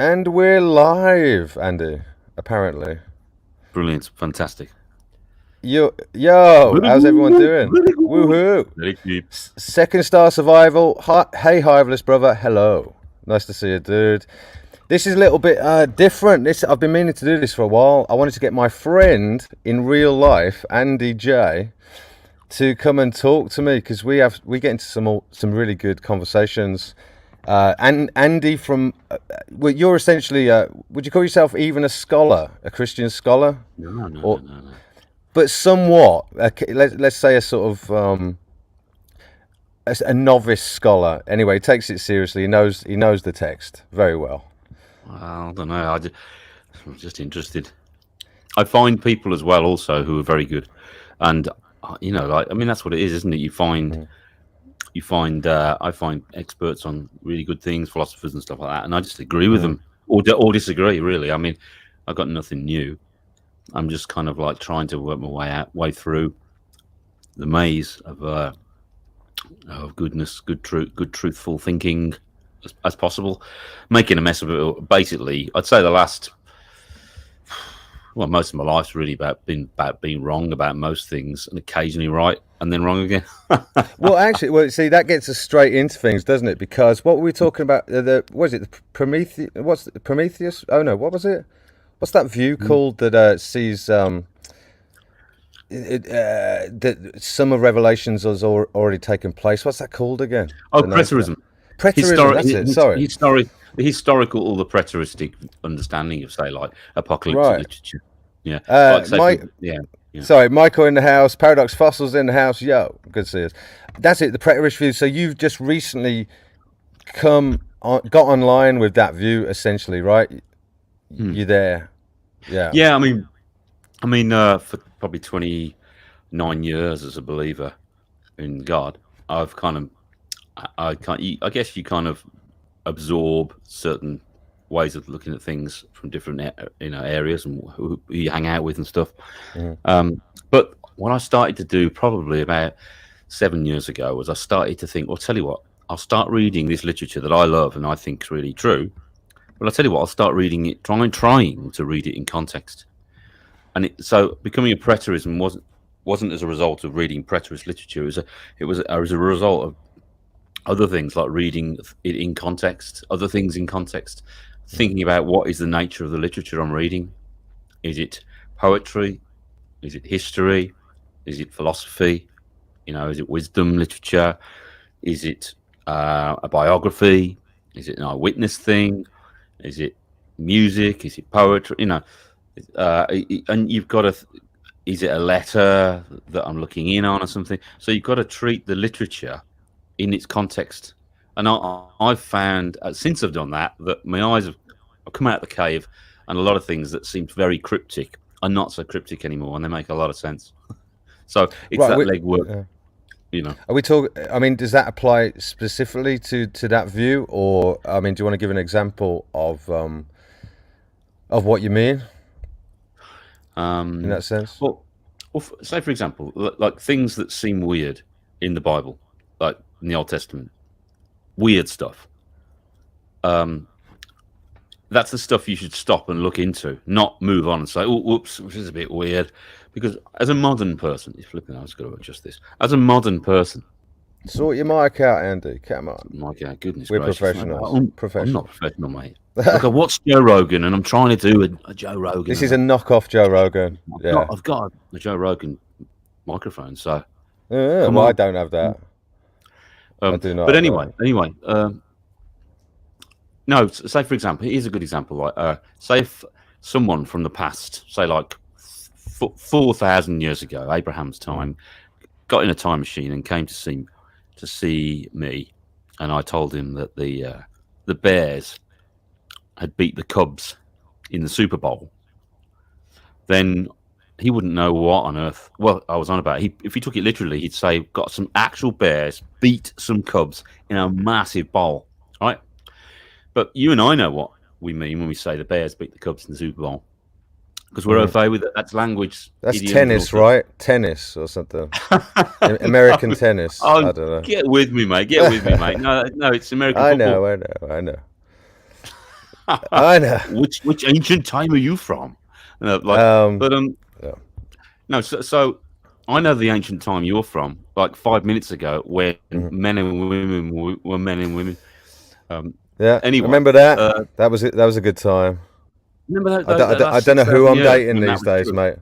And we're live, Andy, apparently. Brilliant, fantastic. Yo, Very how's everyone good, doing? very good. Woohoo! Very good. Second star survival. Hi, hey, Hiveless brother. Hello. Nice to see you, dude. This is a little bit different. I've been meaning to do this for a while. I wanted to get my friend in real life, Andy J, to come and talk to me because we get into some really good conversations. And Andy well, you're essentially, would you call yourself even a scholar, a Christian scholar? No. But somewhat, let's say a sort of a novice scholar. Anyway, he takes it seriously. He knows the text very well. Well, I don't know. I'm just interested. I find people as well also who are very good, and that's what it is, isn't it? I find experts on really good things, philosophers and stuff like that, and I just agree with them or disagree. Really, I mean, I've got nothing new. I'm just kind of like trying to work my way through the maze of goodness, good truthful thinking as possible, making a mess of it. Basically, I'd say most of my life's really about being wrong about most things, and occasionally right, and then wrong again. Well, see, that gets us straight into things, doesn't it? Because what were we talking about? What is it? The Prometheus? What's the Prometheus? Oh no, what was it? What's that view called that sees that some of Revelations has already taken place? What's that called again? Oh, preterism. Preterism. That's it. Sorry. The historical or the preteristic understanding of, say, like apocalyptic literature. Yeah. Sorry, Michael in the house. Paradox Fossils in the house. Yo, good to see us. That's it. The preterist view. So you've just recently got online with that view, essentially, right? You're there. Yeah. Yeah. I mean, for probably 29 years as a believer in God, I guess you kind of absorb certain ways of looking at things from different areas and who you hang out with and stuff. But what I started to do probably about 7 years ago was I started to think, well, tell you what, I'll start reading this literature that I love and I think is really true. But I'll tell you what, I'll start reading it, trying to read it in context. And so becoming a preterism wasn't as a result of reading preterist literature. It was as a result of other things, like reading it in context, other things in context, thinking about what is the nature of the literature I'm reading. Is it poetry? Is it history? Is it philosophy? Is it wisdom literature? Is it a biography? Is it an eyewitness thing? Is it music? Is it poetry? And you've got to. Is it a letter that I'm looking in on or something? So you've got to treat the literature in its context. And I've found, since I've done that my eyes have come out of the cave, and a lot of things that seemed very cryptic are not so cryptic anymore, and they make a lot of sense. So it's legwork. Are we talking? I mean, does that apply specifically to that view, or I mean, do you want to give an example of what you mean in that sense? Well, say for example, like things that seem weird in the Bible, like in the Old Testament, weird stuff. That's the stuff you should stop and look into, not move on and say, "Oh, whoops, which is a bit weird." Because as a modern person, it's flipping. I was going to adjust this. As a modern person, sort your mic out, Andy. Come on, mic out. Goodness we're gracious, professionals. I'm not professional, mate. Look, I watched Joe Rogan, and I'm trying to do a Joe Rogan. This is a knockoff Joe Rogan. I've got a Joe Rogan microphone, so I don't have that. I do not. But anyway. No, say for example, here's a good example. Like, say if someone from the past, say like 4,000 years ago, Abraham's time, got in a time machine and came to see me, and I told him that the Bears had beat the Cubs in the Super Bowl, then he wouldn't know what on earth. Well, I was on about. If he took it literally, he'd say, "Got some actual Bears beat some Cubs in a massive bowl," right? But you and I know what we mean when we say the Bears beat the Cubs in the Super Bowl, because we're okay with it. That's language. That's tennis, right? Tennis or something. American tennis. I don't know. Get with me, mate. No, it's American football. I know. I know. Which ancient time are you from? Yeah. No. So I know the ancient time you're from. Like 5 minutes ago, when men and women were men and women. Yeah. Anyway, Remember that? That was it. That was a good time. remember I that last don't know who 6,000 I'm years dating when that these was days, true. mate.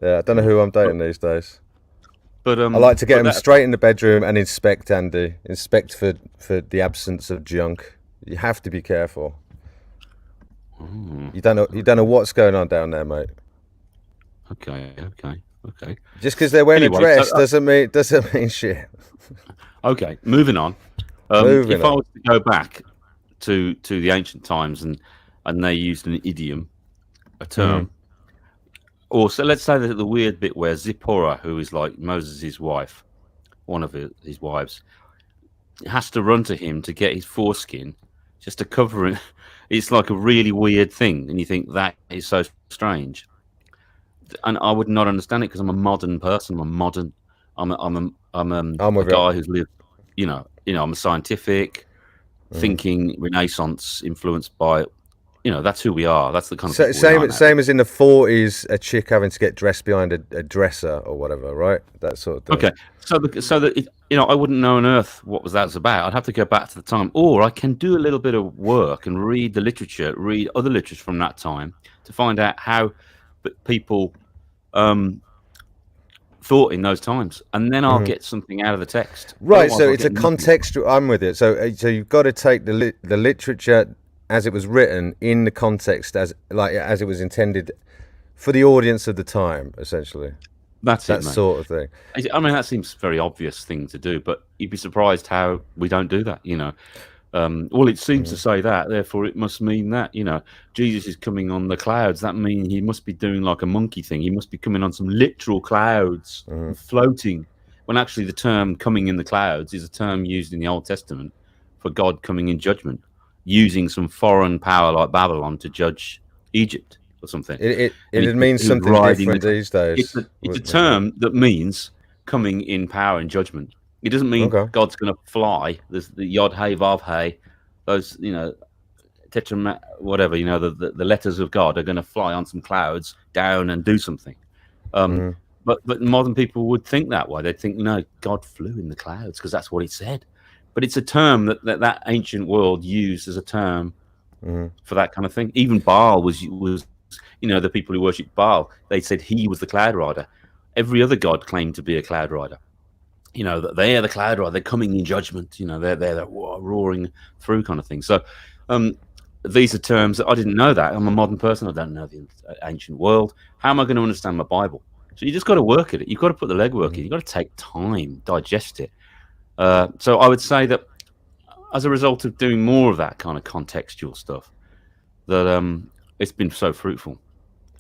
Yeah, I don't know who I'm dating these days. But I like to get them that, straight in the bedroom and inspect, Andy. Inspect for the absence of junk. You have to be careful. You don't know what's going on down there, mate. Okay. Just because they're wearing a Anyway, dress doesn't mean shit. okay, moving on. Moving If I on. was to go back to the ancient times and they used an idiom, a term, or so let's say that the weird bit where Zipporah, who is like Moses' wife, one of his wives, has to run to him to get his foreskin just to cover it. It's like a really weird thing, and you think that is so strange. And I would not understand it because I'm a modern person. I'm I'm a with you. guy who's lived. I'm a scientific, thinking Renaissance influenced by. That's who we are. That's the kind of people we are now. Same as in the 40s, a chick having to get dressed behind a dresser or whatever, right? That sort of thing. Okay, so that I wouldn't know on earth what that's about. I'd have to go back to the time, or I can do a little bit of work and read the literature, read other literature from that time to find out how people thought in those times, and then I'll get something out of the text. Right. Otherwise, So I'll it's a get nothing. contextual. I'm with it. So you've got to take the literature as it was written in the context as it was intended for the audience of the time, essentially. That's That it, mate. sort of thing. I mean, that seems a very obvious thing to do, but you'd be surprised how we don't do that. Well, it seems to say that, therefore it must mean that. Jesus is coming on the clouds. That means he must be doing like a monkey thing. He must be coming on some literal clouds, floating. When actually the term "coming in the clouds" is a term used in the Old Testament for God coming in judgment, using some foreign power like Babylon to judge Egypt or something. It He means was something riding different these days. It's a term that means coming in power and judgment. It doesn't mean Okay. God's going to fly. There's the Yod Hey Vav Hey, those tetra whatever the letters of God are going to fly on some clouds down and do something. But modern people would think that way. They'd think, no, God flew in the clouds because that's what it said. But it's a term that ancient world used as a term for that kind of thing. Even Baal was the people who worship Baal. They said he was the cloud rider. Every other god claimed to be a cloud rider. That they are the cloud rider. They're coming in judgment. They're roaring through kind of thing. So these are terms that I didn't know that. I'm a modern person. I don't know the ancient world. How am I going to understand my Bible? So you just got to work at it. You've got to put the legwork in. You've got to take time, digest it. So I would say that as a result of doing more of that kind of contextual stuff, that it's been so fruitful.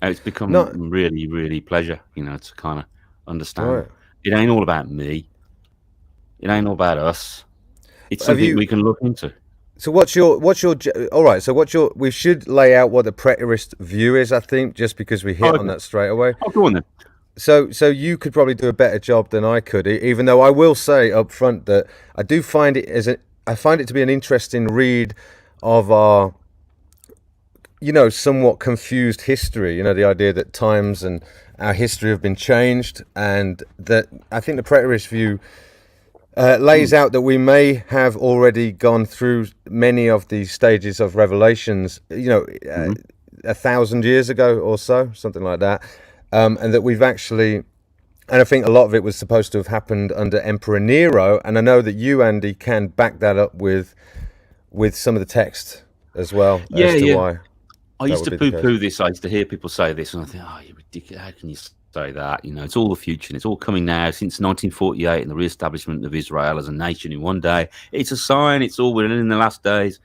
And it's become really, really pleasure, to kind of understand. Right. It ain't all about me. It ain't all about us. It's something we can look into. So all right, so we should lay out what the preterist view is, I think, just because we hit on that straight away. Oh, go on then. So you could probably do a better job than I could, even though I will say up front that I do find it I find it to be an interesting read of our somewhat confused history, the idea that times and our history have been changed, and that I think the preterist view lays out that we may have already gone through many of these stages of revelations, 1,000 years ago or so, something like that, and that we've actually, and I think a lot of it was supposed to have happened under Emperor Nero, and I know that you, Andy, can back that up with some of the text as well as to why. I used to poo-poo this. I used to hear people say this, and I think, oh, you're ridiculous. How can you say that? It's all the future, and it's all coming now since 1948 and the re-establishment of Israel as a nation in one day. It's a sign. It's all we're in the last days.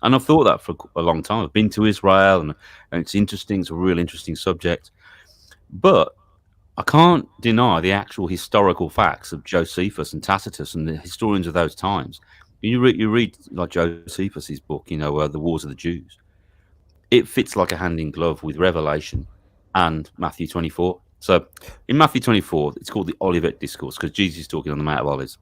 And I've thought that for a long time. I've been to Israel, and it's interesting. It's a real interesting subject. But I can't deny the actual historical facts of Josephus and Tacitus and the historians of those times. You read like Josephus's book, The Wars of the Jews. It fits like a hand in glove with Revelation and Matthew 24. So in Matthew 24, it's called the Olivet Discourse because Jesus is talking on the Mount of Olives.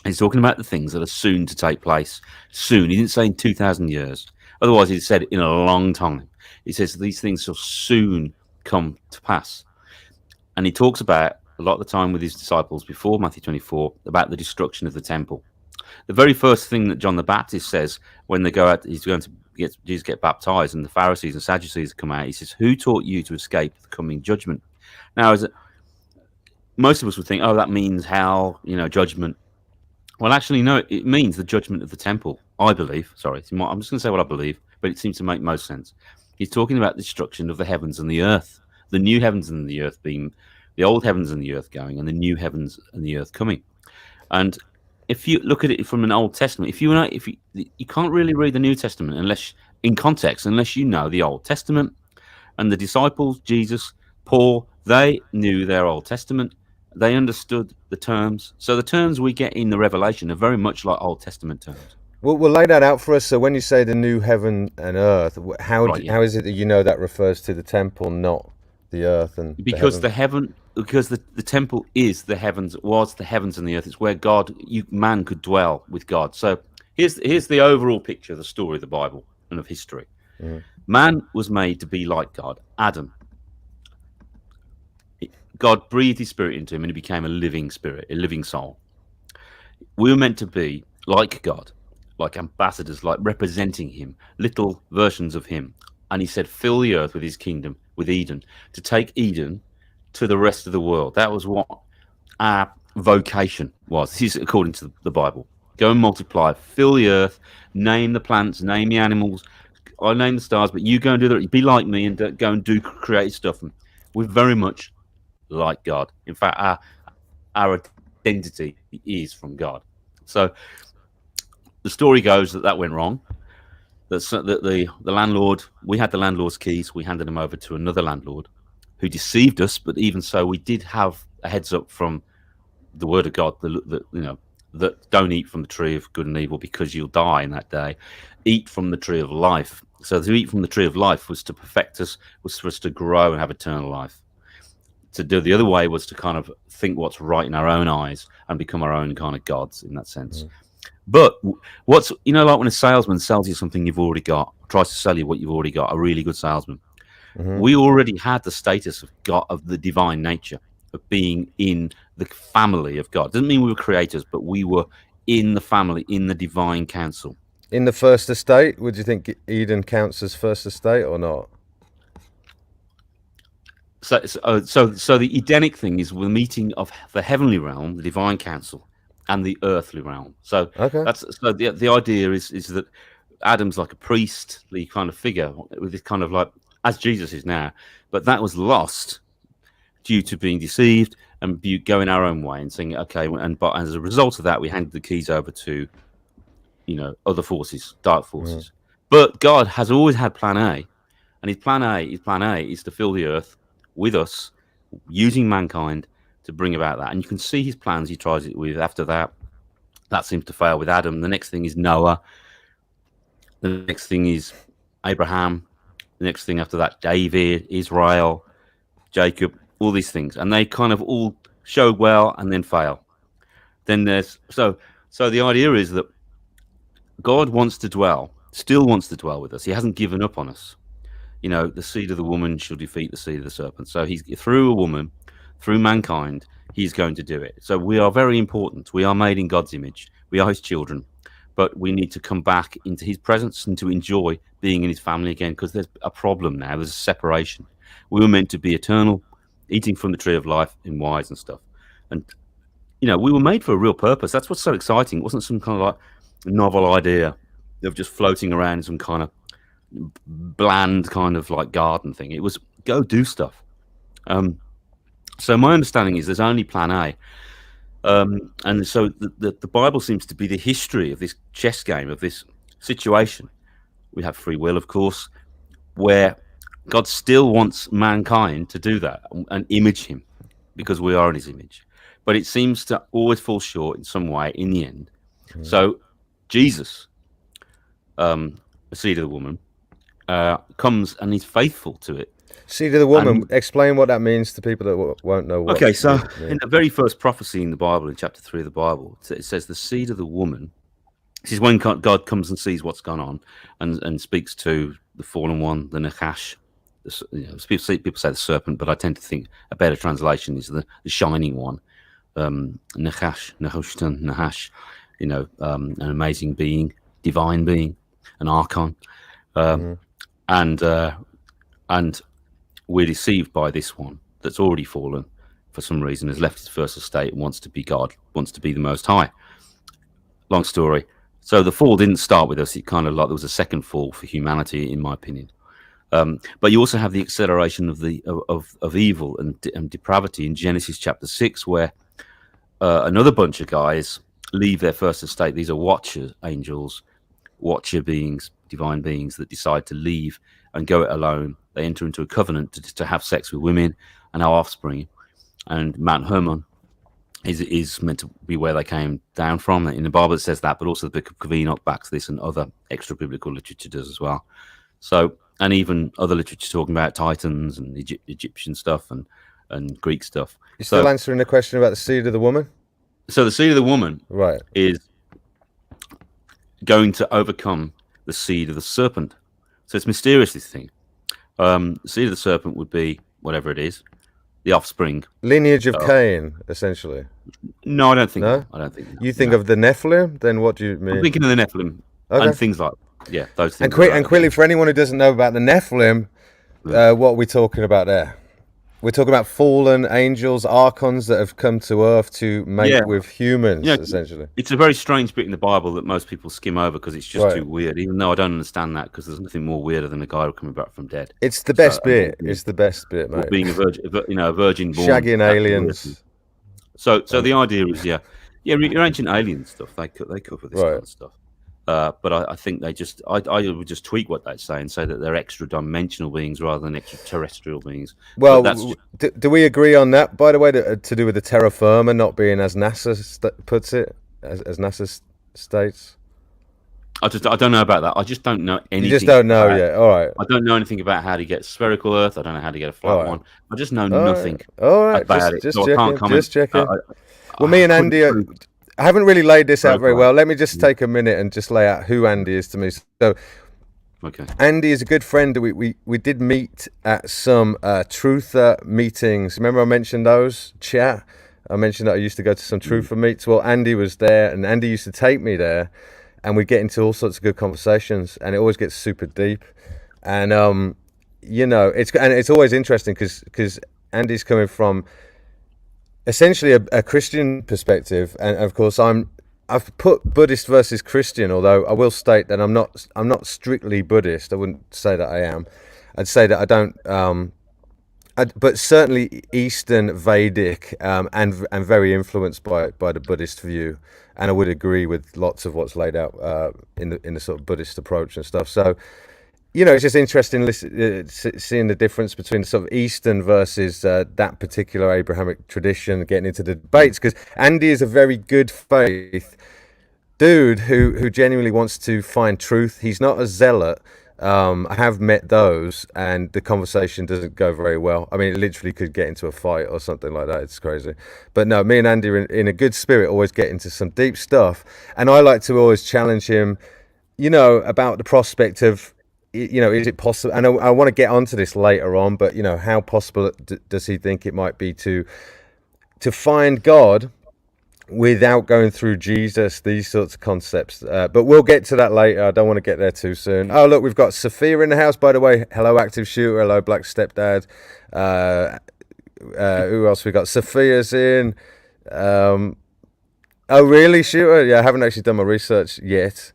He's talking about the things that are soon to take place. Soon. He didn't say in 2,000 years. Otherwise, he said in a long time. He says these things shall soon come to pass. And he talks about a lot of the time with his disciples before Matthew 24 about the destruction of the temple. The very first thing that John the Baptist says when they go out, he's going to get Jesus get baptized, and the Pharisees and Sadducees come out. He says, "Who taught you to escape the coming judgment?" Now, most of us would think, "Oh, that means hell, judgment." Well, actually, no. It means the judgment of the temple. I believe. Sorry, I'm just going to say what I believe, but it seems to make most sense. He's talking about the destruction of the heavens and the earth, the new heavens and the earth being the old heavens and the earth going, and the new heavens and the earth coming. And if you look at it from an Old Testament, if you can't really read the New Testament unless in context, unless you know the Old Testament. And the disciples, Jesus, Paul, they knew their Old Testament. They understood the terms. So the terms we get in the Revelation are very much like Old Testament terms. Well, we'll lay that out for us. So when you say the new heaven and earth, how is it that you know that refers to the temple, not the earth and because the temple is the heavens, was the heavens and the earth. It's where man could dwell with God. So here's the overall picture of the story of the Bible and of history. Man was made to be like God. Adam. God breathed his spirit into him and he became a living spirit, a living soul. We were meant to be like God, like ambassadors, like representing him, little versions of him. And he said, fill the earth with his kingdom, with Eden, to take Eden to the rest of the world. That was what our vocation was. This is according to the Bible. Go and multiply, fill the earth, name the plants, name the animals. I name the stars, but you go and do that. Be like me and go and do creative stuff. And we're very much like God. In fact, our identity is from God. So the story goes that went wrong. That the landlord, we had the landlord's keys. We handed them over to another landlord who deceived us. But even so, we did have a heads up from the word of God that don't eat from the tree of good and evil because you'll die in that day. Eat from the tree of life. So to eat from the tree of life was to perfect us, was for us to grow and have eternal life. To do the other way was to kind of think what's right in our own eyes and become our own kind of gods in that sense. But what's, like when a salesman sells you something you've already got, tries to sell you what you've already got, a really good salesman. We already had the status of God, of the divine nature, of being in the family of God. Doesn't mean we were creators, but we were in the family, in the divine council. In the first estate, would you think Eden counts as first estate or not? So the Edenic thing is the meeting of the heavenly realm, the divine council, and the earthly realm. So the idea is that Adam's like a priestly kind of figure with this kind of like, as Jesus is now, but that was lost due to being deceived and going our own way and saying, okay, but as a result of that, we handed the keys over to, other forces, dark forces. But God has always had plan A, and his plan A is to fill the earth with us, using mankind to bring about that. And you can see his plans he tries it with. After that seems to fail with Adam. The next thing is Noah. The next thing is Abraham. The next thing after that, David, Israel, Jacob, all these things. And they kind of all show well and then fail. Then there's so the idea is that God still wants to dwell with us. He hasn't given up on us. The seed of the woman shall defeat the seed of the serpent. So he's through a woman, through mankind, he's going to do it. So we are very important. We are made in God's image. We are his children, but we need to come back into his presence and to enjoy being in his family again, because there's a problem now. There's a separation. We were meant to be eternal, eating from the tree of life in wise and stuff. And, we were made for a real purpose. That's what's so exciting. It wasn't some kind of like novel idea of just floating around some kind of bland kind of like garden thing. It was go do stuff. So my understanding is there's only plan A. And so the Bible seems to be the history of this chess game, of this situation. We have free will, of course, where God still wants mankind to do that and image him, because we are in his image. But it seems to always fall short in some way in the end. So Jesus, the seed of the woman, comes and he's faithful to it. Seed of the woman, explain what that means to people that won't know what. Okay, so in the very first prophecy in the Bible, in chapter 3 of the Bible, it says the seed of the woman This is when God comes and sees what's gone on, and speaks to the fallen one, the Nachash. People say the serpent, but I tend to think a better translation is the shining one, Nachash, Nahash. An amazing being, divine being, an archon, and we're deceived by this one that's already fallen for some reason, has left his first estate and wants to be God, wants to be the Most High. Long story. So the fall didn't start with us. It kind of like there was a second fall for humanity, in my opinion. But you also have the acceleration of evil and depravity in Genesis chapter 6, where another bunch of guys leave their first estate. These are watcher angels, watcher beings, divine beings that decide to leave and go it alone. They enter into a covenant to have sex with women and have offspring. And Mount Hermon is meant to be where they came down from. In the Bible it says that, but also the book of Enoch backs this, and other extra biblical literature does as well. So, and even other literature talking about Titans and Egyptian stuff and Greek stuff. You're still answering the question about the seed of the woman? So the seed of the woman right is going to overcome the seed of the serpent. So it's mysterious, this thing. The seed of the serpent would be whatever it is, the offspring. Lineage of Cain, essentially. No, I don't think. No? I don't think. You think of the Nephilim? Then what do you mean? I'm thinking of the Nephilim and things like those things. And quickly, for anyone who doesn't know about the Nephilim, what are we talking about there? We're talking about fallen angels, archons that have come to Earth to mate with humans, essentially. It's a very strange bit in the Bible that most people skim over because it's just too weird, even though I don't understand that, because there's nothing more weirder than a guy coming back from dead. It's the best bit. It's the best bit, mate. Being a virgin, a virgin born. Shagging aliens. So the idea is, your ancient alien stuff, they cover this kind of stuff. But I think I would just tweak what they say and say that they're extra dimensional beings rather than extraterrestrial beings. Well, do we agree on that? By the way, to do with the terra firma not being as NASA puts it, as NASA states. I don't know about that. I just don't know anything. You just don't know yet. All right. I don't know anything about how to get spherical Earth. I don't know how to get a flat one. I just know nothing about it. Just checking. I can't comment. Just checking. Well, me and Andy. I haven't really laid this out very well. Let me just take a minute and just lay out who Andy is to me. So, Andy is a good friend. We did meet at some truther meetings. Remember I mentioned those? Chat. I mentioned that I used to go to some truther meets. Well, Andy was there, and Andy used to take me there, and we get into all sorts of good conversations, and it always gets super deep. And it's always interesting because Andy's coming from essentially a Christian perspective, and of course I've put Buddhist versus Christian, although I will state that I'm not strictly Buddhist. I wouldn't say that I am. I'd say that I don't, but certainly Eastern Vedic, and very influenced by the Buddhist view, and I would agree with lots of what's laid out in the sort of Buddhist approach and stuff. So, it's just interesting seeing the difference between the sort of Eastern versus that particular Abrahamic tradition, getting into the debates, because Andy is a very good faith dude who genuinely wants to find truth. He's not a zealot. I have met those, and the conversation doesn't go very well. I mean, it literally could get into a fight or something like that. It's crazy. But no, me and Andy are in a good spirit, always get into some deep stuff, and I like to always challenge him, about the prospect of, is it possible? And I want to get onto this later on, but how possible does he think it might be to find God without going through Jesus? These sorts of concepts, but we'll get to that later. I don't want to get there too soon. Oh, look, we've got Sophia in the house, by the way. Hello, Active Shooter. Hello, Black Stepdad. Who else we got? Sophia's in. Oh, really, Shooter? Yeah, I haven't actually done my research yet.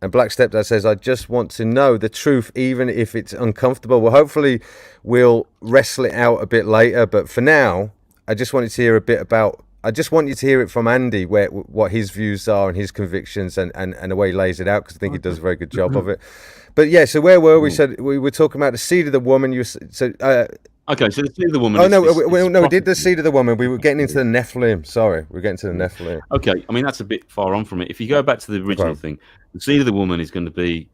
And Black Stepdad says, I just want to know the truth, even if it's uncomfortable. Well, hopefully we'll wrestle it out a bit later. But for now, I just wanted to hear I just want you to hear it from Andy, what his views are and his convictions and the way he lays it out, because I think he does a very good job of it. But yeah, so where were we? So we were talking about the seed of the woman. Okay, so the seed of the woman. Oh, no, we did the seed of the woman. We were getting into the Nephilim. Sorry, we're getting to the Nephilim. Okay, I mean, that's a bit far on from it. If you go back to the original thing, the seed of the woman is going to be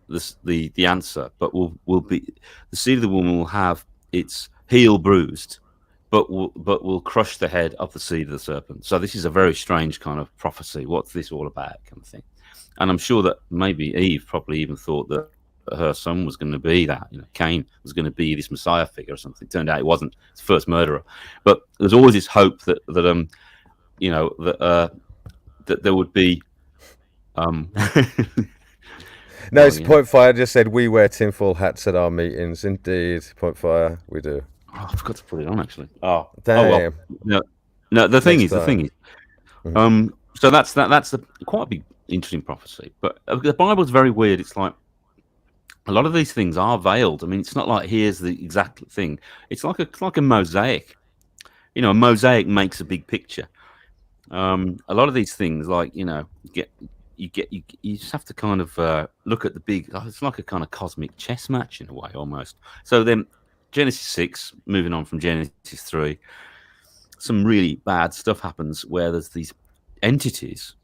the answer, but will be the seed of the woman will have its heel bruised but will crush the head of the seed of the serpent. So this is a very strange kind of prophecy. What's this all about, kind of thing? And I'm sure that maybe Eve probably even thought that her son was going to be that, Cain was going to be this Messiah figure or something. Turned out it wasn't. It's the first murderer. But there's always this hope that there would be. No, it's Point Fire just said we wear tinfoil hats at our meetings. Indeed, Point Fire, we do. Oh, I forgot to put it on actually. Oh, damn. No. The thing is. Mm-hmm. So that's quite a big, interesting prophecy. But the Bible's very weird. It's like a lot of these things are veiled. I mean, it's not like here's the exact thing. It's like a mosaic. A mosaic makes a big picture. A lot of these things, like you just have to kind of look at the big. It's like a kind of cosmic chess match in a way, almost. So then, Genesis 6, moving on from Genesis 3, some really bad stuff happens where there's these entities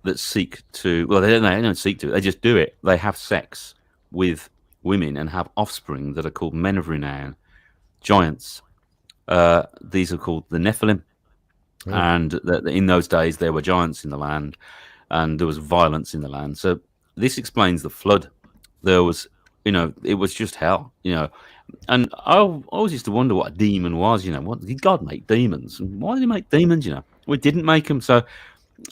that seek to. Well, they don't seek to. They just do it. They have sex with women and have offspring that are called men of renown, giants. These are called the Nephilim. Oh. And in those days, there were giants in the land, and there was violence in the land. So this explains the flood. There was, it was just hell, And I always used to wonder what a demon was, What did God make demons? And why did he make demons, We didn't make them. So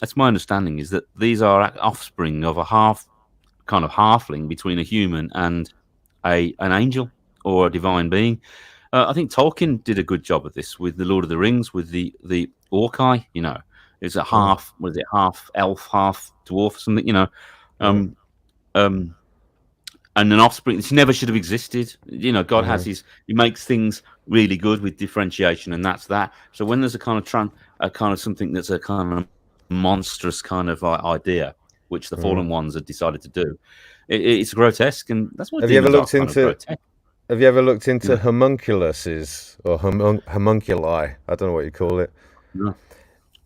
that's my understanding, is that these are offspring of a halfling between a human and an angel or a divine being. I think Tolkien did a good job of this with the Lord of the Rings, with the Orcai, It's a half, what is it, half elf, half dwarf, or something, and an offspring. This never should have existed. God has he makes things really good with differentiation, and that's that. So when there's a kind of something that's a kind of monstrous kind of idea, which the fallen ones have decided to do, it's grotesque, and that's what. Have you ever looked into homunculuses or homunculi? I don't know what you call it. No.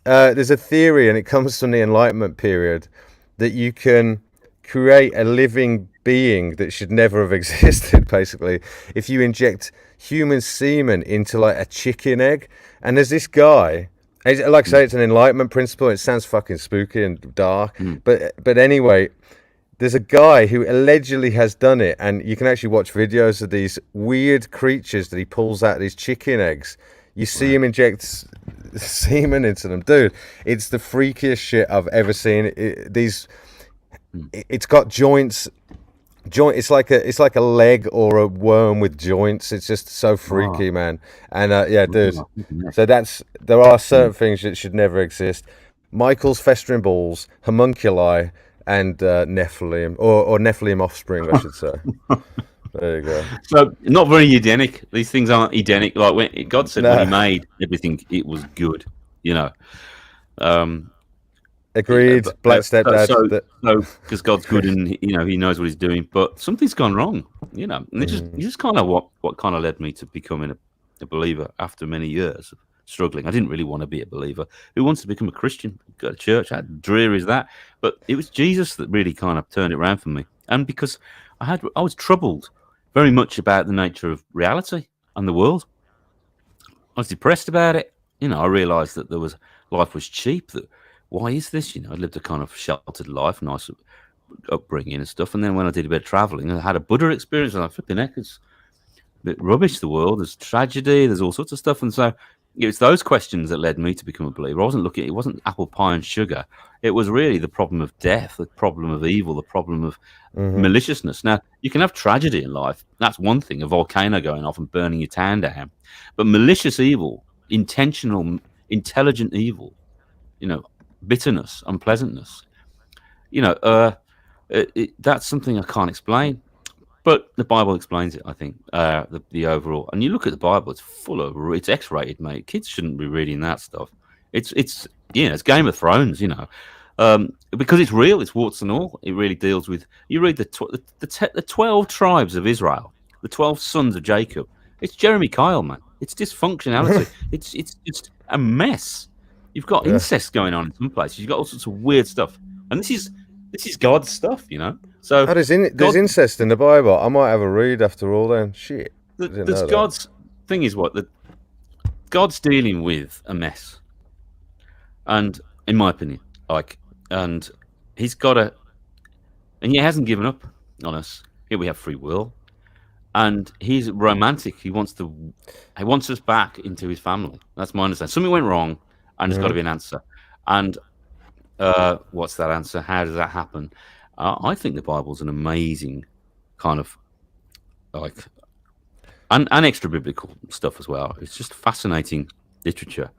There's a theory, and it comes from the Enlightenment period, that you can create a living being that should never have existed, basically, if you inject human semen into like a chicken egg. And there's this guy, like I say, it's an Enlightenment principle. It sounds fucking spooky and dark, but anyway, there's a guy who allegedly has done it, and you can actually watch videos of these weird creatures that he pulls out of these chicken eggs. You see him inject semen into them, dude. It's the freakiest shit I've ever seen. It's got joints. It's like a leg or a worm with joints. It's just so freaky, man. And dude. So there are certain things that should never exist. Michael's festering balls, homunculi, and Nephilim or Nephilim offspring, I should say. There you go. So not very Edenic. These things aren't Edenic. Like when God said when He made everything, it was good. Agreed. Black stepdad. So because God's good and He knows what He's doing, but something's gone wrong. And it's just kind of what kind of led me to becoming a believer after many years of struggling. I didn't really want to be a believer. Who wants to become a Christian? Go to church. How dreary is that? But it was Jesus that really kind of turned it around for me. And because I was troubled very much about the nature of reality and the world. I was depressed about it. I realised that life was cheap. That why is this? I lived a kind of sheltered life, nice upbringing and stuff. And then when I did a bit of travelling, I had a Buddha experience. And I flipping heck, it's a bit rubbish. The world, there's tragedy, there's all sorts of stuff. And so it's those questions that led me to become a believer. I wasn't looking. It wasn't apple pie and sugar. It was really the problem of death, the problem of evil, the problem of maliciousness. Now, you can have tragedy in life. That's one thing, a volcano going off and burning your town down. But malicious evil, intentional, intelligent evil, bitterness, unpleasantness, that's something I can't explain. But the Bible explains it, I think, the overall. And you look at the Bible, it's X-rated, mate. Kids shouldn't be reading that stuff. It's Game of Thrones, because it's real. It's warts and all. It really deals with. You read the 12 tribes of Israel, the 12 sons of Jacob. It's Jeremy Kyle, man. It's dysfunctionality. it's just a mess. You've got incest going on in some places. You've got all sorts of weird stuff, and this is God's stuff, So there's incest in the Bible. I might have a read after all. Then shit. God's thing is what God's dealing with a mess, and in my opinion, and he's got to, and he hasn't given up on us. Here we have free will, and he's romantic. He wants us back into his family. That's my understanding. Something went wrong, and there's got to be an answer. And what's that answer? How does that happen? I think the Bible's an amazing kind of and extra biblical stuff as well. It's just fascinating literature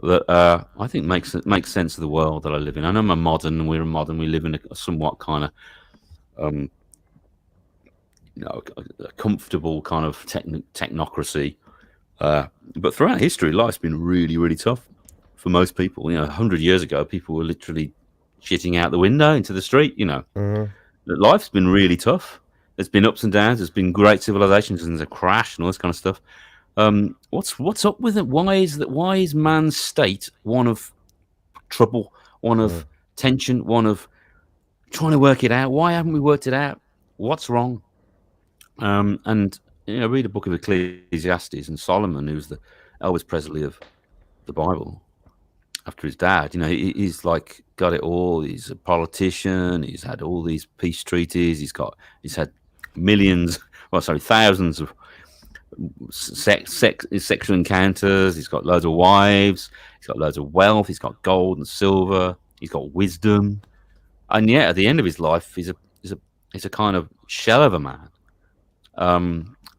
that I think makes sense of the world that I live in. I know I'm a modern, we're a modern, we live in a somewhat kind of a comfortable kind of technocracy. But throughout history, life's been really, really tough for most people. 100 years ago, people were literally shitting out the window into the street. Life's been really tough. There's been ups and downs. There's been great civilizations and there's a crash and all this kind of stuff. What's up with it? Why is man's state one of trouble, one of tension, one of trying to work it out? Why haven't we worked it out? What's wrong? And read a book of Ecclesiastes, and Solomon, who's the Elvis Presley of the Bible, after his dad, he's like got it all. He's a politician. He's had all these peace treaties. He's had thousands of sexual encounters. He's got loads of wives. He's got loads of wealth. He's got gold and silver. He's got wisdom, and yet at the end of his life, he's a kind of shell of a man.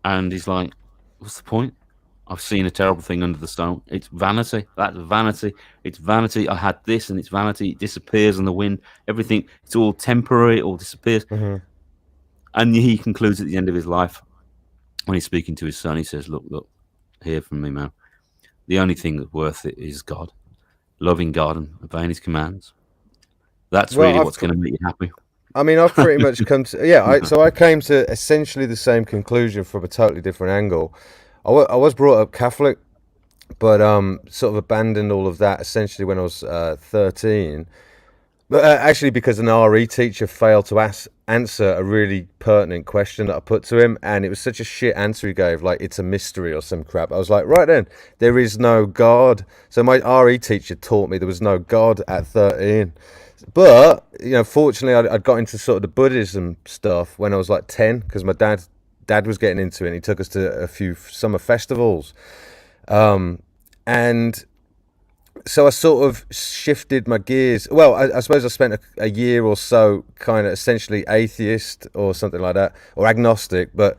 And he's like, what's the point? I've seen a terrible thing under the stone. It's vanity. That's vanity. It's vanity. I had this, and it's vanity. It disappears in the wind. Everything. It's all temporary. It all disappears. And he concludes at the end of his life, when he's speaking to his son, he says, "Look, hear from me, man. The only thing that's worth it is God, loving God and obeying His commands. That's really what's going to make you happy." I mean, I've pretty much come to so I came to essentially the same conclusion from a totally different angle. I was brought up Catholic, but sort of abandoned all of that essentially when I was 13. But actually, because an RE teacher failed to answer a really pertinent question that I put to him, and it was such a shit answer he gave, like it's a mystery or some crap. I was like, right then, there is no God. So my RE teacher taught me there was no God at 13. But fortunately, I'd got into sort of the Buddhism stuff when I was like 10, because my dad was getting into it, and he took us to a few summer festivals, and so I sort of shifted my gears. Well, I suppose I spent a year or so kind of essentially atheist or something like that, or agnostic, but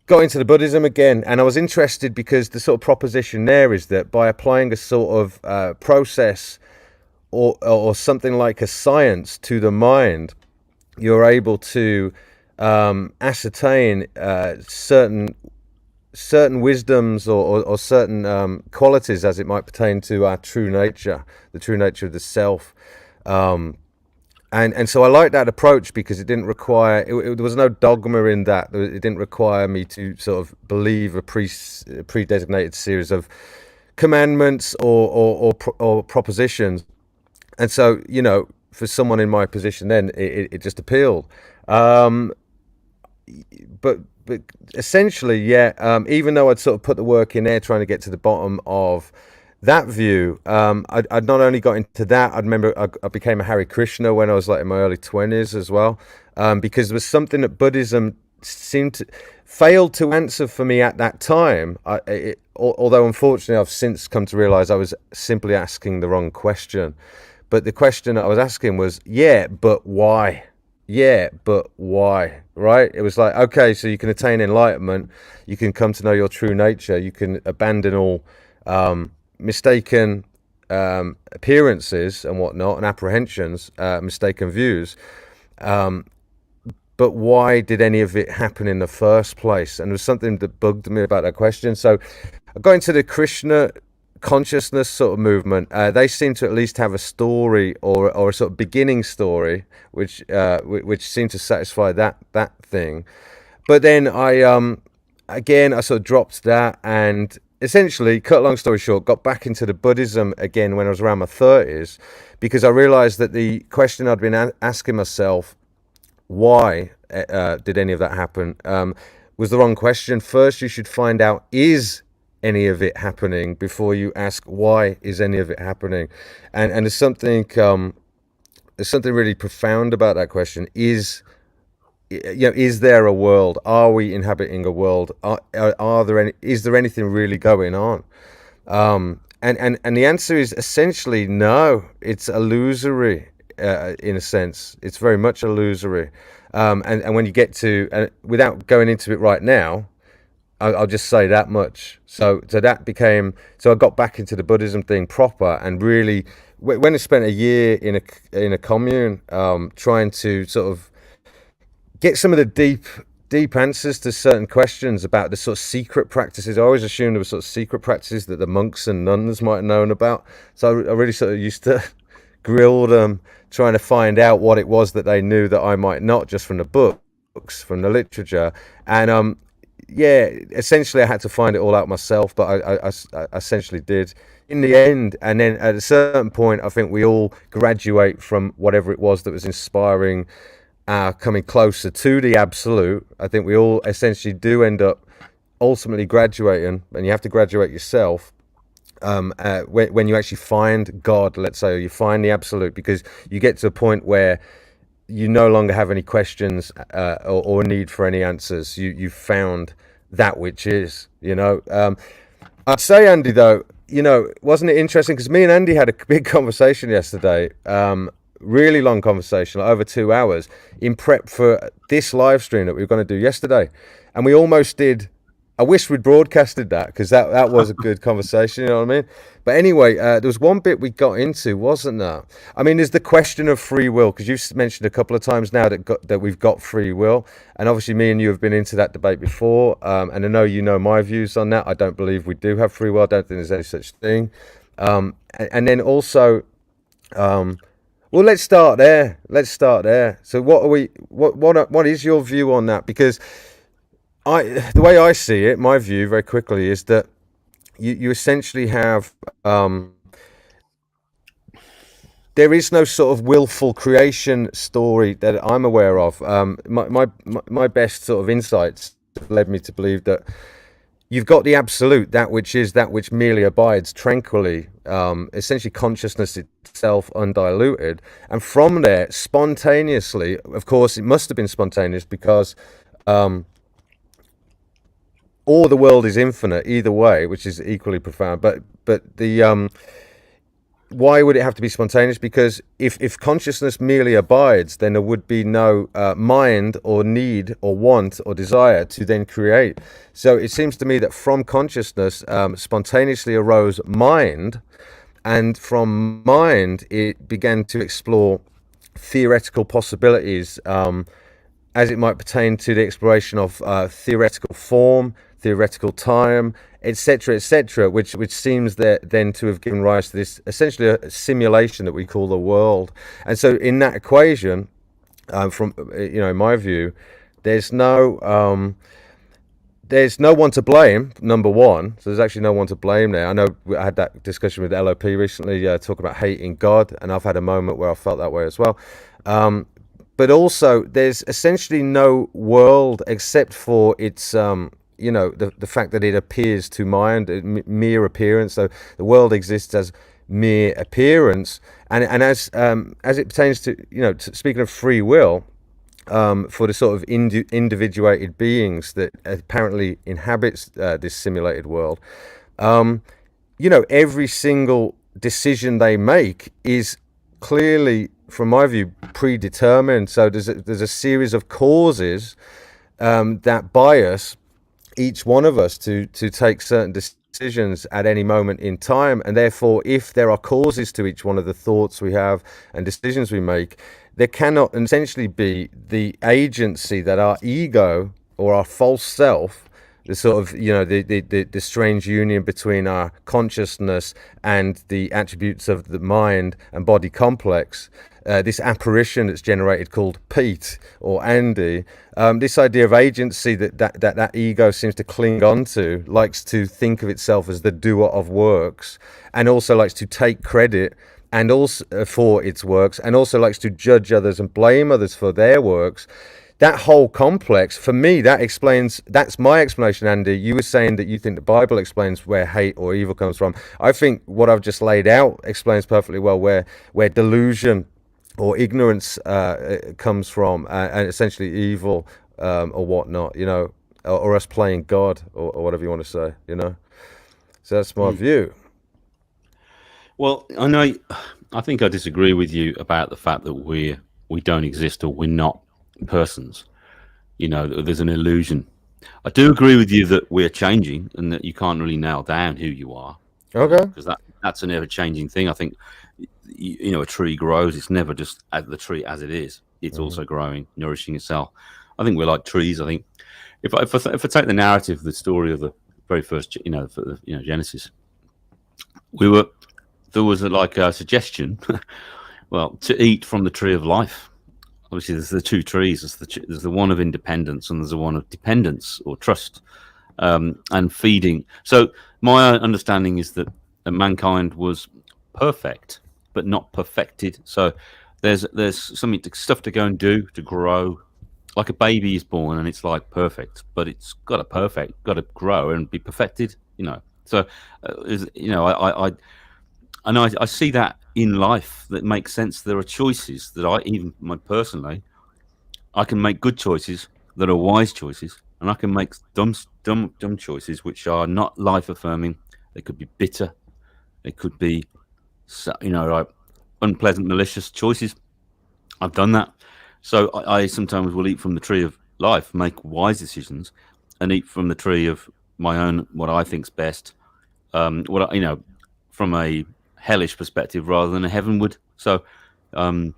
got into the Buddhism again, and I was interested because the sort of proposition there is that by applying a sort of process or something like a science to the mind, you're able to ascertain certain wisdoms or certain qualities as it might pertain to our true nature, the true nature of the self. And so I liked that approach because it didn't require, there was no dogma in that. It didn't require me to sort of believe a pre-designated series of commandments or propositions. And so, for someone in my position then, it just appealed. But essentially, even though I'd sort of put the work in there trying to get to the bottom of that view, I'd not only got into that, I remember I became a Hare Krishna when I was like in my early 20s as well, because there was something that Buddhism failed to answer for me at that time. Although unfortunately I've since come to realize I was simply asking the wrong question. But the question that I was asking was, but why? Yeah, but why? Right? It was like, okay, so you can attain enlightenment, you can come to know your true nature, you can abandon all mistaken appearances and whatnot, and apprehensions, mistaken views. But why did any of it happen in the first place? And there was something that bugged me about that question. So I got into the Krishna consciousness sort of movement. They seem to at least have a story or a sort of beginning story, which seemed to satisfy that thing. But then I sort of dropped that, and essentially, cut a long story short, got back into the Buddhism again when I was around my 30s, because I realized that the question I'd been asking myself, why did any of that happen, was the wrong question. First, you should find out, is any of it happening before you ask why is any of it happening. And there's something really profound about that question. Is there a world? Are we inhabiting a world? Is there anything really going on? And the answer is essentially no. It's illusory, in a sense. It's very much illusory. And when you get to, without going into it right now, I'll just say that much. So I got back into the Buddhism thing proper, and really, when I spent a year in a commune, trying to sort of get some of the deep answers to certain questions about the sort of secret practices. I always assumed there were sort of secret practices that the monks and nuns might have known about. So I really sort of used to grill them, trying to find out what it was that they knew that I might not, just from the books, from the literature. And essentially I had to find it all out myself, but I essentially did in the end. And then at a certain point, I think we all graduate from whatever it was that was inspiring, coming closer to the absolute. I think we all essentially do end up ultimately graduating, and you have to graduate yourself when you actually find God, let's say, or you find the absolute, because you get to a point where you no longer have any questions or need for any answers. You've found that which is, I'd say, Andy, though, wasn't it interesting? Because me and Andy had a big conversation yesterday, really long conversation, like over 2 hours, in prep for this live stream that we were going to do yesterday. And we almost did. I wish we'd broadcasted that, because that was a good conversation, you know what I mean? But anyway, there was one bit we got into, wasn't there? I mean, there's the question of free will, because you've mentioned a couple of times now that we've got free will. And obviously me and you have been into that debate before. And I know you know my views on that. I don't believe we do have free will. I don't think there's any such thing. And then also, well, let's start there. So what is your view on that? Because the way I see it, my view very quickly is that you essentially have, there is no sort of willful creation story that I'm aware of. My best sort of insights have led me to believe that you've got the absolute, that which is, that which merely abides tranquilly, essentially consciousness itself undiluted. And from there, spontaneously, of course, it must have been spontaneous, because or the world is infinite, either way, which is equally profound. But the why would it have to be spontaneous? Because if consciousness merely abides, then there would be no mind or need or want or desire to then create. So it seems to me that from consciousness spontaneously arose mind, and from mind it began to explore theoretical possibilities, as it might pertain to the exploration of theoretical form, theoretical time, etc., which seems then to have given rise to this essentially a simulation that we call the world. And so in that equation, from in my view, there's no one to blame, number one. So there's actually no one to blame there. I know I had that discussion with LOP recently, talking about hating God, and I've had a moment where I felt that way as well. But also, there's essentially no world except for its the fact that it appears to mind, mere appearance. So the world exists as mere appearance, and as it pertains to speaking of free will, for the sort of individuated beings that apparently inhabits this simulated world, every single decision they make is clearly, from my view, predetermined. So there's a series of causes that bias each one of us to take certain decisions at any moment in time. And therefore, if there are causes to each one of the thoughts we have and decisions we make, there cannot essentially be the agency that our ego or our false self, the sort of the strange union between our consciousness and the attributes of the mind and body complex, this apparition that's generated called Pete or Andy, this idea of agency that ego seems to cling on to, likes to think of itself as the doer of works, and also likes to take credit for its works, and also likes to judge others and blame others for their works. that whole complex, for me, that's my explanation, Andy. You were saying that you think the Bible explains where hate or evil comes from. I think what I've just laid out explains perfectly well where delusion or ignorance comes from, and essentially evil or whatnot, or us playing God, or whatever you want to say, So that's my view. Well, I think I disagree with you about the fact that we don't exist, or we're not persons. There's an illusion. I do agree with you that we're changing, and that you can't really nail down who you are. Okay. Because that's an ever-changing thing. I think, a tree grows. It's never just the tree as it is. It's also growing, nourishing itself. I think we're like trees. I think if I take the narrative, the story of the very first, Genesis, there was a suggestion, well, to eat from the tree of life. Obviously, there's the two trees. There's the one of independence, and there's the one of dependence or trust, and feeding. So my understanding is that mankind was perfect, but not perfected. So there's stuff to go and do to grow. Like a baby is born and it's like perfect, but it's got to grow and be perfected. So I see that in life that makes sense. There are choices that personally, I can make good choices that are wise choices, and I can make dumb choices which are not life affirming. They could be bitter. They could be, like unpleasant, malicious choices. I've done that. So I sometimes will eat from the tree of life, make wise decisions, and eat from the tree of my own, what I think's best. From a hellish perspective rather than a heavenward. So, I've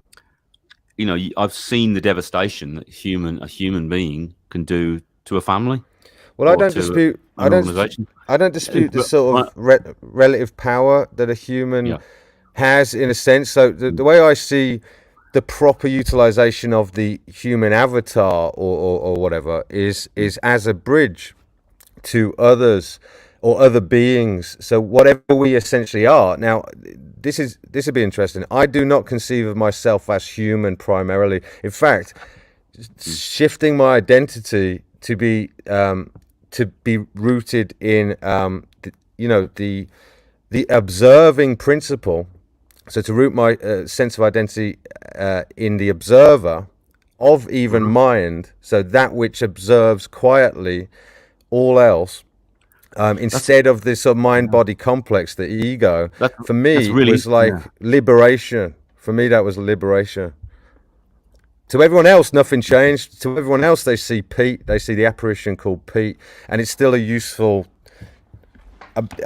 seen the devastation that a human being can do to a family. Well, I don't dispute the sort of relative power that a human has, in a sense. So the way I see the proper utilization of the human avatar or whatever is as a bridge to others or other beings. So whatever we essentially are. Now, this would be interesting. I do not conceive of myself as human primarily. In fact, shifting my identity to be rooted in the observing principle. So to root my sense of identity in the observer of even mind, so that which observes quietly all else, instead of this sort of mind-body complex, the ego, for me was like liberation. For me, that was liberation. To everyone else, nothing changed. To everyone else, they see Pete. They see the apparition called Pete, and it's still a useful.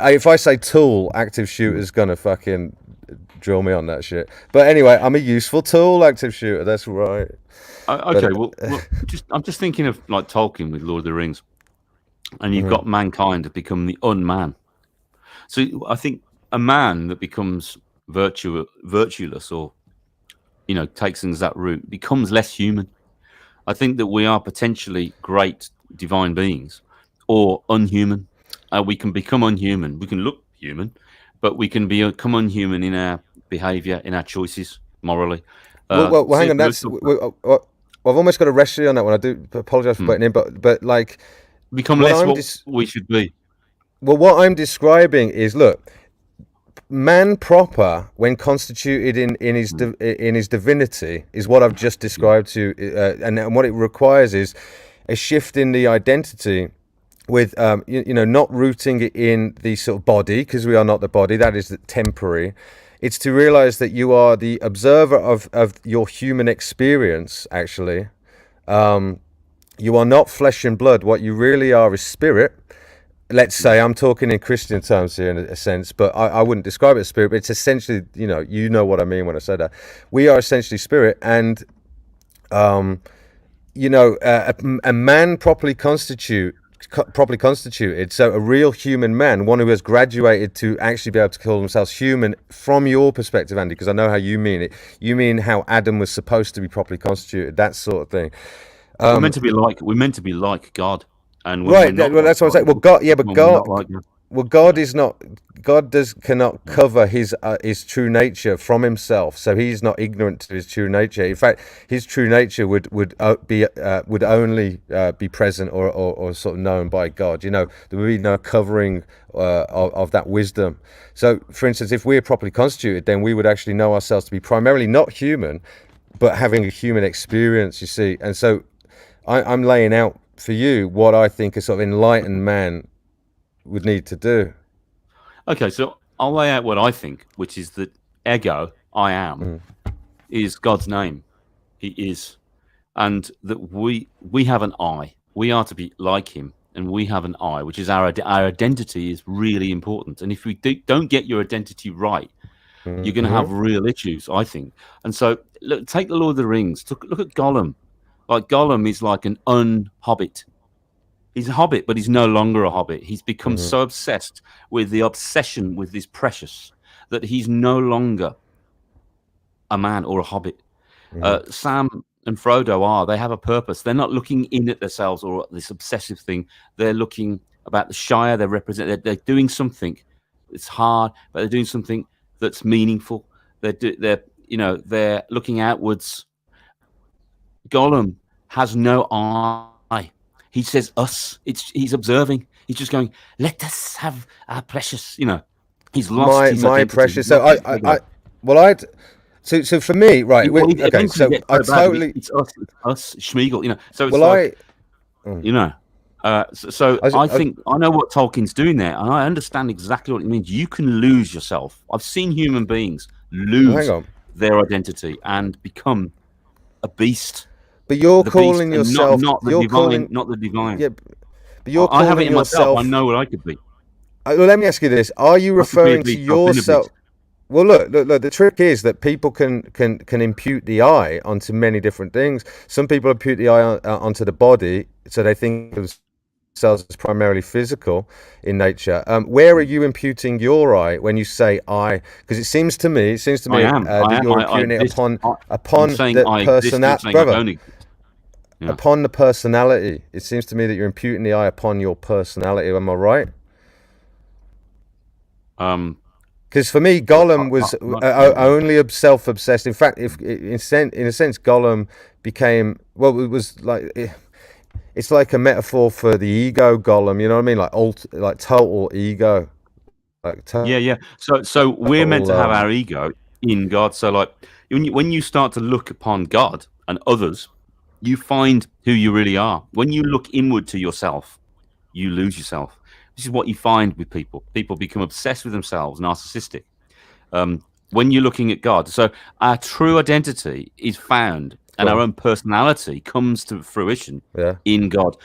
If I say tool, active shooter's gonna fucking drill me on that shit. But anyway, I'm a useful tool, active shooter. That's right. Okay, I'm just thinking of like Tolkien with Lord of the Rings, and you've got mankind to become the unman. So I think a man that becomes virtueless, or takes things that route, becomes less human. I think that we are potentially great divine beings, or unhuman. We can become unhuman. We can look human, but we can become unhuman in our behaviour, in our choices, morally. Well, hang on. I've almost got to rest you on that one. I do apologise for butting in, but like, become less what we should be. Well, what I'm describing is, look, man proper, when constituted in his divinity, is what I've just described to you, and what it requires is a shift in the identity, with not rooting it in the sort of body, because we are not the body. That is temporary. It's to realize that you are the observer of your human experience. Actually, you are not flesh and blood. What you really are is spirit. Let's say, I'm talking in Christian terms here in a sense, but I wouldn't describe it as spirit. But it's essentially, you know what I mean when I say that. We are essentially spirit, and a man properly constituted, so a real human man, one who has graduated to actually be able to call themselves human from your perspective, Andy, because I know how you mean it. You mean how Adam was supposed to be properly constituted, that sort of thing. We're meant to be like God. And right, well, that's what I'm saying. Well, God, yeah, but God, Well, God is not. God cannot cover his true nature from himself, so he's not ignorant to his true nature. In fact, his true nature would only be present or sort of known by God. You know, there would be no covering of that wisdom. So, for instance, if we're properly constituted, then we would actually know ourselves to be primarily not human, but having a human experience. You see, and so I'm laying out for you what I think a sort of enlightened man would need to do. Okay, so I'll lay out what I think, which is that ego, I am, is God's name. He is, and that we have an I. We are to be like him, and we have an I, which is our identity is really important. And if we don't get your identity right, you're going to have real issues, I think. And so, look, take the Lord of the Rings. Look at Gollum. Like Gollum is like an un-hobbit. He's a hobbit, but he's no longer a hobbit. He's become so obsessed with the obsession with this precious that he's no longer a man or a hobbit. Sam and Frodo are. They have a purpose. They're not looking in at themselves or at this obsessive thing. They're looking about the Shire. They're doing something. It's hard, but they're doing something that's meaningful. They're looking outwards. Gollum has no eye. He says us. He's observing. He's just going, let us have our precious, he's lost his my identity. precious. So so for me, right. Okay. So I totally. It's us, Schmiegel, So it's I think I know what Tolkien's doing there, and I understand exactly what it means. You can lose yourself. I've seen human beings lose their identity and become a beast. But you're calling yourself not the divine, not the divine. Yeah, but you're I have it in yourself, myself. I know what I could be. Well, let me ask you this: are you referring to yourself? Well, look. The trick is that people can impute the I onto many different things. Some people impute the I onto the body, so they think of themselves as primarily physical in nature. Where are you imputing your I when you say I? Because it seems to me that you're imputing it upon the personality, brother. Yeah. Upon the personality. It seems to me that you're imputing the I upon your personality. Am I right? Because for me, Gollum was only self-obsessed. In fact, in a sense, Gollum became it was like it's like a metaphor for the ego. Gollum, you know what I mean? Like total ego. Yeah. So we're meant to have our ego in God. So like when you start to look upon God and others, you find who you really are. When you look inward to yourself, you lose yourself. This is what you find with people. People become obsessed with themselves, narcissistic. When you're looking at God, so our true identity is found, and our own personality comes to fruition in God.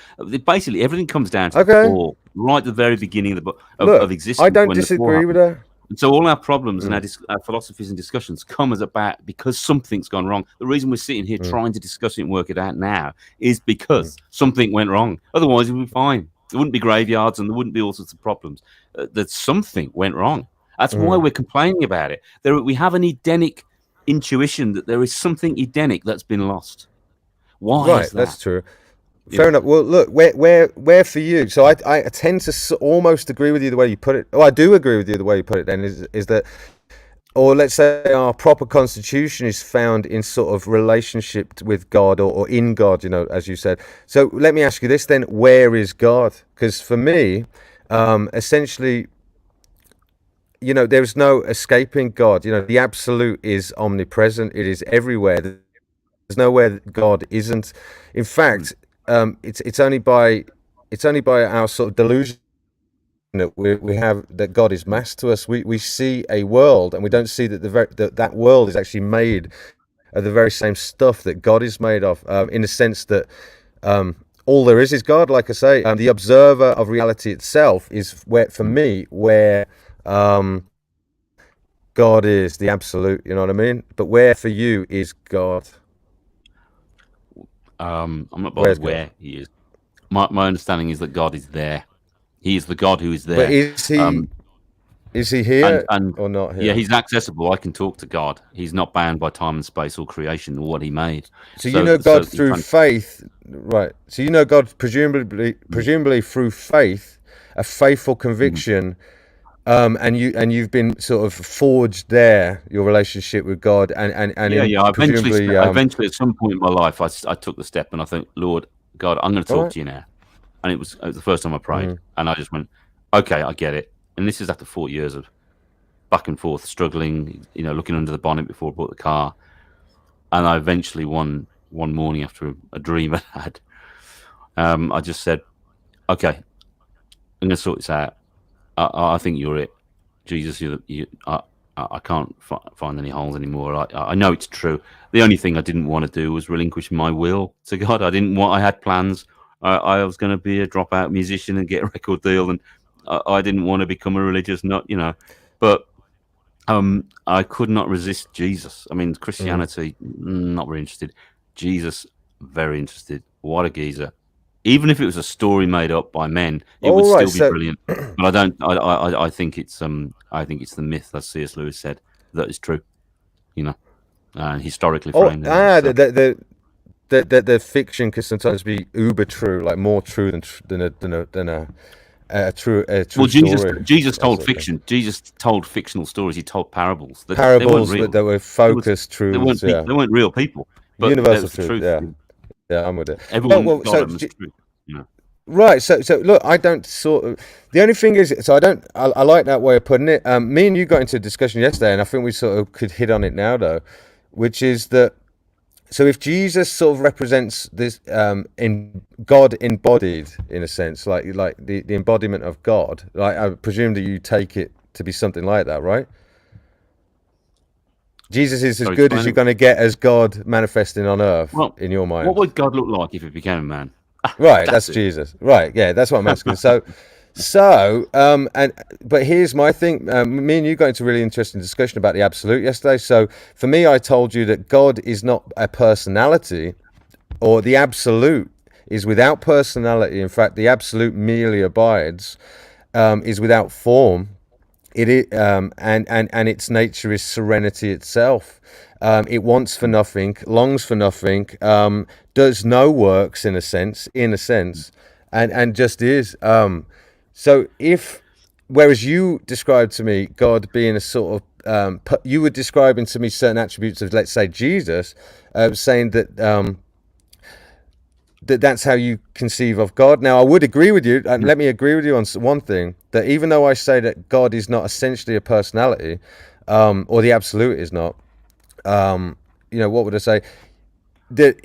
Basically, everything comes down to Paul, right at the very beginning of existence. I don't disagree with that. And so all our problems and our philosophies and discussions come as about because something's gone wrong. The reason we're sitting here trying to discuss it and work it out now is because something went wrong. Otherwise, we'd be fine. There wouldn't be graveyards and there wouldn't be all sorts of problems. That something went wrong. That's why we're complaining about it. We have an Edenic intuition that there is something Edenic that's been lost. Why is that? That's true. Fair enough. Well, look, where for you? So I tend to almost agree with you the way you put it. Oh, I do agree with you the way you put it. Then is that, or let's say our proper constitution is found in sort of relationship with God or in God, as you said. So let me ask you this then: where is God? Because for me, essentially, there's no escaping God. The absolute is omnipresent. It is everywhere. There's nowhere God isn't. In fact, it's only by our sort of delusion that we have that God is masked to us. We see a world and we don't see that that world is actually made of the very same stuff that God is made of. In the sense that all there is God. Like I say, the observer of reality itself is where God is the absolute. You know what I mean? But where for you is God? I'm not bothered where he is. My understanding is that God is there. He is the God who is there. But is he here or not here? Yeah, he's accessible. I can talk to God. He's not bound by time and space or creation or what he made. So you know God through faith, right? So you know God presumably through faith, a faithful conviction, and you've been sort of forged there, your relationship with God, Yeah. presumably, Eventually, at some point in my life, I took the step and I think, Lord God, I'm going to all talk right. to you now. And it was the first time I prayed, and I just went, okay, I get it. And this is after 40 years of back and forth, struggling, looking under the bonnet before I bought the car. And I eventually, one morning after a dream I had, I just said, okay, I'm going to sort this out. I think you're it, Jesus. I can't find any holes anymore. I know it's true. The only thing I didn't want to do was relinquish my will to God. I had plans. I was going to be a dropout musician and get a record deal, and I didn't want to become a religious nut, But I could not resist Jesus. I mean, Christianity, not very interested. Jesus, very interested. What a geezer! Even if it was a story made up by men, it would All right. still be So, brilliant. But I don't. I think it's the myth, as C.S. Lewis said, that is true. Historically framed. So. the fiction can sometimes be uber true, like more true than a true Well, story. Jesus told fiction. Jesus told fictional stories. He told parables. They weren't Parables real. that were focused truths. They weren't real people. But that Universal was the truth. truth. Yeah, I'm with it. Everyone got them as truth. Right. So look, I don't sort of. The only thing is, so I don't. I like that way of putting it. Me and you got into a discussion yesterday, and I think we sort of could hit on it now, though, which is that. So if Jesus sort of represents this in God embodied in a sense, like the embodiment of God, like I presume that you take it to be something like that, right? Jesus is as good as you're going to get as God manifesting on earth, in your mind. What would God look like if he became a man? Right, that's Jesus. Right, yeah, that's what I'm asking. But here's my thing. Me and you got into a really interesting discussion about the absolute yesterday. So for me, I told you that God is not a personality, or the absolute is without personality. In fact, the absolute merely abides, is without form. It is, and its nature is serenity itself. It wants for nothing, longs for nothing, does no works in a sense, and just is. So whereas you described to me God being a sort of, you were describing to me certain attributes of, let's say, Jesus, saying that that's how you conceive of God. Now, I would agree with you, and let me agree with you on one thing, that even though I say that God is not essentially a personality, or the absolute is not, what would I say? That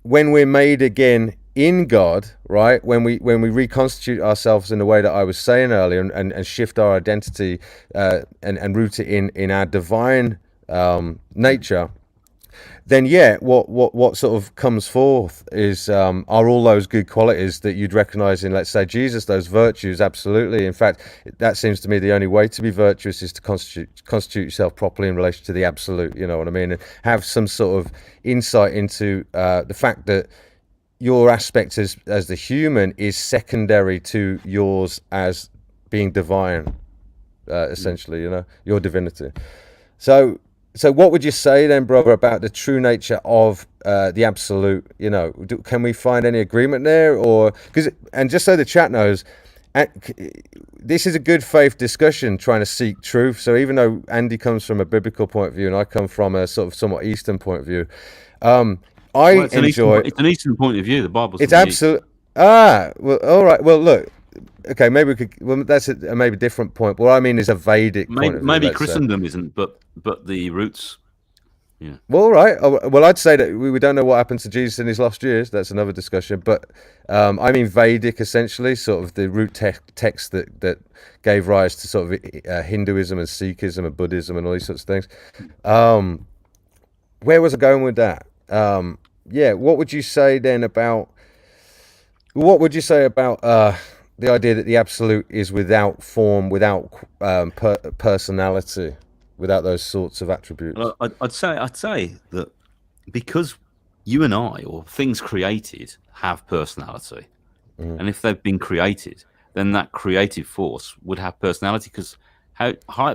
when we're made again in God, right? When we reconstitute ourselves in the way that I was saying earlier, and shift our identity, and root it in our divine nature, then what sort of comes forth is are all those good qualities that you'd recognize in, let's say, Jesus, those virtues. Absolutely. In fact, that seems to me the only way to be virtuous is to constitute yourself properly in relation to the absolute, you know what I mean, and have some sort of insight into the fact that your aspect as the human is secondary to yours as being divine, essentially, your divinity. So what would you say then, brother, about the true nature of the absolute? Can we find any agreement there? Or and just so the chat knows, this is a good faith discussion trying to seek truth. So even though Andy comes from a biblical point of view and I come from a sort of somewhat Eastern point of view, it's an Eastern point of view. The Bible's it's absolute. Well, all right. Well, look. Okay, maybe we could. Well, that's a maybe different point. What I mean is a Vedic point of view. Maybe Christendom isn't, but the roots. Yeah. Well, all right. Well, I'd say that we don't know what happened to Jesus in his lost years. That's another discussion. But I mean Vedic, essentially, sort of the root text that gave rise to sort of Hinduism and Sikhism and Buddhism and all these sorts of things. Where was I going with that? What would you say then about? What would you say about the idea that the absolute is without form, without personality, without those sorts of attributes? I'd say that because you and I, or things created, have personality, and if they've been created, then that creative force would have personality, because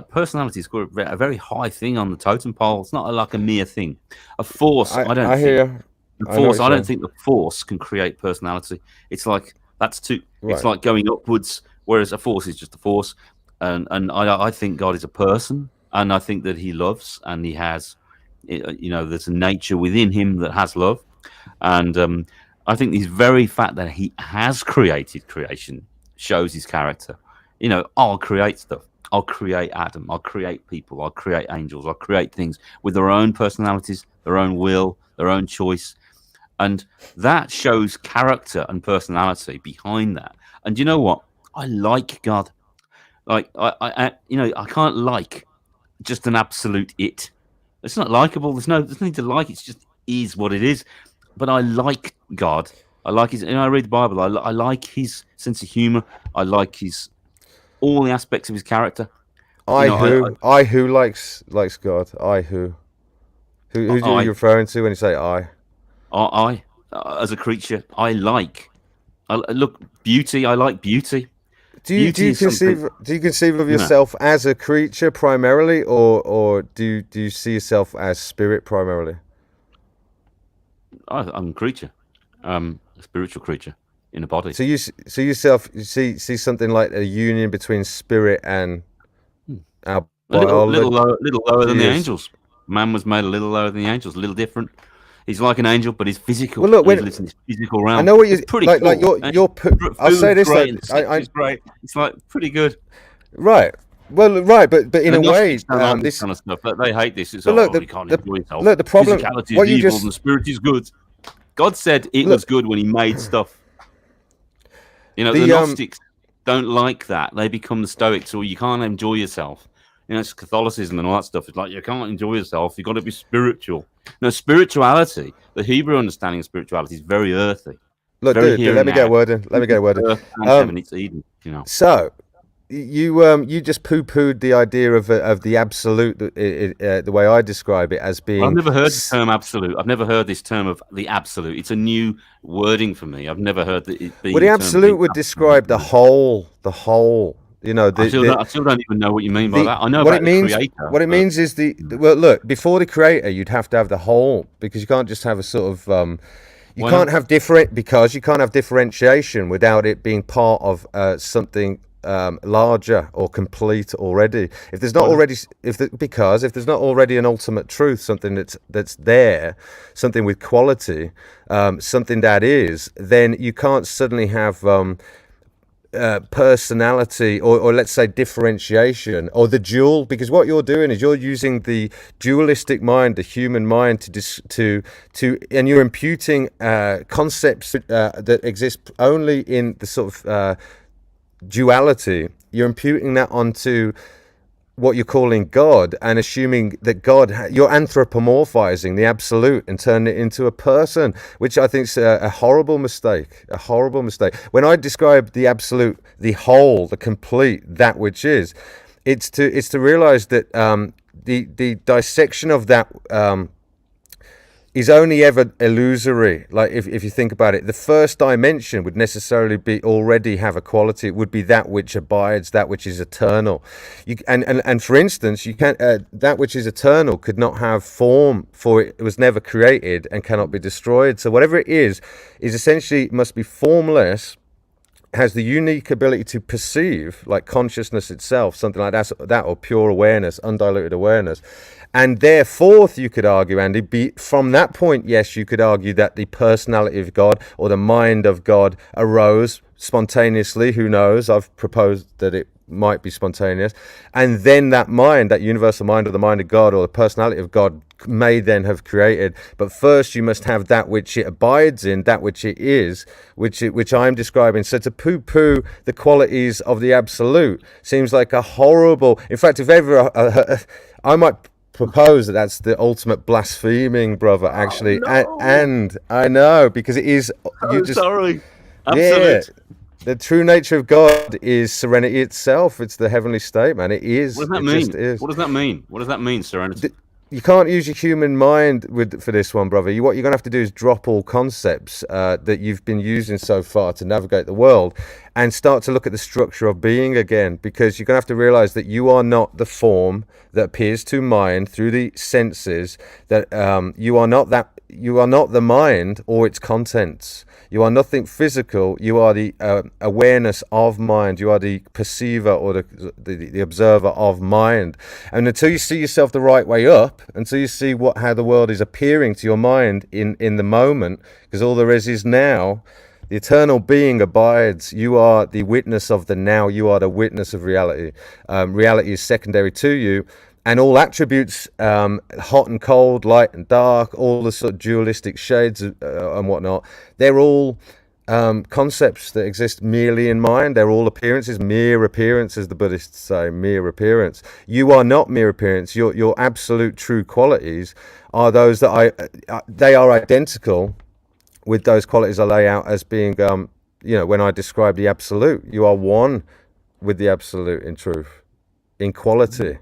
personality is a very high thing on the totem pole. It's not like a mere thing. A force, I don't think the force can create personality. It's like it's like going upwards whereas a force is just a force. And I think God is a person, and I think that He loves, and He has, there's a nature within Him that has love, and I think the very fact that He has created creation shows His character. I'll create stuff. I'll create Adam. I'll create people. I'll create angels. I'll create things with their own personalities, their own will, their own choice. And that shows character and personality behind that. And you know what? I like God. Like I can't like just an absolute it. It's not likable. There's nothing to like. It's just is what it is. But I like God. I like his. I read the Bible. I like his sense of humor. I like all the aspects of his character. I who likes God. Who are you referring to when you say I? I as a creature, I look beauty. I like beauty. Do you conceive of yourself as a creature primarily, or do you see yourself as spirit primarily? I'm a creature, a spiritual creature in a body. So you see something like a union between spirit and our biology. Little lower than the angels. Man was made a little lower than the angels, a little different. He's like an angel, but he's physical. Well, look, he lives in this physical realm. I know what you're pretty like. Cool. Like I'll say this. It's great. It's like pretty good. Right. Well, right, but in a way, this kind of stuff. They hate this. It's you can't enjoy yourself. Look, the problem. Physicality is evil, and the spirit is good. God said it was good when He made stuff. The Gnostics don't like that. They become the Stoics, or you can't enjoy yourself. It's Catholicism and all that stuff. It's like you can't enjoy yourself. You've got to be spiritual. No, spirituality, the Hebrew understanding of spirituality is very earthy. Look, dude, let me get a word in. It's Eden, So, you just poo-pooed the idea of the absolute, the way I describe it as being... Well, I've never heard the term absolute. I've never heard this term of the absolute. It's a new wording for me. I've never heard that it being... Well, the absolute would describe the whole. I still don't even know what you mean by that. I know what about the creator. What it means is well, look, before the creator, you'd have to have the whole, because you can't just have a sort of you can't have differentiation without it being part of something larger or complete already. If there's not already if there's not already an ultimate truth, something that's there, something with quality, something that is, then you can't suddenly have personality or let's say differentiation or the dual, because what you're doing is you're using the dualistic mind, the human mind, to and you're imputing concepts that exist only in the sort of duality. You're imputing that onto what you're calling God and assuming that you're anthropomorphizing the absolute and turning it into a person, which I think is a horrible mistake. When I describe the absolute, the whole, the complete, that which is, it's to realize that the dissection of that is only ever illusory. Like if you think about it, the first dimension would necessarily already have a quality. It would be that which abides, that which is eternal. And for instance, you can't that which is eternal could not have form, for it was never created and cannot be destroyed. So whatever it is essentially must be formless, has the unique ability to perceive, like consciousness itself, something like that, or pure awareness, undiluted awareness. And therefore, you could argue, Andy, from that point, yes, you could argue that the personality of God or the mind of God arose spontaneously. Who knows? I've proposed that it might be spontaneous. And then that mind, that universal mind or the mind of God or the personality of God may then have created. But first you must have that which it abides in, that which it is, which I'm describing. So to poo-poo the qualities of the absolute seems like a horrible... In fact, if ever... I might propose that that's the ultimate blaspheming, brother, actually. No. And I know, because it is... Sorry. Absolute. Yeah. The true nature of God is serenity itself. It's the heavenly state, man. It is. What does that mean? What does that mean? What does that mean, serenity? You can't use your human mind for this one, brother. What you're going to have to do is drop all concepts that you've been using so far to navigate the world and start to look at the structure of being again, because you're going to have to realize that you are not the form that appears to mind through the senses, that you are not that you are not the mind or its contents. You are nothing physical. You are the awareness of mind. You are the perceiver or the observer of mind. And until you see yourself the right way up, until you see how the world is appearing to your mind in the moment, because all there is now, the eternal being abides. You are the witness of the now. You are the witness of reality. Reality is secondary to you. And all attributes, hot and cold, light and dark, all the sort of dualistic shades and whatnot, they're all concepts that exist merely in mind. They're all appearances, mere appearance, as the Buddhists say, mere appearance. You are not mere appearance. Your absolute true qualities are those that they are identical with those qualities I lay out as being, when I describe the absolute. You are one with the absolute in truth, in quality.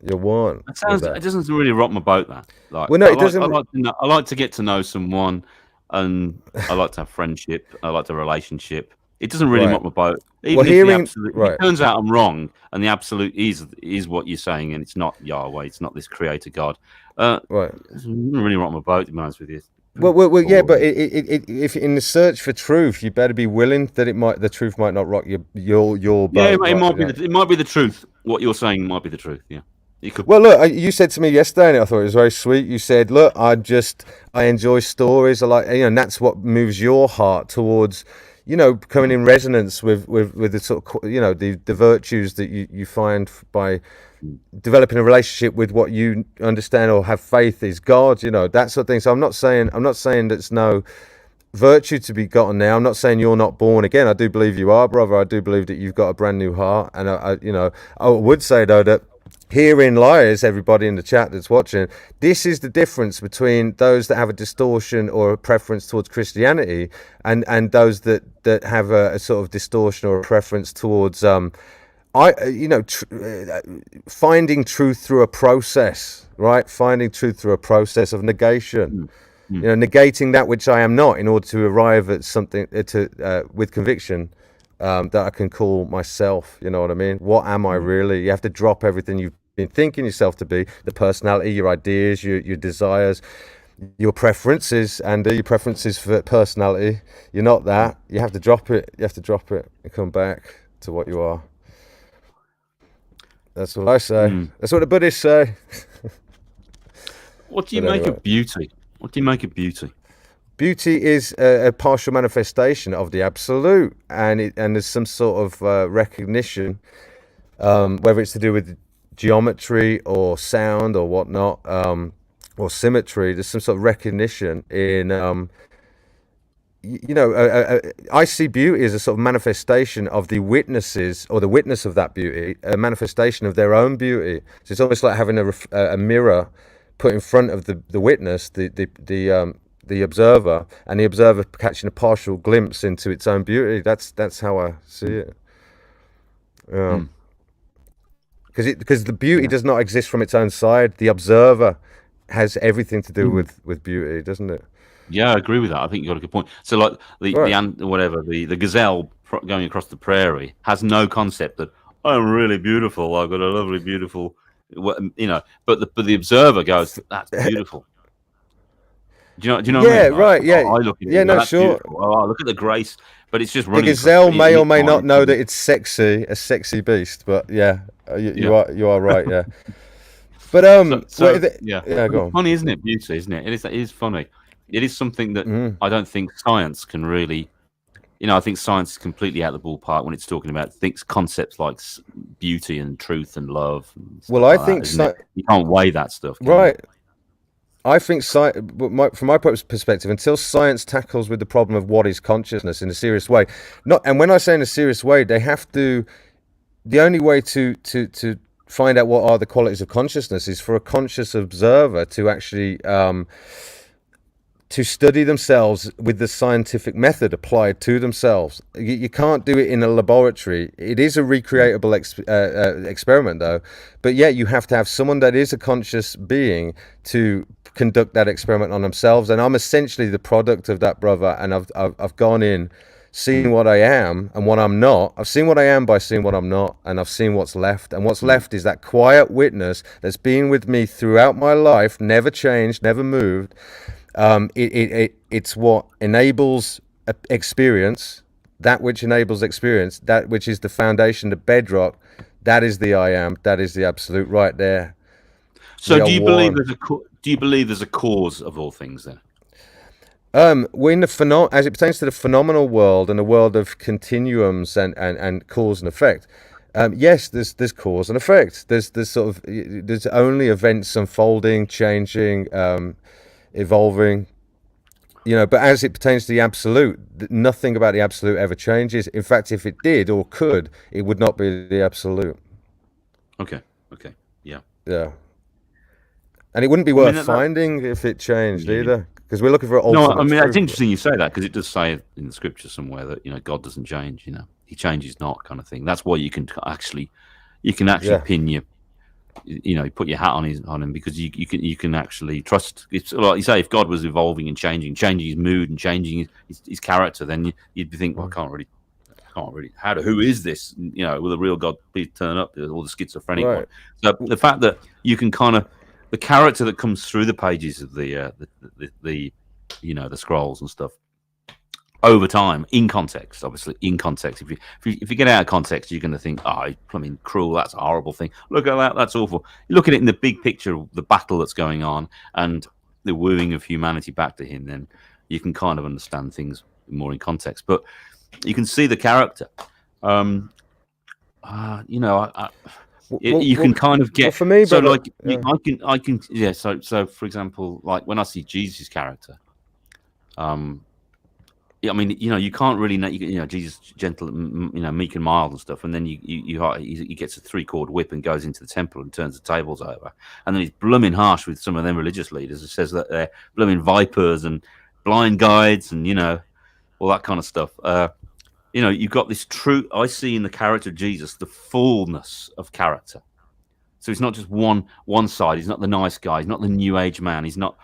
You're one. It doesn't really rock my boat. That well, no, it doesn't. I like to get to know someone, and I like to have friendship. I like to have a relationship. It doesn't really rock my boat. Even if the absolute, if it turns out I'm wrong, and the absolute is what you're saying, and it's not Yahweh, it's not this Creator God. Right. It doesn't really rock my boat, to be honest with you. Well, yeah, but if in the search for truth, you better be willing that the truth might not rock your boat. Yeah, it might be the truth. What you're saying might be the truth. Yeah. Well, look, you said to me yesterday, and I thought it was very sweet. You said, "Look, I enjoy stories. I like, and that's what moves your heart towards, coming in resonance with the sort of, the virtues that you find by developing a relationship with what you understand or have faith is God. That sort of thing. So I'm not saying there's no virtue to be gotten there. I'm not saying you're not born again. I do believe you are, brother. I do believe that you've got a brand new heart, and I would say though that. Herein lies, everybody in the chat that's watching, this is the difference between those that have a distortion or a preference towards Christianity and those that have a sort of distortion or a preference towards finding truth through a process, right? Finding truth through a process of negation. Negating that which I am not in order to arrive at something with conviction that I can call myself. You know what I mean? What am I really? You have to drop everything you've been thinking yourself to be, the personality, your ideas, your desires, your preferences, and your preferences for personality. You're not that. You have to drop it. You have to drop it and come back to what you are. That's what I say. That's what the Buddhists say. What do you make of beauty? What do you make of beauty? Beauty is a partial manifestation of the absolute, and there's some sort of recognition, whether it's to do with geometry or sound or whatnot, or symmetry. There's some sort of recognition in, I see beauty as a sort of manifestation of the witnesses or the witness of that beauty, a manifestation of their own beauty. So it's almost like having a mirror put in front of the witness, the observer, and the observer catching a partial glimpse into its own beauty. That's how I see it. Because the beauty does not exist from its own side. The observer has everything to do with beauty, doesn't it? Yeah, I agree with that. I think you got a good point. So, like the gazelle going across the prairie has no concept that I'm really beautiful. I've got a lovely, beautiful, but the observer goes, "That's beautiful." Do you know what I mean? Right. Yeah, I look at it, no, sure. Oh, look at the grace, but it's just running. The gazelle may or may not know that it's sexy, a sexy beast, but you are right. Yeah, but go on. Funny, isn't it? Beauty, isn't it? It is funny. It is something that I don't think science can really. I think science is completely out of the ballpark when it's talking about concepts like beauty and truth and love. And I think you can't weigh that stuff, right? I think, from my perspective, until science tackles with the problem of what is consciousness in a serious way, and when I say in a serious way, they have to. The only way to find out what are the qualities of consciousness is for a conscious observer to actually to study themselves with the scientific method applied to themselves. You can't do it in a laboratory. It is a recreatable experiment, though. But you have to have someone that is a conscious being to conduct that experiment on themselves. And I'm essentially the product of that, brother. And I've gone in seeing what I am and what I'm not. I've seen what I am by seeing what I'm not, and I've seen what's left. And what's left is that quiet witness that's been with me throughout my life, never changed, never moved. It's what enables experience, that which enables experience, that which is the foundation, the bedrock. That is the I am. That is the absolute right there. So, do you believe there's a cause of all things then? We're in the as it pertains to the phenomenal world and the world of continuums and cause and effect. Yes, there's cause and effect. There's only events unfolding, changing, evolving. But as it pertains to the absolute, nothing about the absolute ever changes. In fact, if it did or could, it would not be the absolute. Okay. Yeah. And it wouldn't be worth finding if it changed either, because we're looking for ultimate. No, I mean, truth. it's interesting you say that, because it does say in the scripture somewhere that God doesn't change. He changes not, kind of thing. That's why you can actually pin your, you put your hat on him, because you can actually trust. It's like you say, if God was evolving and changing his mood and changing his character, then you'd be thinking, well, I can't really. Who is this? Will a real God please turn up? All the schizophrenic one. So the fact that you can kind of, the character that comes through the pages of the scrolls and stuff over time, in context, obviously in context. If you get out of context, you're going to think, oh, plumbing cruel. That's a horrible thing. Look at that. That's awful. You look at it in the big picture of the battle that's going on and the wooing of humanity back to him, then you can kind of understand things more in context. But you can see the character. You can kind of get. Well, for me, so but like, I can. Yeah. So for example, like when I see Jesus' character, I mean, you can't really know. Jesus, gentle, meek and mild and stuff, and then he gets a 3-chord whip and goes into the temple and turns the tables over, and then he's blooming harsh with some of them religious leaders. It says that they're blooming vipers and blind guides and all that kind of stuff. You've got this true. I see in the character of Jesus the fullness of character. So he's not just one side. He's not the nice guy. He's not the new age man. He's not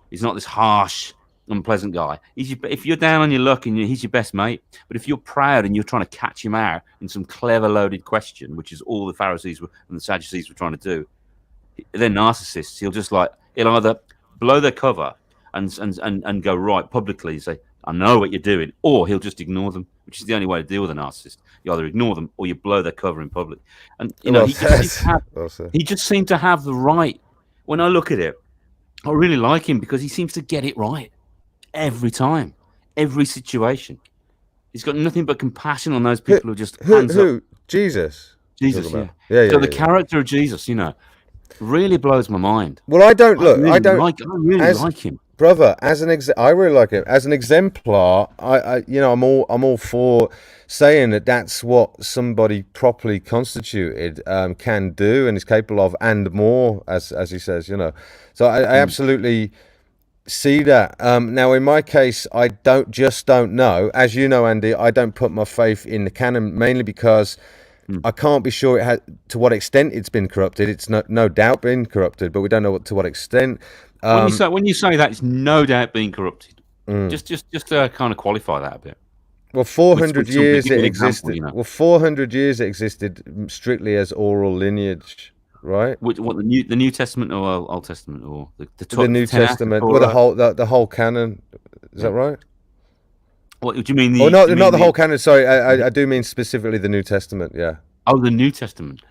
this harsh, unpleasant guy. If you're down on your luck and he's your best mate, but if you're proud and you're trying to catch him out in some clever loaded question, which is all the Pharisees and the Sadducees were trying to do, they're narcissists. He'll either blow their cover and go right publicly and say, I know what you're doing, or he'll just ignore them, which is the only way to deal with a narcissist. You either ignore them or you blow their cover in public. And he just seemed to have the right. When I look at it, I really like him because he seems to get it right every time, every situation. He's got nothing but compassion on those people who just hands up. Jesus, yeah. So the character of Jesus, really blows my mind. Well, I don't really like him. Brother, I really like him as an exemplar. I'm all for saying that's what somebody properly constituted can do and is capable of, and more, as he says. So I absolutely see that. Now, in my case, I don't know. As you know, Andy, I don't put my faith in the canon, mainly because I can't be sure to what extent it's been corrupted. It's no doubt been corrupted, but we don't know to what extent. When you say that, it's no doubt being corrupted. Just to kind of qualify that a bit. Well, 400 years it existed. Well, 400 years it existed strictly as oral lineage, right? What the New Testament or Old Testament or the New Testament? Well, the whole canon. Is that right? What do you mean? Not the whole canon. Sorry, I do mean specifically the New Testament. Yeah. Oh, the New Testament.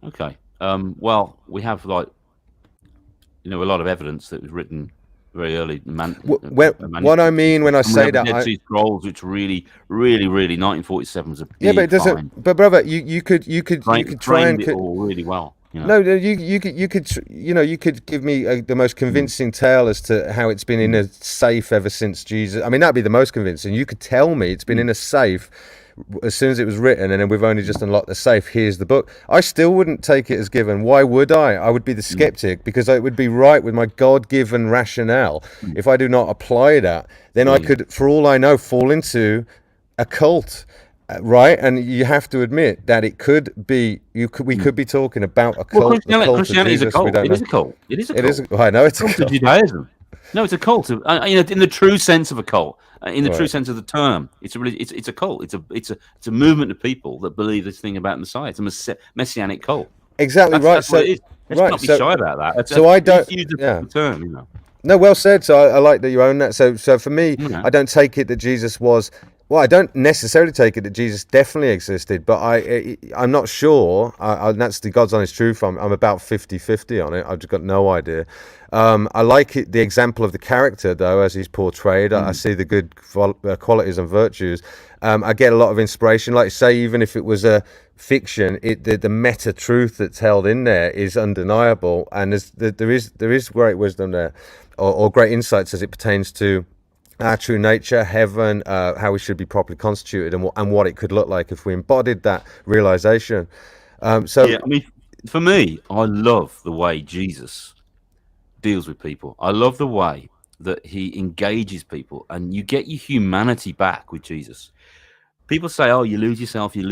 Okay. Well, we have a lot of evidence that was written very early. What I mean when I say that, Dead Sea Scrolls, which really, 1947 was a big but it doesn't. find. But brother, you could try and it all really well. No, you could give me the most convincing tale as to how it's been in a safe ever since Jesus. I mean, that'd be the most convincing. You could tell me it's been in a safe as soon as it was written, and then we've only just unlocked the safe. Here's the book. I still wouldn't take it as given. Why would I? I would be the skeptic, because it would be right with my God-given rationale. If I do not apply that, then I could, for all I know, fall into a cult. Right, and you have to admit that it could be. We could be talking about a cult. Christianity is a cult. It is a cult. I know it's a cult. Judaism. No, it's a cult. In the true sense of a cult, in the true Right. sense of the term, it's a cult. It's a movement of people that believe this thing about Messiah. It's a messianic cult. Exactly right. That's what So, it is. Let's right. not be shy about that. I don't. Let's use the Yeah. proper term. You know. No, well said. So I like that you own that. So for me, You know. I don't take it that Jesus was. Well, I don't necessarily take it that Jesus definitely existed, but I'm not sure. And that's the God's honest truth. I'm about 50-50 on it. I've just got no idea. I like it, the example of the character, though, as he's portrayed. I see the good qualities and virtues. I get a lot of inspiration. Like you say, even if it was a fiction, the meta truth that's held in there is undeniable, and there is great wisdom there, or great insights as it pertains to our true nature, heaven, how we should be properly constituted, and what it could look like if we embodied that realization. Yeah, I mean, for me, I love the way Jesus deals with people. I love the way that he engages people, and you get your humanity back with Jesus. People say, "Oh, you lose yourself, you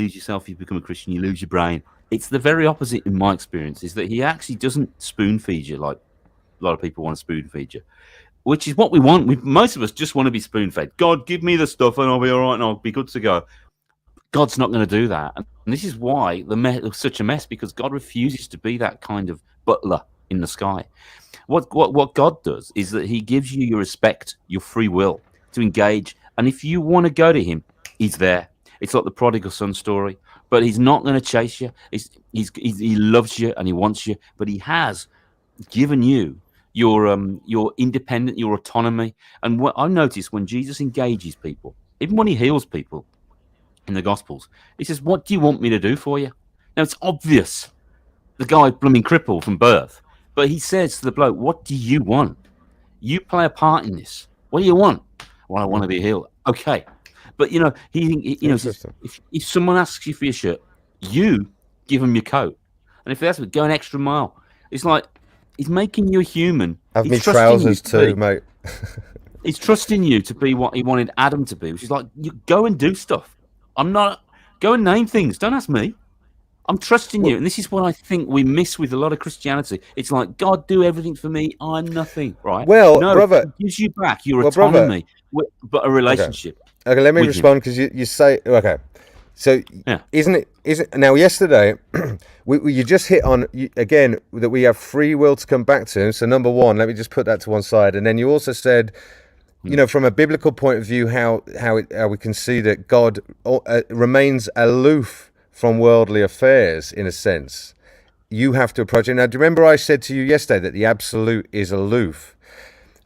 become a Christian, you lose your brain." It's the very opposite in my experience. Is that he actually doesn't spoon feed you like a lot of people want to spoon feed you, which is what we want. Most of us just want to be spoon fed. God, give me the stuff, and I'll be all right, and I'll be good to go. God's not going to do that, and this is why it's such a mess, because God refuses to be that kind of butler in the sky. What God does is that he gives you your respect, your free will to engage. And if you want to go to him, he's there. It's like the prodigal son story, but he's not going to chase you. He loves you and he wants you, but he has given you your independent, your autonomy. And what I noticed when Jesus engages people, even when he heals people in the Gospels, he says, "What do you want me to do for you?" Now it's obvious. The guy blooming crippled from birth. But he says to the bloke, "What do you want? You play a part in this. What do you want?" "Well, I want to be healed." "Okay." But, he says, if someone asks you for your shirt, you give them your coat. And if that's go an extra mile. It's like he's making you a human. Have He's me trusting trousers too, mate. He's trusting you to be what he wanted Adam to be, which is like, you go and do stuff. Go and name things. Don't ask me. I'm trusting you. And this is what I think we miss with a lot of Christianity. It's like, God, do everything for me. I'm nothing, right? Well, no, brother, he gives you back your autonomy, but a relationship. Okay, let me respond, because you say, okay. So, Yeah. isn't it now? Yesterday, you just hit on again that we have free will to come back to. So, number one, let me just put that to one side, and then you also said, from a biblical point of view, how we can see that God remains aloof from worldly affairs in a sense. You have to approach it. Now, do you remember I said to you yesterday that the absolute is aloof?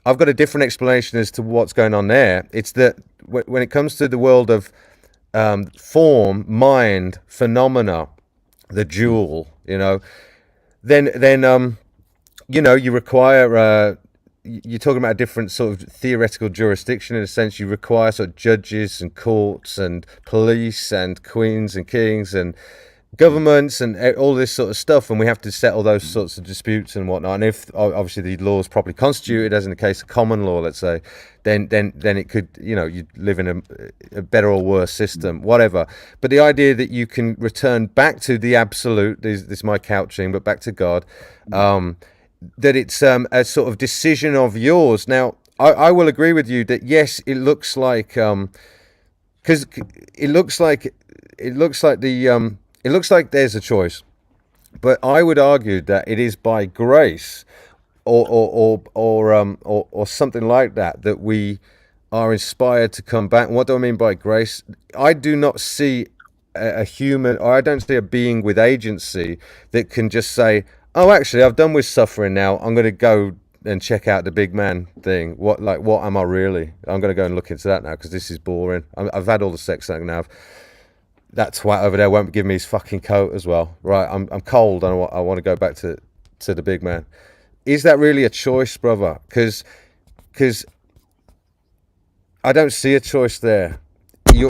I've got a different explanation as to what's going on there. It's that when it comes to the world of form, mind, phenomena, the dual, then you require. You're talking about a different sort of theoretical jurisdiction in a sense. You require sort of judges and courts and police and queens and kings and governments and all this sort of stuff, and we have to settle those sorts of disputes and whatnot. And if obviously the law is properly constituted, as in the case of common law, let's say, then it could, you live in a better or worse system, whatever. But the idea that you can return back to the absolute, this is my couching, but back to God, that it's a sort of decision of yours. Now, I will agree with you that yes, it looks like because it looks like there's a choice, but I would argue that it is by grace, or something like that we are inspired to come back. And what do I mean by grace? I do not see a human, or I don't see a being with agency that can just say, "Oh, actually, I've done with suffering now. I'm going to go and check out the big man thing. What am I really? I'm going to go and look into that now because this is boring. I've had all the sex that I can have. That twat over there won't give me his fucking coat as well. Right, I'm cold and I want to go back to the big man." Is that really a choice, brother? Because I don't see a choice there.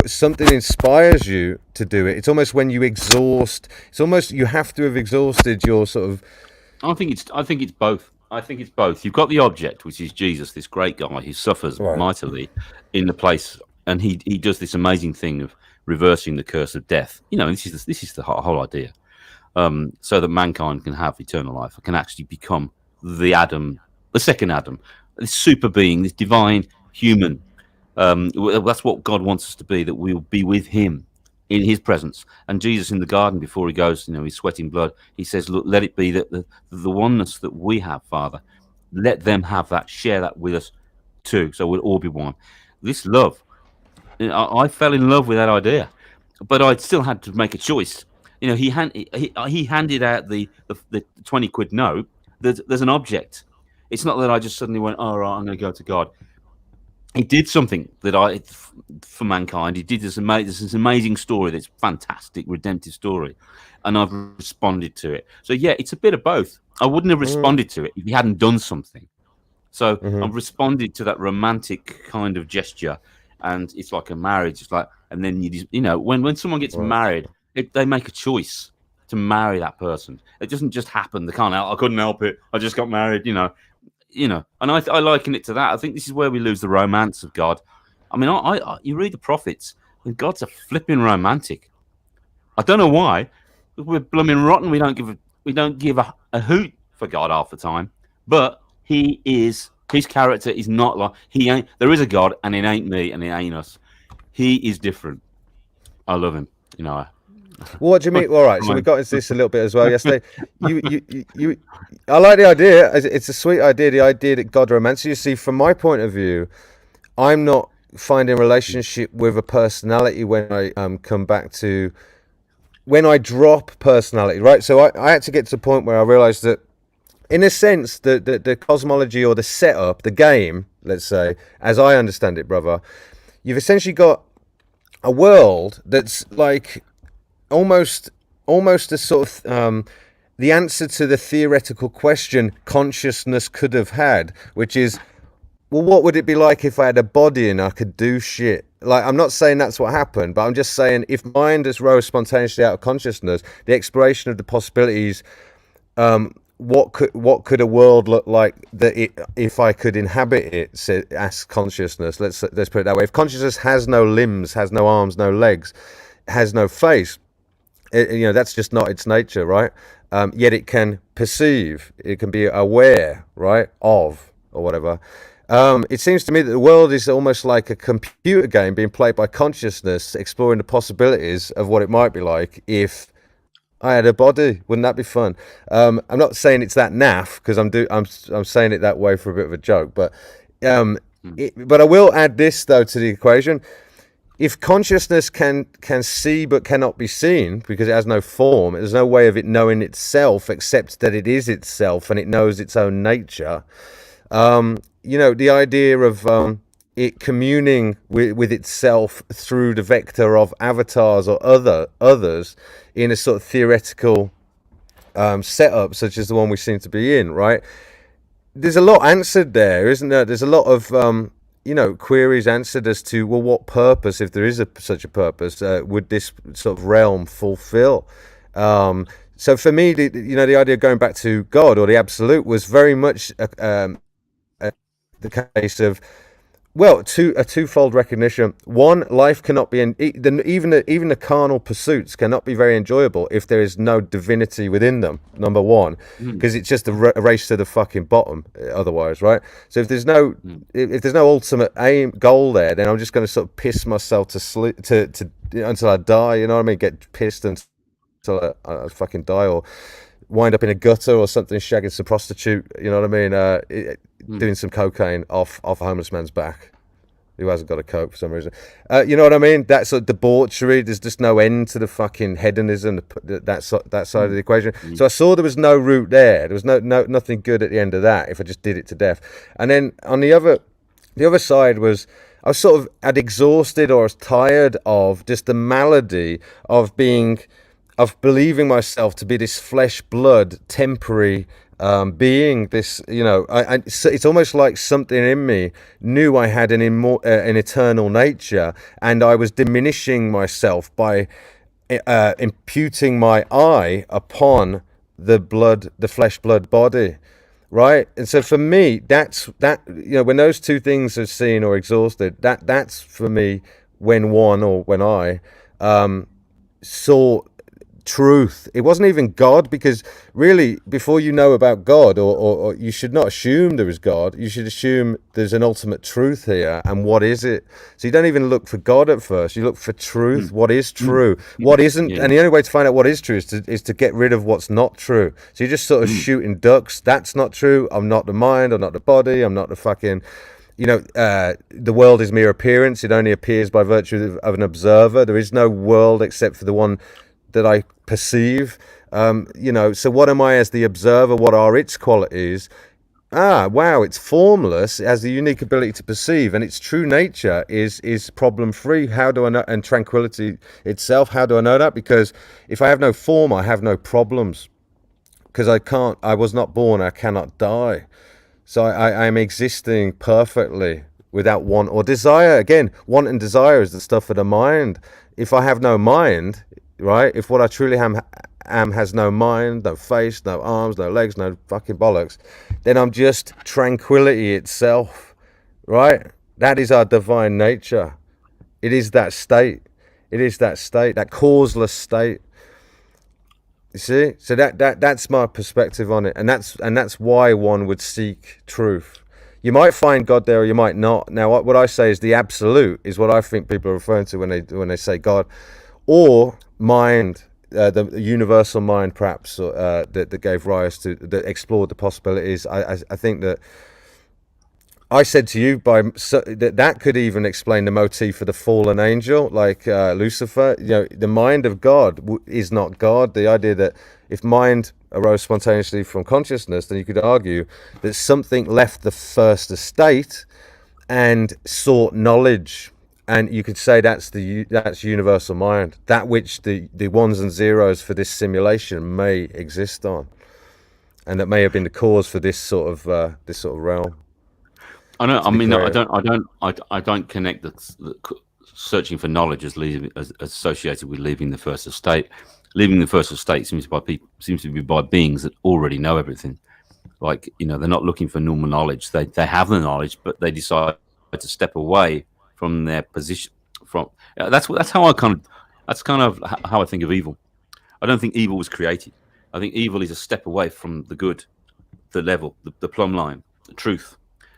Something inspires you to do it. It's almost when you exhaust. It's almost you have to have exhausted your sort of. I think it's both. I think it's both. You've got the object, which is Jesus, this great guy who suffers mightily in the place, and he does this amazing thing of reversing the curse of death. This is the whole idea, so that mankind can have eternal life, can actually become the second Adam, this super being, this divine human. That's what God wants us to be, that we will be with him in his presence. And Jesus in the garden, before he goes, he's sweating blood. He says, look, let it be that the oneness that we have, Father, let them have that, share that with us too. So we'll all be one. This love, I fell in love with that idea, but I still had to make a choice. He handed out the 20 quid note. There's an object. It's not that I just suddenly went, all right, I'm going to go to God. He did something for mankind. He did this amazing story that's fantastic, redemptive story, and I've responded to it. So yeah, it's a bit of both. I wouldn't have responded to it if he hadn't done something. So I've responded to that romantic kind of gesture, and it's like a marriage. It's like, and then when someone gets married, they make a choice to marry that person. It doesn't just happen. I couldn't help it. I just got married. And I liken it to that. I think this is where we lose the romance of God. I mean, you read the prophets, and God's a flipping romantic. I don't know why. We're blooming rotten. We don't give a hoot for God half the time. But his character is not like he ain't. There is a God, and it ain't me, and it ain't us. He is different. I love him. What do you mean? All right, so we got into this a little bit as well yesterday. I like the idea. It's a sweet idea. The idea that God romances. You see, from my point of view, I'm not finding a relationship with a personality when I come back to when I drop personality. Right. So I had to get to the point where I realized that, in a sense, the cosmology or the setup, the game, let's say, as I understand it, brother, you've essentially got a world that's like almost a sort of the answer to the theoretical question consciousness could have had, which is, well, what would it be like if I had a body and I could do shit? Like, I'm not saying that's what happened, but I'm just saying if mind just rose spontaneously out of consciousness, the exploration of the possibilities, what could a world look like if I could inhabit it? Ask consciousness. Let's put it that way. If consciousness has no limbs, has no arms, no legs, has no face, that's just not its nature, right? Yet it can perceive, it can be aware, right, of, or whatever. It seems to me that the world is almost like a computer game being played by consciousness, exploring the possibilities of what it might be like if I had a body. Wouldn't that be fun? I'm not saying it's that naff, because I'm saying it that way for a bit of a joke, but but I will add this though to the equation. If consciousness can see but cannot be seen because it has no form, there's no way of it knowing itself except that it is itself and it knows its own nature. The idea of it communing with itself through the vector of avatars or others in a sort of theoretical setup such as the one we seem to be in, right? There's a lot answered there, isn't there? There's a lot of queries answered as to, well, what purpose, if there is such a purpose, would this sort of realm fulfill? So for me, the idea of going back to God or the absolute was very much the case of, well, a twofold recognition. One, life cannot be, even the carnal pursuits cannot be very enjoyable if there is no divinity within them. Number one, because it's just a race to the fucking bottom. Otherwise, right? So if there's no ultimate goal there, then I'm just going to sort of piss myself to sleep until I die. You know what I mean? Get pissed until I fucking die, or wind up in a gutter or something, shagging some prostitute. You know what I mean? Doing some cocaine off a homeless man's back who hasn't got a coke for some reason. You know what I mean? That sort of debauchery. There's just no end to the fucking hedonism, that side of the equation. So I saw there was no route there. There was nothing good at the end of that if I just did it to death. And then on the other side was, I was sort of exhausted or was tired of just the malady of believing myself to be this flesh blood temporary being. This, it's almost like something in me knew I had an eternal nature, and I was diminishing myself by imputing my I upon the flesh blood body, right? And so for me, that's when those two things are seen or exhausted, that's for me when I saw truth. It wasn't even God, because really, before you know about God, or you should not assume there is God, you should assume there's an ultimate truth here. And what is it? So you don't even look for God at first, you look for truth. What is true? What isn't? Yeah. And the only way to find out what is true is to get rid of what's not true. So you're just sort of shooting ducks. That's not true. I'm not the mind, I'm not the body, I'm not the fucking, the world is mere appearance. It only appears by virtue of an observer. There is no world except for the one that I perceive. So what am I as the observer? What are its qualities? Wow, it's formless. It has the unique ability to perceive, and its true nature is problem free. How do I know? And tranquility itself. How do I know that? Because if I have no form, I have no problems. Because I was not born, I cannot die. So I am existing perfectly without want or desire. Again, want and desire is the stuff of the mind. If I have no mind, right? If what I truly am has no mind, no face, no arms, no legs, no fucking bollocks, then I'm just tranquility itself, right? That is our divine nature. It is that state. It is that state, that causeless state. You see, so that's my perspective on it, and that's why one would seek truth. You might find God there, or you might not. Now, what I say is the absolute is what I think people are referring to when they say God, or mind, the universal mind, perhaps, that gave rise to, that explored the possibilities. I think that I said to you that could even explain the motif for the fallen angel, like Lucifer. The mind of God is not God. The idea that if mind arose spontaneously from consciousness, then you could argue that something left the first estate and sought knowledge, and you could say that's universal mind, that which the ones and zeros for this simulation may exist on, and that may have been the cause for this sort of realm. I know. I mean, I don't connect the searching for knowledge as associated with leaving the first estate. Leaving the first estate seems to be by beings that already know everything. Like, they're not looking for normal knowledge. They have the knowledge, but they decide to step away from their position. That's how how I think of evil. I don't think evil was created. I think evil is a step away from the good, the level, the plumb line, the truth.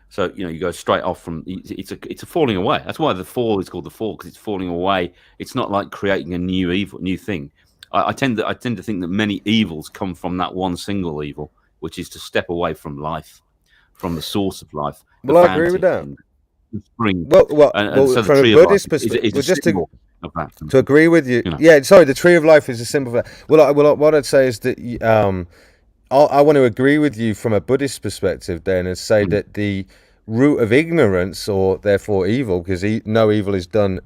So you go straight off from it's a falling away. That's why the fall is called the fall, because it's falling away. It's not like creating a new thing. I tend to think that many evils come from that one single evil, which is to step away from life, from the source of life. Well, I agree with that. Spring. So from a Buddhist perspective, just to agree with you, sorry, the tree of life is a symbol for that. Well, what I'd say is that I want to agree with you from a Buddhist perspective then, and say that the root of ignorance, or therefore evil, because no evil is done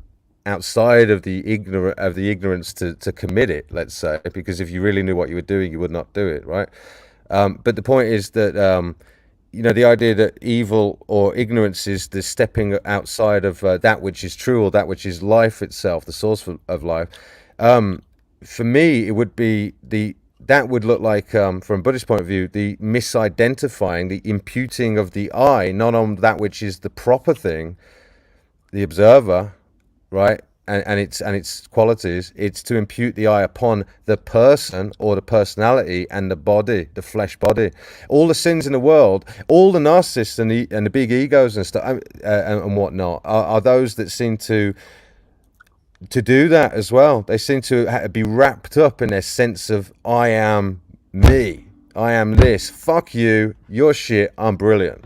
outside of the ignorance to commit it, let's say, because if you really knew what you were doing, you would not do it, right? But the point is that the idea that evil or ignorance is the stepping outside of that which is true, or that which is life itself, the source of life. For me, it would be that would look like, from a Buddhist point of view, the misidentifying, the imputing of the I, not on that which is the proper thing, the observer, right? And its qualities. It's to impute the I upon the person, or the personality, and the body, the flesh body. All the sins in the world, all the narcissists and the big egos and stuff and whatnot are those that seem to do that as well. They seem to be wrapped up in their sense of I am me, I am this, fuck you, you're shit, I'm brilliant.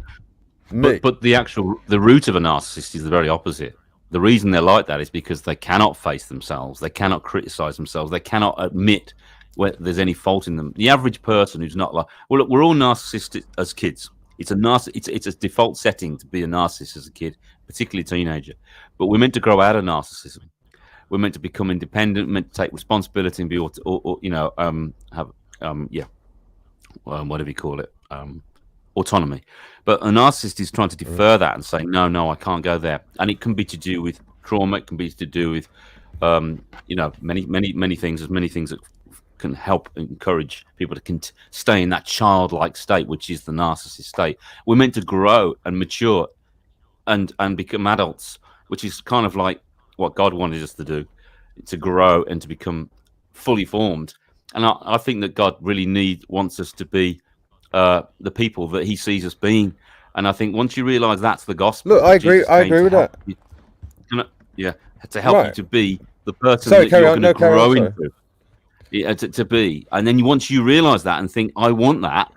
But the root of a narcissist is the very opposite. The reason they're like that is because they cannot face themselves, they cannot criticize themselves, they cannot admit where there's any fault in them. The average person who's not like, well, look, we're all narcissistic as kids. It's a default setting to be a narcissist as a kid, particularly a teenager. But we're meant to grow out of narcissism. We're meant to become independent, meant to take responsibility and be, whatever you call it, autonomy. But a narcissist is trying to defer that and say, no, I can't go there. And it can be to do with trauma. It can be to do with, many things. There's many things that can help encourage people to stay in that childlike state, which is the narcissist state. We're meant to grow and mature and become adults, which is kind of like what God wanted us to do, to grow and to become fully formed And I think that God really wants us to be the people that He sees us being. And I think once you realise that's the gospel, Look, that Jesus I came agree to with help that. you, yeah, to help you Right. to be the person Sorry, that carry you're on. going to No, carry on. grow Sorry. into, yeah, to be. And then once you realise that and think, I want that,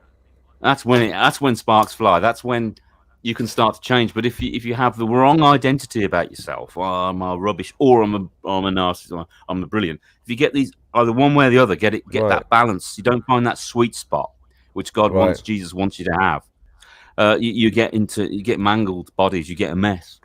that's when sparks fly. That's when you can start to change. But if you have the wrong identity about yourself, oh, I'm a rubbish, or I'm a narcissist, or I'm a brilliant. If you get these either one way or the other, get Right. that balance. You don't find that sweet spot which Right. Jesus wants you to have. You get mangled bodies. You get a mess.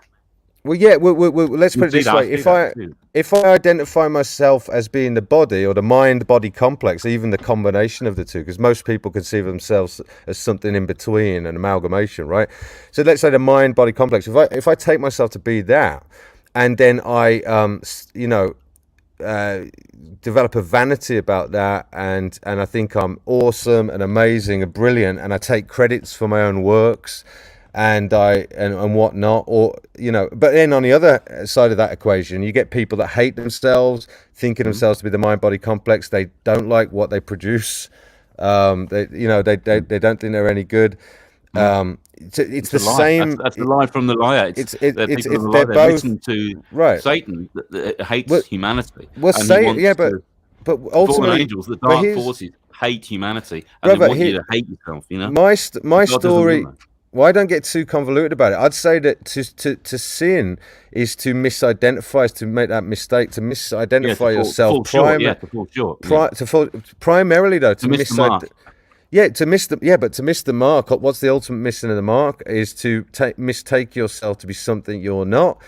Well, yeah. Let's You put it see this that. I way: see that too. if I identify myself as being the body or the mind-body complex, even the combination of the two, because most people conceive of themselves as something in between, an amalgamation, right? So let's say the mind-body complex. If I take myself to be that, and then I, develop a vanity about that, and I think I'm awesome and amazing and brilliant, and I take credits for my own works, and whatnot, or but then on the other side of that equation, you get people that hate themselves, thinking Mm-hmm. themselves to be the mind body complex. They don't like what they produce. They don't think they're any good. It's It's a the lie. same. That's the lie from the liar. The people of It's the lie. they're They both listen to right. Satan that hates Well, humanity, we'll and he say yeah, wants to. but The fallen ultimately, angels, the but dark here's forces, hate humanity, and they brother. want you Here, to hate yourself. You know, my God doesn't want story. that. Well, I don't get too convoluted about it. I'd say that to sin is to misidentify, is to make that mistake, to Yeah, misidentify to yourself. fall short. Yeah, to fall short. Yeah, Primarily though, to miss the mark. but to miss the mark. What's the ultimate missing of the mark is to mistake yourself to be something you're not.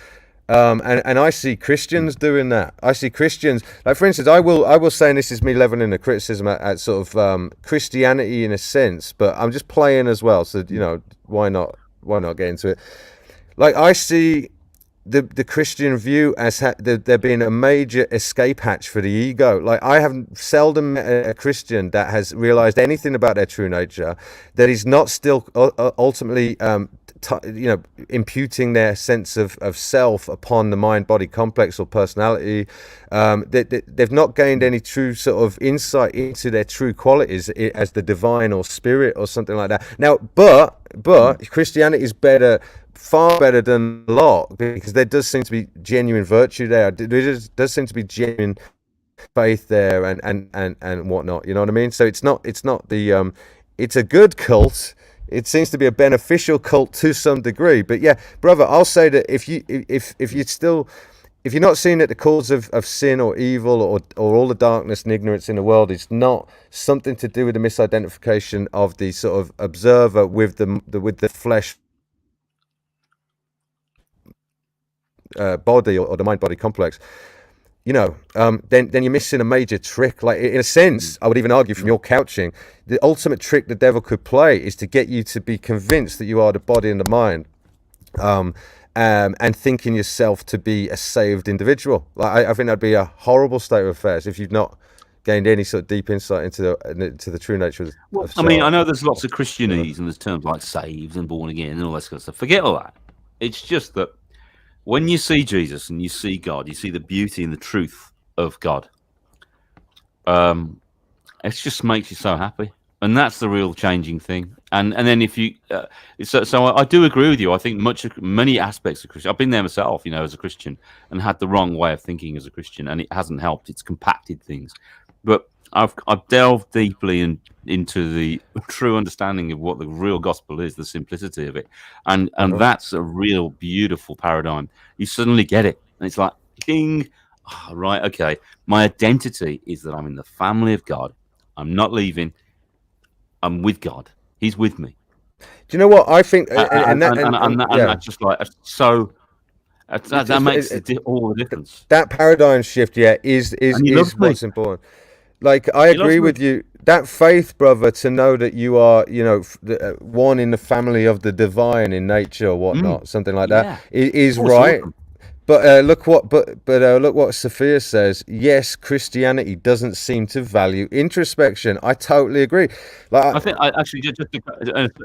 And I see Christians doing that. I see Christians, like for instance, I will say, and this is me leveling a criticism at sort of Christianity in a sense, but I'm just playing as well. So why not get into it? Like I see the Christian view as there being a major escape hatch for the ego. Like I haven't seldom met a Christian that has realized anything about their true nature, that is not still ultimately imputing their sense of self upon the mind body complex or personality. They've not gained any true sort of insight into their true qualities as the divine or spirit or something like that. Now, but Christianity is far better than a lot, because there does seem to be genuine virtue there. There does seem to be genuine faith there, and whatnot. You know what I mean? So it's not the it's a good cult. It seems to be a beneficial cult to some degree. But yeah, brother, I'll say that if you're not seeing that the cause of sin or evil or all the darkness and ignorance in the world is not something to do with the misidentification of the sort of observer with the flesh body or the mind body complex, then you're missing a major trick. Like in a sense, I would even argue from your couching, the ultimate trick the devil could play is to get you to be convinced that you are the body and the mind, and thinking yourself to be a saved individual. Like I think that'd be a horrible state of affairs if you've not gained any sort of deep insight into the true nature of self. I mean, I know there's lots of Christianese and there's terms like saved and born again and all that kind of stuff. Forget all that. It's just that when you see Jesus and you see God, you see the beauty and the truth of God. It just makes you so happy, and that's the real changing thing. And then if you, so I do agree with you. I think many aspects of Christian. I've been there myself, as a Christian, and had the wrong way of thinking as a Christian, and it hasn't helped. It's compacted things, but I've delved deeply into the true understanding of what the real gospel is, the simplicity of it, and that's a real beautiful paradigm. You suddenly get it, and it's like, ding, right, okay. My identity is that I'm in the family of God. I'm not leaving. I'm with God. He's with me. Do you know what I think? And that's just like so. That makes all the difference. That paradigm shift, yeah, is what's important. Like I agree with you. That faith, brother, to know that you are, one in the family of the divine in nature or whatnot, something like that, is right. Awesome. But look what Sophia says. Yes, Christianity doesn't seem to value introspection. I totally agree. I think actually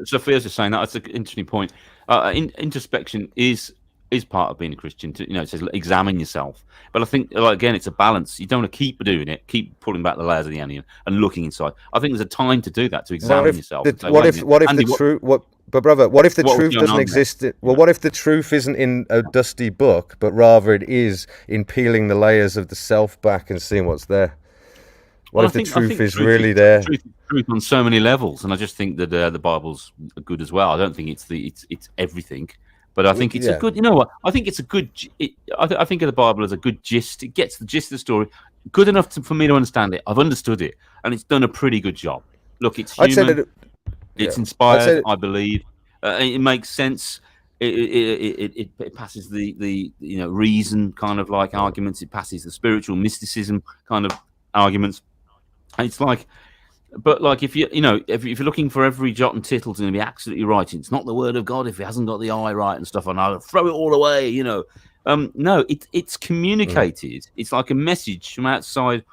Sophia's just saying that. That's an interesting point. Introspection is is part of being a Christian. It says examine yourself. But I think, like, again, it's a balance. You don't want to keep doing it, keep pulling back the layers of the onion and looking inside. I think there's a time to do that, to examine yourself. What if the truth? But brother, what if the truth doesn't exist? Well, what if the truth isn't in a dusty book, but rather it is in peeling the layers of the self back and seeing what's there? What if the truth is really there? Truth on so many levels, and I just think that the Bible's good as well. I don't think it's everything, but I think it's a good. You know what? I think it's a good. I think of the Bible as a good gist. It gets the gist of the story, good enough for me to understand it. I've understood it, and it's done a pretty good job. Look, it's human. It's inspired. I believe it makes sense. It passes the reason kind of like arguments. It passes the spiritual mysticism kind of arguments. It's like, but like if you're looking for every jot and tittle to be absolutely right, it's not the word of God if it hasn't got the I right and stuff. And I'll throw it all away, No, it's communicated. It's like a message from outside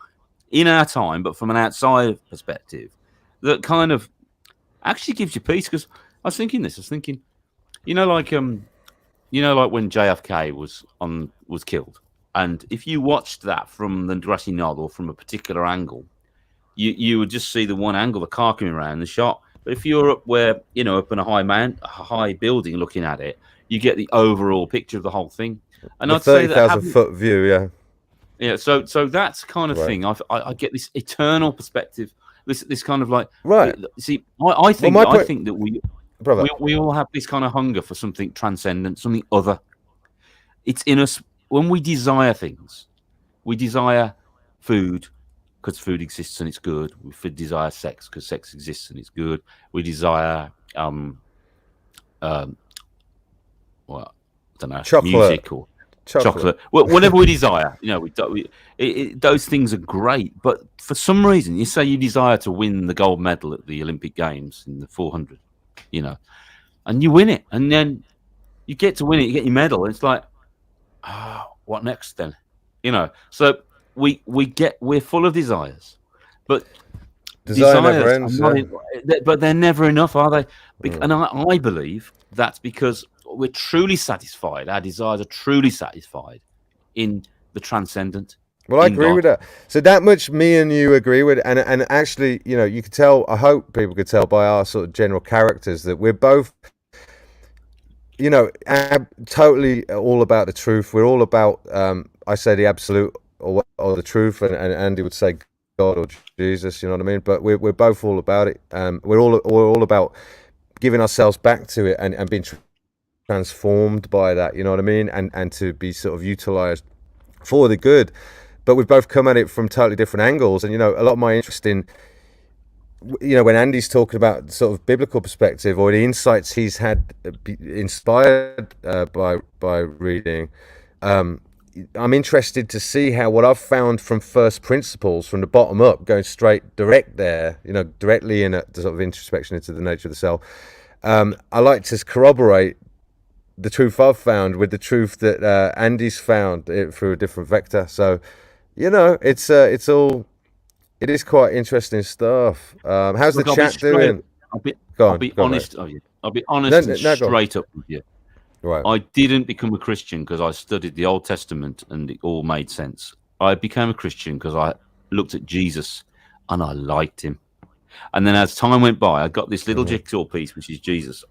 in our time, but from an outside perspective that kind of actually gives you peace. Because I was thinking, like when JFK was killed, and if you watched that from the grassy knoll or from a particular angle, you would just see the one angle, the car coming around the shot. But if you're up up in a high building looking at it, you get the overall picture of the whole thing. And I'd say that 30,000-foot view, yeah. So that's kind of thing. I get this eternal perspective. This kind of like right. See, I think that we all have this kind of hunger for something transcendent, something other. It's in us when we desire things. We desire food because food exists and it's good. We desire sex because sex exists and it's good. We desire well, I don't know, music or chocolate. Well, whatever we desire, those things are great. But for some reason, you say you desire to win the gold medal at the Olympic Games in the 400, and you win it, and then you get to win it, you get your medal, and it's like, what next then? So we're full of desires, but desires never ends, but they're never enough, are they? And I believe that's because we're truly satisfied. Our desires are truly satisfied in the transcendent. Well, I agree with that. So that much me and you agree with, and actually, you could tell. I hope people could tell by our sort of general characters that we're both, totally all about the truth. We're all about, I say the absolute or the truth, and Andy would say God or Jesus. You know what I mean? But we're both all about it. We're all about giving ourselves back to it and being transformed by that. You know what I mean? And to be sort of utilized for the good. But we've both come at it from totally different angles. And, a lot of my interest in, when Andy's talking about sort of biblical perspective or the insights he's had inspired by reading, I'm interested to see how what I've found from first principles, from the bottom up, going direct there, directly in a sort of introspection into the nature of the self. I like to corroborate the truth I've found with the truth that Andy's found through a different vector. So, it is quite interesting stuff. How's the chat doing? I'll be honest and straight up with you. Right. I didn't become a Christian because I studied the Old Testament and it all made sense. I became a Christian because I looked at Jesus and I liked him. And then as time went by, I got this little jigsaw piece, which is Jesus.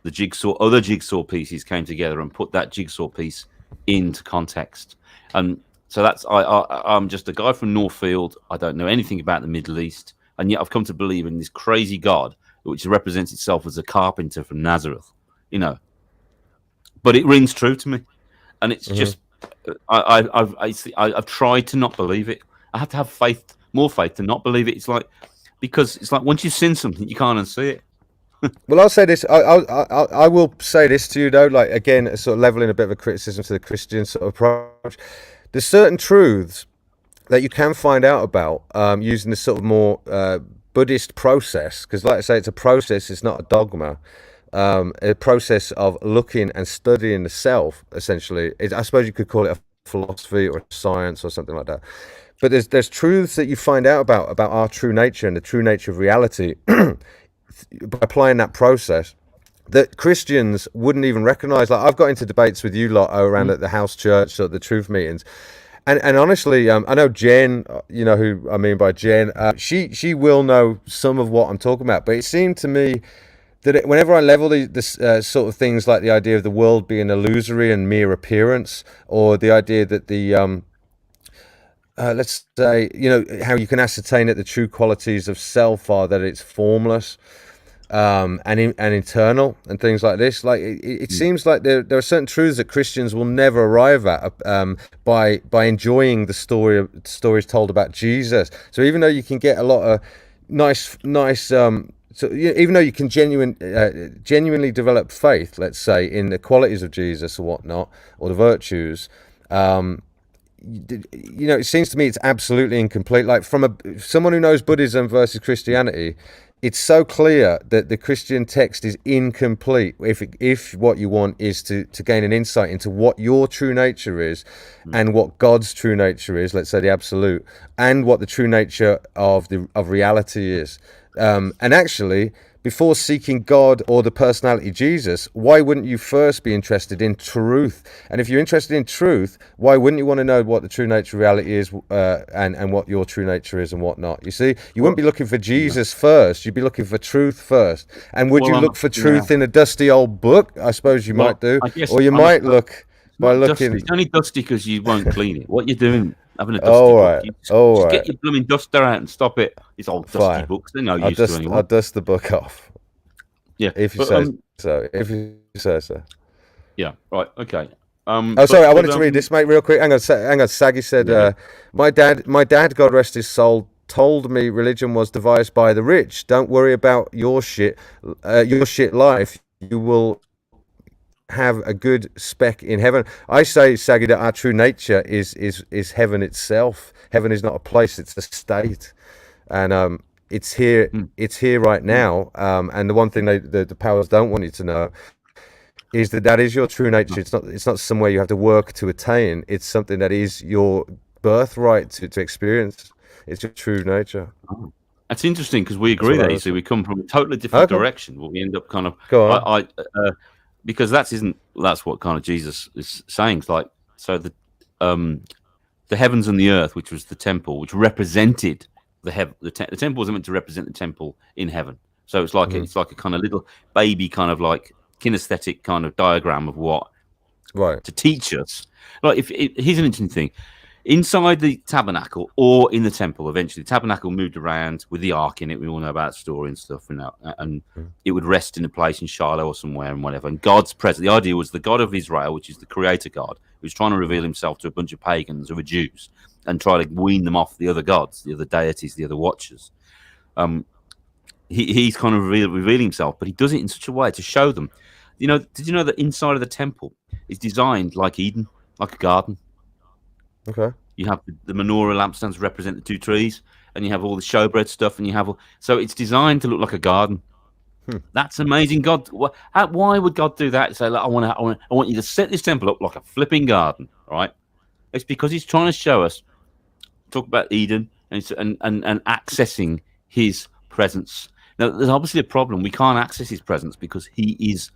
Other jigsaw pieces came together and put that jigsaw piece into context. And so I'm just a guy from Northfield. I don't know anything about the Middle East. And yet I've come to believe in this crazy God, which represents itself as a carpenter from Nazareth, But it rings true to me. And it's just, I've tried to not believe it. I have to have more faith to not believe it. Because it's like once you've seen something, you can't unsee it. Well, I'll say this. I will say this to you though. Like again, sort of leveling a bit of a criticism to the Christian sort of approach. There's certain truths that you can find out about using this sort of more Buddhist process. Because, like I say, it's a process. It's not a dogma. A process of looking and studying the self. Essentially, I suppose you could call it a philosophy or a science or something like that. But there's truths that you find out about our true nature and the true nature of reality. By applying that process, that Christians wouldn't even recognize. Like, I've got into debates with you lot around at the house church or the truth meetings, and honestly, I know Jen, you know who I mean by Jen. She will know some of what I'm talking about, but it seemed to me that whenever I level this sort of things, like the idea of the world being illusory and mere appearance, or the idea that the let's say, you know, how you can ascertain that the true qualities of self are that it's formless, and internal, and things like this. Like, it seems like there are certain truths that Christians will never arrive at, by enjoying the stories told about Jesus. So even though you can get a lot of nice so even though you can genuinely develop faith, let's say, in the qualities of Jesus or whatnot, or the virtues, you know, it seems to me it's absolutely incomplete. Like, from someone who knows Buddhism versus Christianity, it's so clear that the Christian text is incomplete if what you want is to gain an insight into what your true nature is, and what God's true nature is, let's say the absolute, and what the true nature of reality is. And actually, before seeking God or the personality Jesus, why wouldn't you first be interested in truth? And if you're interested in truth, why wouldn't you want to know what the true nature of reality is, and what your true nature is and whatnot? You see, you wouldn't be looking for Jesus first. You'd be looking for truth first. And would you look for truth in a dusty old book? I suppose you might do. Or you might look by looking... It's only dusty because you won't clean it. What you're doing, having a dusty book. Just get your blooming duster out and stop it. It's old dusty books. They're no use to anyone. I'll dust the book off. Yeah. If you say so. If you say so. Yeah. Right. Okay. Sorry, I wanted to read this, mate, real quick. Hang on. Saggy said, my dad, God rest his soul, told me religion was devised by the rich. Don't worry about your shit life. You will have a good speck in heaven. I say, Saggy, that our true nature is heaven itself. Heaven is not a place; it's a state, and it's here. It's here right now. And the one thing the powers don't want you to know is that is your true nature. It's not somewhere you have to work to attain. It's something that is your birthright to experience. It's your true nature. That's interesting, because we agree that. You see, we come from a totally different direction. But we end up kind of. Go on. Because that's what kind of Jesus is saying. It's like, so the heavens and the earth, which was the temple, which represented the temple was meant to represent the temple in heaven. So it's like it's like a kind of little baby, kind of like kinesthetic kind of diagram of what to teach us. Like, here's an interesting thing. Inside the tabernacle or in the temple, eventually the tabernacle moved around with the ark in it. We all know about the story and stuff, and it would rest in a place in Shiloh or somewhere and whatever. And God's presence. The idea was the God of Israel, which is the Creator God, who's trying to reveal Himself to a bunch of pagans who are Jews and try to wean them off the other gods, the other deities, the other watchers. He's kind of revealing Himself, but He does it in such a way to show them. You know, did you know that inside of the temple is designed like Eden, like a garden? Okay. You have the menorah lampstands represent the two trees, and you have all the showbread stuff, and you have so it's designed to look like a garden. That's amazing. God, why would God do that? Say, like, I want you to set this temple up like a flipping garden, right? It's because He's trying to show us. Talk about Eden and accessing His presence. Now, there's obviously a problem. We can't access His presence because He is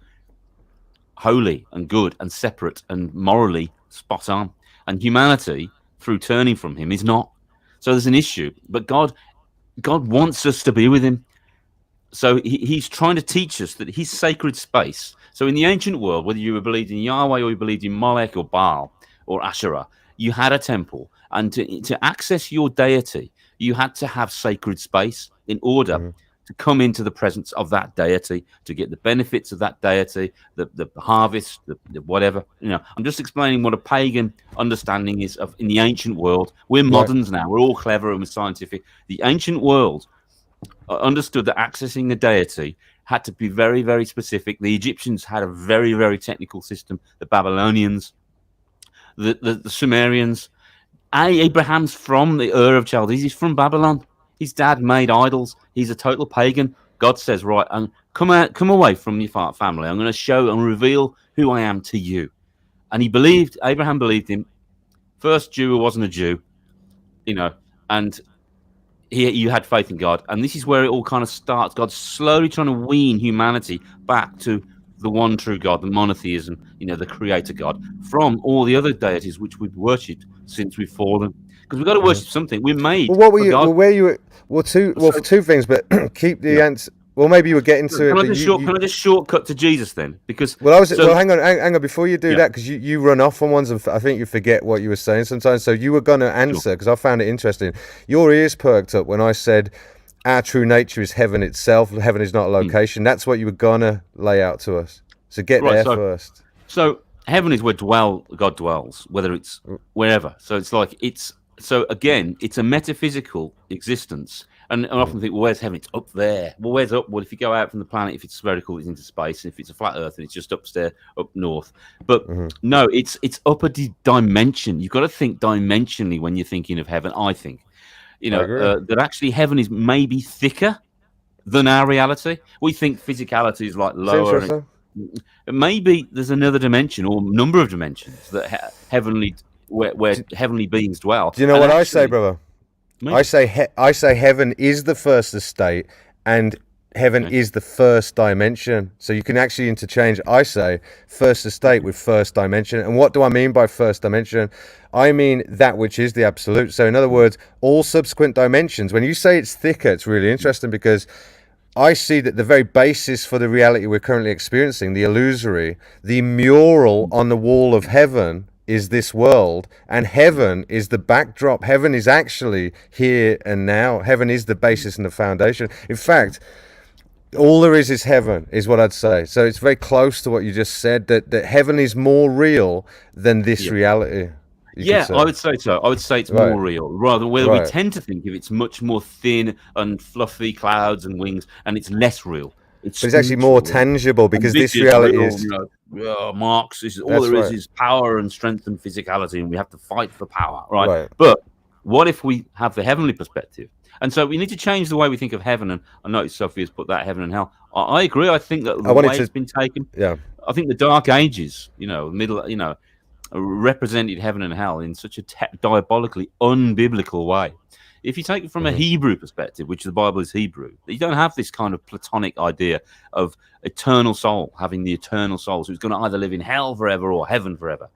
holy and good and separate and morally spot on. And humanity, through turning from Him, is not. So there's an issue. But God wants us to be with Him. So He's trying to teach us that His sacred space. So in the ancient world, whether you believed in Yahweh or you believed in Molech or Baal or Asherah, you had a temple. And to access your deity, you had to have sacred space in order to come into the presence of that deity, to get the benefits of that deity, the harvest, the whatever. You know, I'm just explaining what a pagan understanding is of in the ancient world. We're moderns now. We're all clever and we're scientific. The ancient world understood that accessing a deity had to be very, very specific. The Egyptians had a very, very technical system. The Babylonians, the Sumerians. Abraham's from the Ur of Chaldees. He's from Babylon. His dad made idols. He's a total pagan. God says, right, come away from your family. I'm going to show and reveal who I am to you. And Abraham believed him. First Jew who wasn't a Jew, you know, and you had faith in God. And this is where it all kind of starts. God's slowly trying to wean humanity back to the one true God, the monotheism, the creator God, from all the other deities which we've worshipped since we've fallen. Because we've got to worship something. We're made Well, what were for you? God. Well, where you? For So, two things, but keep the yeah. answer. Well, maybe you were getting to it, Can I but just you. can I just shortcut to Jesus then? Because Well, so hang on before you do yeah, that, because you run off on ones, and I think you forget what you were saying sometimes. So you were going to sure. answer, because I found it interesting. Your ears perked up when I said our true nature is heaven itself. Heaven is not a location. That's what you were gonna lay out to us. So get Right. there first. So heaven is where God dwells, whether it's wherever. So it's like so again, it's a metaphysical existence. And I often think, well, where's heaven? It's up there. Well, where's up? Well, if you go out from the planet, if it's spherical, it's into space. And if it's a flat Earth, and it's just upstairs, up north. But no, it's up a dimension. You've got to think dimensionally when you're thinking of heaven. I think, I agree. that actually heaven is maybe thicker than our reality. We think physicality is like lower. And maybe there's another dimension or number of dimensions that heavenly, where heavenly beings dwell. Do you know what I say, brother? Maybe. I say heaven is the first estate, and heaven is the first dimension. So you can actually interchange. I say first estate with first dimension. And what do I mean by first dimension? I mean that which is the absolute. So in other words, all subsequent dimensions. When you say it's thicker, it's really interesting, because I see that the very basis for the reality we're currently experiencing, the illusory, the mural on the wall of heaven, is this world, and heaven is the backdrop. Heaven is actually here and now. Heaven is the basis and the foundation. In fact, all there is heaven, is what I'd say. So it's very close to what you just said, that heaven is more real than this reality. Yeah, I would say so. I would say it's more real, rather whether we tend to think of it's much more thin and fluffy clouds and wings, and it's less real. But it's actually more tangible, because this reality is. Marx is all there is power and strength and physicality, and we have to fight for power, right? But what if we have the heavenly perspective? And so we need to change the way we think of heaven. And I noticed Sophia's put that heaven and hell. I agree. I think that the way it's been taken. Yeah. I think the Dark Ages, represented heaven and hell in such a diabolically unbiblical way. If you take it from a Hebrew perspective, which the Bible is Hebrew, you don't have this kind of Platonic idea of eternal soul, having the eternal soul, so it's going to either live in hell forever or heaven forever.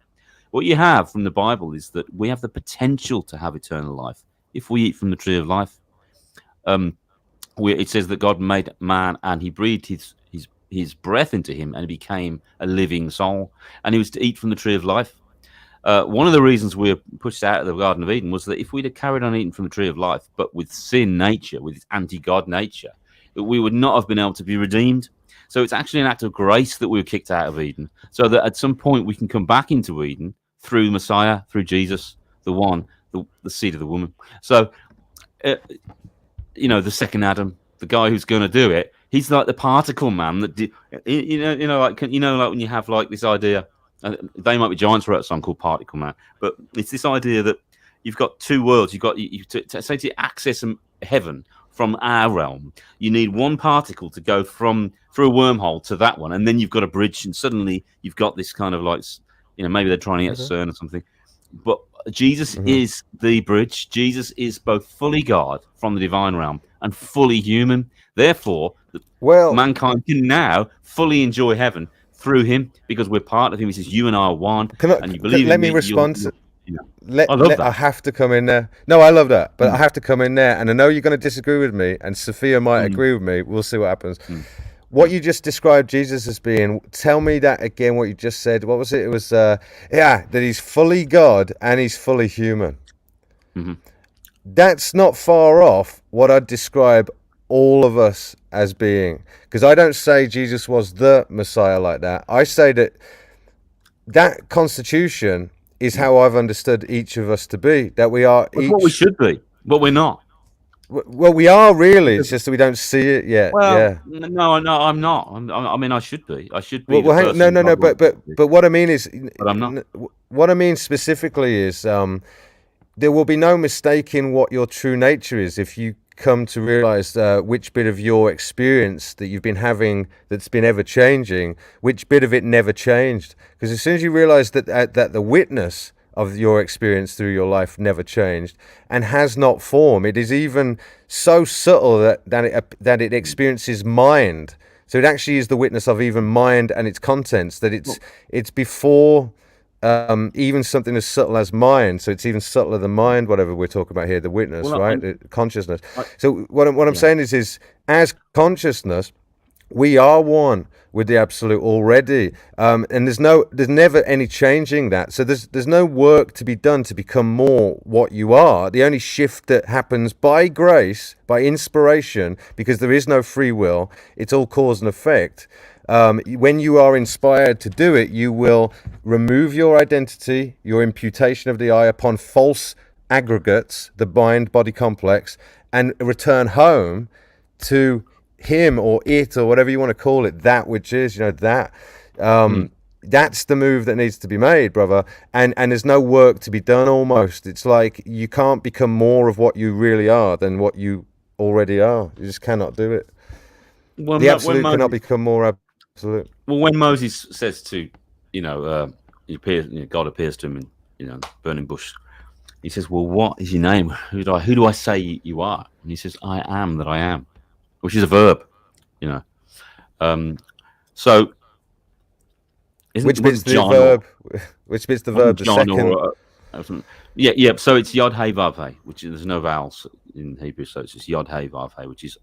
What you have from the Bible is that we have the potential to have eternal life if we eat from the tree of life. It says that God made man and he breathed his breath into him, and he became a living soul, and he was to eat from the tree of life. One of the reasons we were pushed out of the Garden of Eden was that if we'd have carried on eating from the tree of life, but with sin nature, with its anti-God nature, that we would not have been able to be redeemed. So it's actually an act of grace that we were kicked out of Eden, so that at some point we can come back into Eden through Messiah, through Jesus, the seed of the woman. So, the second Adam, the guy who's going to do it, he's like the particle man that like when you have like this idea. They Might Be Giants wrote a song called Particle Man, but it's this idea that you've got two worlds. You've got to access heaven from our realm. You need one particle to go through a wormhole to that one, and then you've got a bridge, and suddenly you've got this kind of like, maybe they're trying to get CERN or something. But Jesus is the bridge. Jesus is both fully God from the divine realm and fully human. Therefore, mankind can now fully enjoy heaven through him, because we're part of him. He says, "You and I are one." And you believe let in me respond. I love that. I have to come in there. No, I love that, but I have to come in there, and I know you're going to disagree with me, and Sophia might agree with me. We'll see what happens. What you just described Jesus as being, tell me that again, what you just said. What was it? It was, that he's fully God and he's fully human. That's not far off what I'd describe all of us as being. Because I don't say Jesus was the Messiah like that. I say that constitution is how I've understood each of us to be. That we are That's what we should be, but we're not. Well, we are really. It's just that we don't see it yet. Well, no, I'm not. I mean, I should be. I should be. No. But what I mean is, but I'm not. What I mean specifically is, there will be no mistaking what your true nature is if you come to realize which bit of your experience that you've been having that's been ever changing, which bit of it never changed. Because as soon as you realize that the witness of your experience through your life never changed and has not form, it is even so subtle that it experiences mind So it actually is the witness of even mind and its contents. That it's before even something as subtle as mind. So it's even subtler than mind. Whatever we're talking about here, the witness, right? Consciousness. So what I'm saying is as consciousness, we are one with the absolute already, and there's never any changing that. So there's no work to be done to become more what you are. The only shift that happens by grace, by inspiration, because there is no free will. It's all cause and effect. When you are inspired to do it, you will remove your identity, your imputation of the I upon false aggregates, the mind-body complex, and return home to him or it or whatever you want to call it, that which is, that that's the move that needs to be made, brother. And there's no work to be done. Almost, it's like you can't become more of what you really are than what you already are. You just cannot do it. Well, the absolute cannot become more absolute. Well, when Moses says to God appears to him in burning bush, he says, well, what is your name? Who do I say you are? And he says, I am that I am, which is a verb, So, which bit's the verb? Which bit's the verb? The second. Yeah. So it's Yod Hey Vav Hey, which there's no vowels in Hebrew, so it's just Yod Hey Vav Hey, which is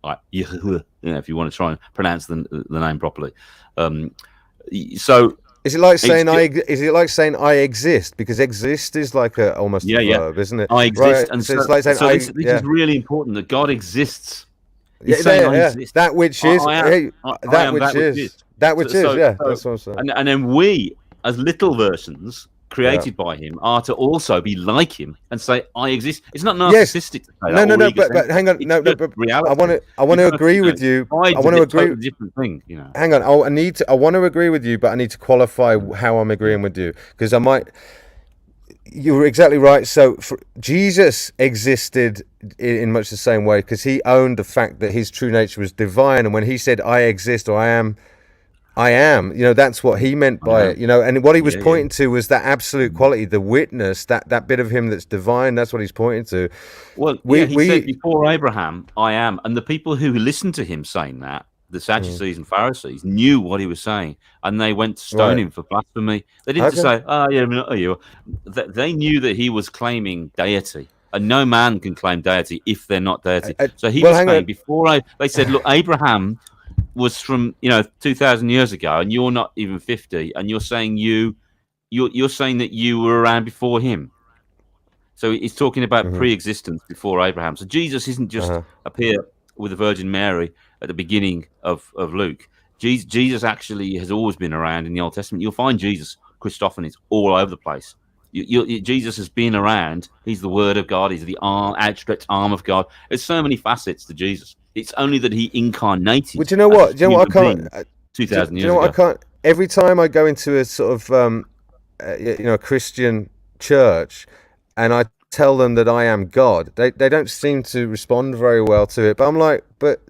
like if you want to try and pronounce the name properly. So. Is it like saying I exist? Because exist is like almost a verb, isn't it? I exist, right. And so it's like saying this is really important that God exists. That which is, that which is. That's what I'm saying. And then we, as little versions created by Him, are to also be like Him and say, "I exist." It's not narcissistic. Yes. No. But hang on. No. But reality. I want to agree with you. I want to agree. Totally different thing. Hang on. I want to agree with you, but I need to qualify how I'm agreeing with you, because I might. You're exactly right. So Jesus existed in much the same way, because he owned the fact that his true nature was divine, and when he said I exist or I am, that's what he meant by it, and what he was pointing to was that absolute quality, the witness, that bit of him that's divine. That's what he's pointing to. Well, he said before Abraham, I am, and the people who listened to him saying that, the Sadducees and Pharisees, knew what he was saying, and they went to stone him for blasphemy. They didn't say, "Oh, yeah, not you." They knew that he was claiming deity, and no man can claim deity if they're not deity. So he was saying they said, "Look, Abraham was from 2,000 years ago, and you're not even 50, and you're saying you're saying that you were around before him." So he's talking about pre-existence before Abraham. So Jesus isn't just appear with the Virgin Mary at the beginning of Luke. Jesus actually has always been around in the Old Testament. You'll find Jesus Christophanies all over the place. Jesus has been around. He's the Word of God. He's the outstretched arm of God. There's so many facets to Jesus. It's only that he incarnated. But you know what? I can't. 2,000 years ago. I can't. Every time I go into a sort of a Christian church, and I tell them that I am God, they don't seem to respond very well to it. But I'm like, but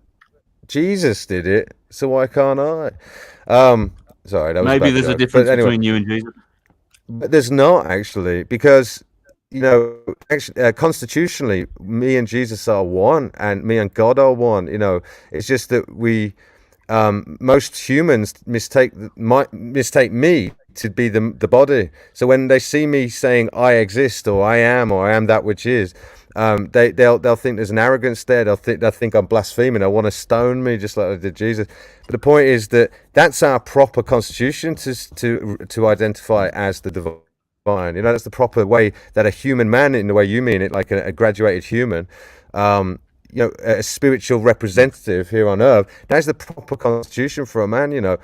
Jesus did it, so why can't I? Sorry, that was maybe there's a difference between you and Jesus. But there's not, actually, because constitutionally, me and Jesus are one, and me and God are one. It's just that we, most humans mistake me to be the body. So when they see me saying I exist or I am that which is, they'll think there's an arrogance there. They'll think I'm blaspheming. They want to stone me just like they did Jesus. But the point is that that's our proper constitution to identify as the divine. That's the proper way that a human man, in the way you mean it, like a graduated human, a spiritual representative here on earth. That's the proper constitution for a man.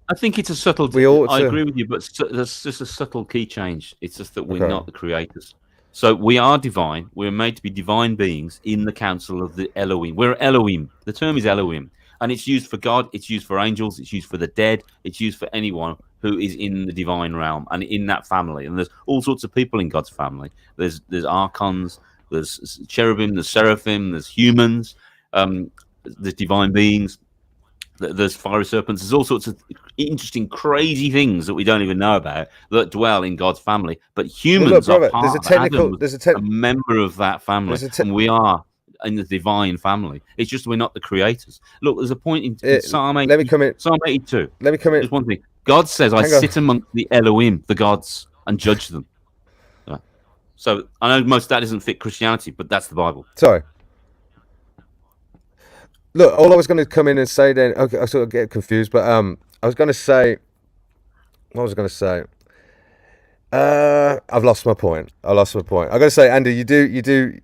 I think it's a subtle. I agree with you, but there's just a subtle key change. It's just that we're not the creators. So we are divine. We're made to be divine beings in the council of the Elohim. We're Elohim. The term is Elohim, and it's used for God. It's used for angels. It's used for the dead. It's used for anyone who is in the divine realm and in that family. And there's all sorts of people in God's family. There's archons. There's cherubim. There's seraphim. There's humans. There's divine beings. There's fiery serpents. There's all sorts of interesting, crazy things that we don't even know about that dwell in God's family. But humans are part. There's a member of that family, and we are in the divine family. It's just we're not the creators. Look, there's a point in Psalm 80, let me come in. Psalm 82. Let me come in. There's one thing. God says, I Hang on. sit amongst the Elohim, the gods, and judge them. So I know most of that doesn't fit Christianity, but that's the Bible. Sorry. Look, all I was going to come in and say then, okay, I sort of get confused, but I was going to say, what was I going to say? I've lost my point. I'm going to say, Andy, you do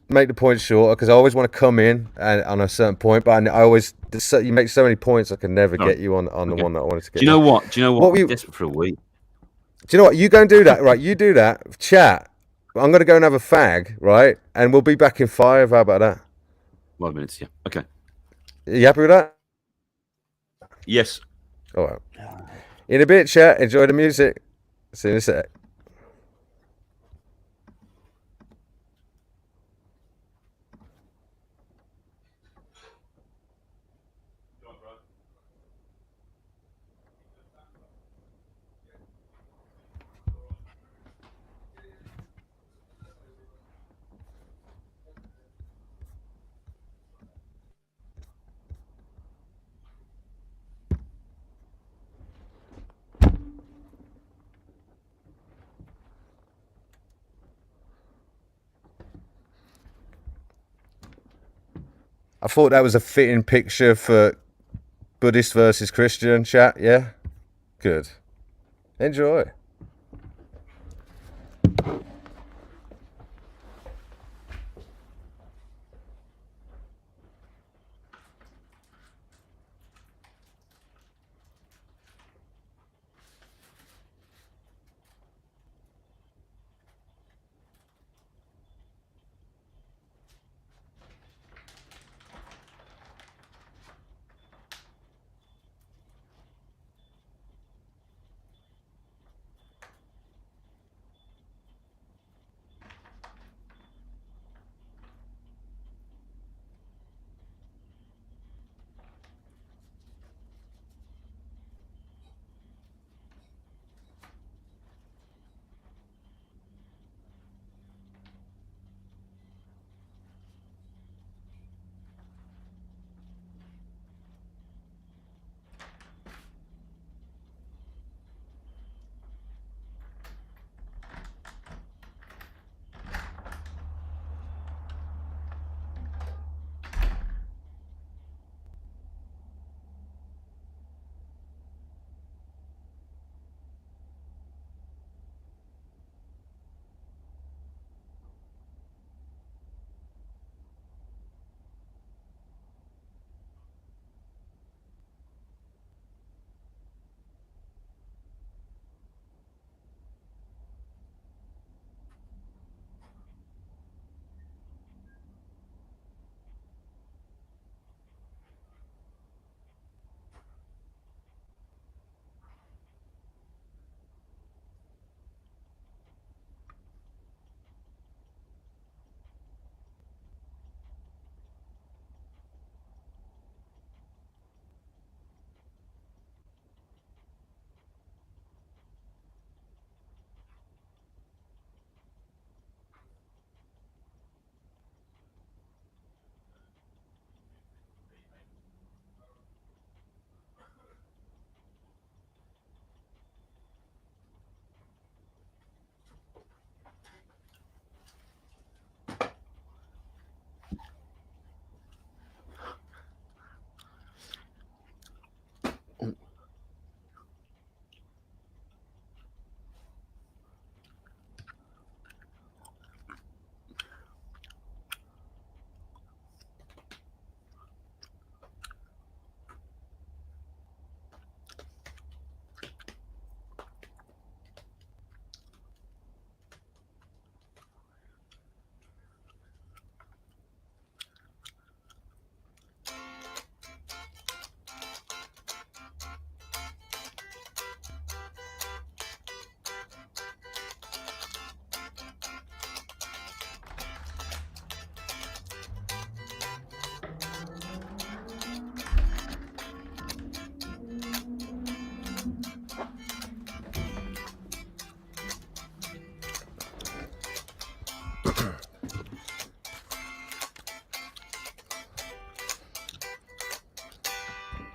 make the point shorter, because I always want to come in on a certain point, but you make so many points, I can never get you on the one that I wanted to get. Do you know what? What I'm desperate for a week. Do you know what? You go and do that, right? You do that. Chat. I'm going to go and have a fag, right? And we'll be back in 5. How about that? 5 minutes, yeah. Okay. Are you happy with that? Yes. All right. In a bit, chat. Enjoy the music. See you in a sec. I thought that was a fitting picture for Buddhist versus Christian, chat. Yeah? Good. Enjoy.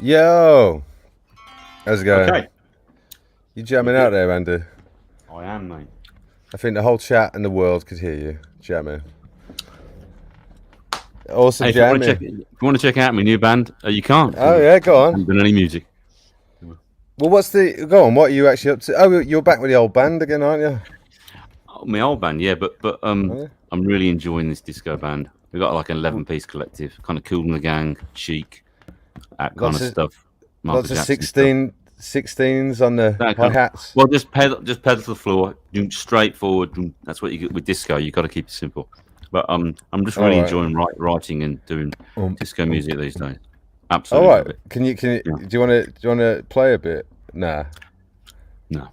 Yo, how's it going? Okay. You jamming out there, Andy? I am, mate. I think the whole chat and the world could hear you jamming. Awesome Hey, if jamming. you want to check out my new band, you can't. Oh yeah, go I on. haven't done any music. Well, go on? What are you actually up to? Oh, you're back with the old band again, aren't you? Oh, my old band, yeah, but yeah? I'm really enjoying this disco band. We've got like an 11-piece collective, kind of Cool in the Gang, Chic, that kind of stuff. Lots of 16s on the hi-hats. Well, just pedal to the floor, straight forward. That's what you get with disco. You got to keep it simple. But I'm just really enjoying writing and doing disco music these days. Absolutely. All right. Can you? Do you want to play a bit? Nah. No.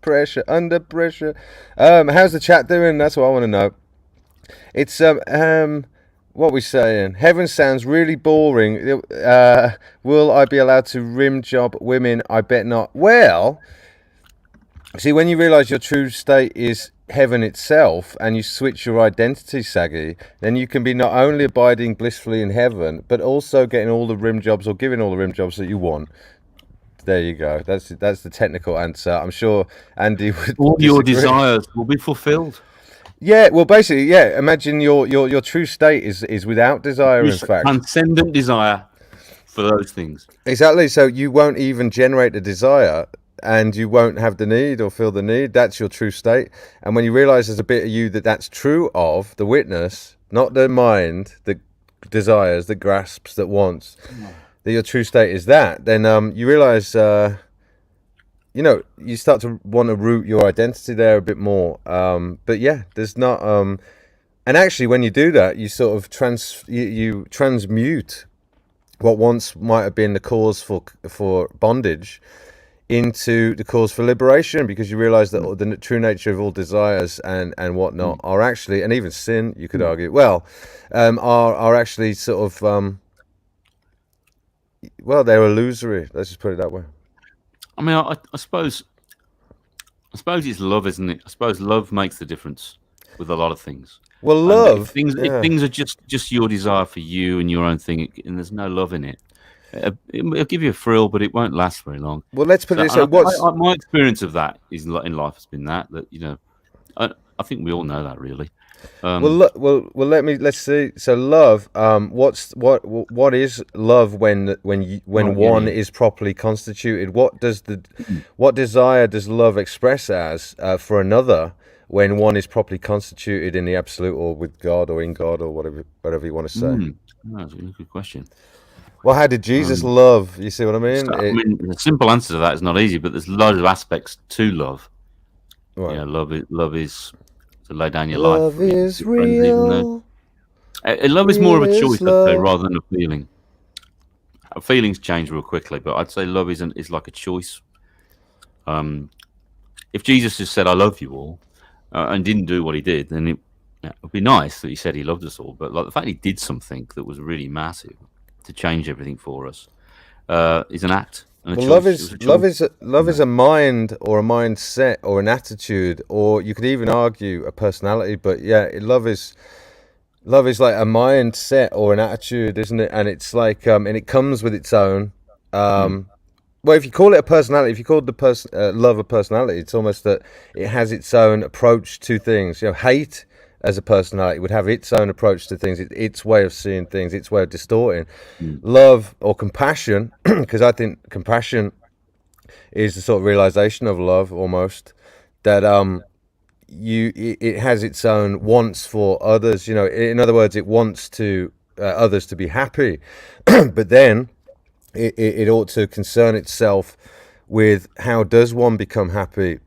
Pressure, under pressure. How's the chat doing? That's what I want to know. It's what we saying? Heaven sounds really boring. Will I be allowed to rim job women? I bet not. Well, see, when you realise your true state is heaven itself, and you switch your identity, Saggy, then you can be not only abiding blissfully in heaven, but also getting all the rim jobs or giving all the rim jobs that you want. There you go. That's the technical answer. I'm sure Andy would. All your desires will be fulfilled. Yeah, well, basically, yeah. Imagine your true state is without desire. In fact, transcendent desire for those things. Exactly. So you won't even generate the desire, and you won't have the need or feel the need. That's your true state. And when you realise there's a bit of you that's true of the witness, not the mind that desires, that grasps, that wants. That your true state is that. Then you realise. You start to want to root your identity there a bit more. But yeah, there's not. And actually, when you do that, you sort of you transmute what once might have been the cause for bondage into the cause for liberation, because you realise that the true nature of all desires and whatnot are actually, and even sin, you could argue, are actually sort of they're illusory. Let's just put it that way. I mean, I suppose it's love, isn't it? I suppose love makes the difference with a lot of things. Well, love. If things are just your desire for you and your own thing, and there's no love in it, it'll give you a thrill, but it won't last very long. Well, let's put it this way. My experience of that in life has been that I think we all know that, really. Let's see. So love. What is love when one is properly constituted? What desire does love express as for another when one is properly constituted in the absolute, or with God, or in God, or whatever you want to say? That's a good question. Well, how did Jesus love? You see what I mean? The simple answer to that is not easy, but there's loads of aspects to love. Right. Yeah, love is to lay down your life. Love is real. Love is more of a choice, I'd say, rather than a feeling. Feelings change real quickly, but I'd say love is like a choice. If Jesus just said, "I love you all," and didn't do what he did, then it would be nice that he said he loved us all. But like the fact he did something that was really massive to change everything for us is an act. Well, love is a mind or a mindset or an attitude, or you could even argue a personality. But yeah, love is like a mindset or an attitude, isn't it? And it's like and it comes with its own. Well, if you call it a personality, if you call the love a personality, it's almost that it has its own approach to things. Hate as a personality would have its own approach to things, its way of seeing things, its way of distorting. Love or compassion, because I think compassion is the sort of realization of love, almost, that it has its own wants for others. In other words, it wants to others to be happy, but then it ought to concern itself with how does one become happy.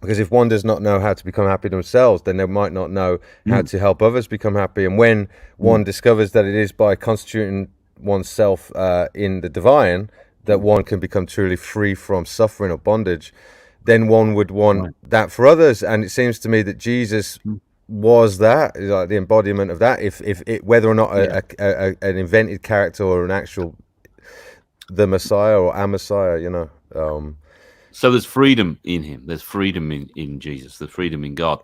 Because if one does not know how to become happy themselves, then they might not know how to help others become happy. And when one discovers that it is by constituting oneself in the divine that one can become truly free from suffering or bondage, then one would want that for others. And it seems to me that Jesus was that, like the embodiment of that. If whether or not an invented character or an actual the Messiah or a Messiah, So there's freedom in him. There's freedom in Jesus. There's freedom in God.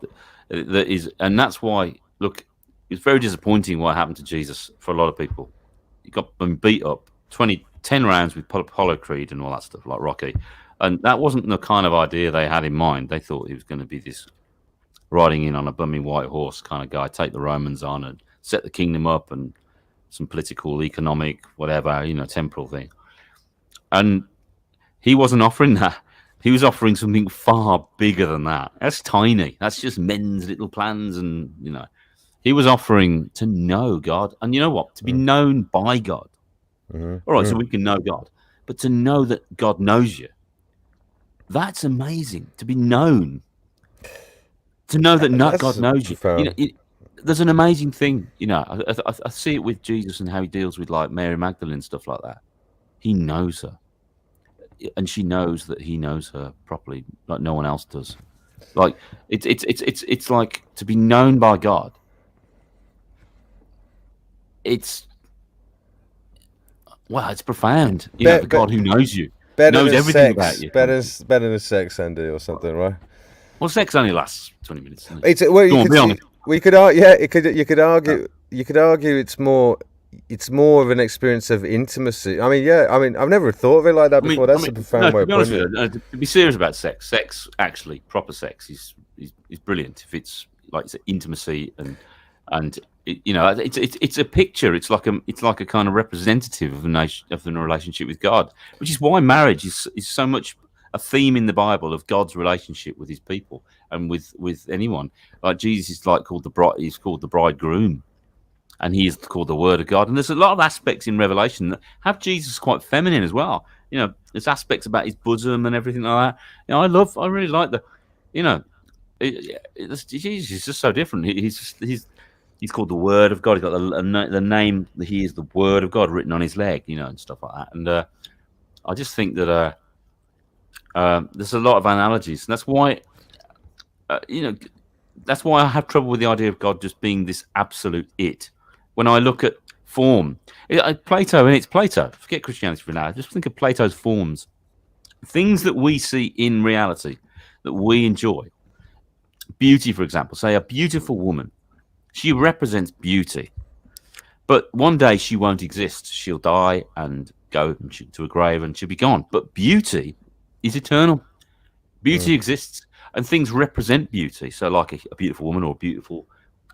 That is, and that's why. Look, it's very disappointing what happened to Jesus for a lot of people. He got beat up 10 rounds with Apollo Creed and all that stuff, like Rocky. And that wasn't the kind of idea they had in mind. They thought he was going to be this riding in on a bumming white horse kind of guy, take the Romans on and set the kingdom up and some political, economic, whatever, temporal thing. And he wasn't offering that. He was offering something far bigger than that. That's tiny. That's just men's little plans. And, he was offering to know God. And you know what? To be known by God. All right, so we can know God. But to know that God knows you, that's amazing. To be known. To know that God knows you. There's an amazing thing. I see it with Jesus and how he deals with like Mary Magdalene and stuff like that. He knows her. And she knows that he knows her properly, like no one else does. Like it's like to be known by God. It's profound. The God who knows you, knows everything about you. Better than sex, Andy, or something, right? Well, sex only lasts 20 minutes. You could argue it's more of an experience of intimacy. I mean, I've never thought of it like that before. That's a profound way of putting it. To be serious about sex actually, proper sex is brilliant if it's like it's intimacy and it's a picture. It's like a kind of representative of the relationship with God, which is why marriage is so much a theme in the Bible of God's relationship with his people and with anyone. Like Jesus is called the bride. He's called the bridegroom. And he is called the Word of God. And there's a lot of aspects in Revelation that have Jesus quite feminine as well. There's aspects about his bosom and everything like that. I really like Jesus is just so different. He's called the Word of God. He's got the name. He is the Word of God written on his leg, and stuff like that. And I just think that there's a lot of analogies, and that's why that's why I have trouble with the idea of God just being this absolute it. When I look at form, Plato. Forget Christianity for now. Just think of Plato's forms, things that we see in reality that we enjoy. Beauty, for example. Say a beautiful woman. She represents beauty, but one day she won't exist. She'll die and go to a grave, and she'll be gone. But beauty is eternal. Beauty exists, and things represent beauty. So, like a beautiful woman or a beautiful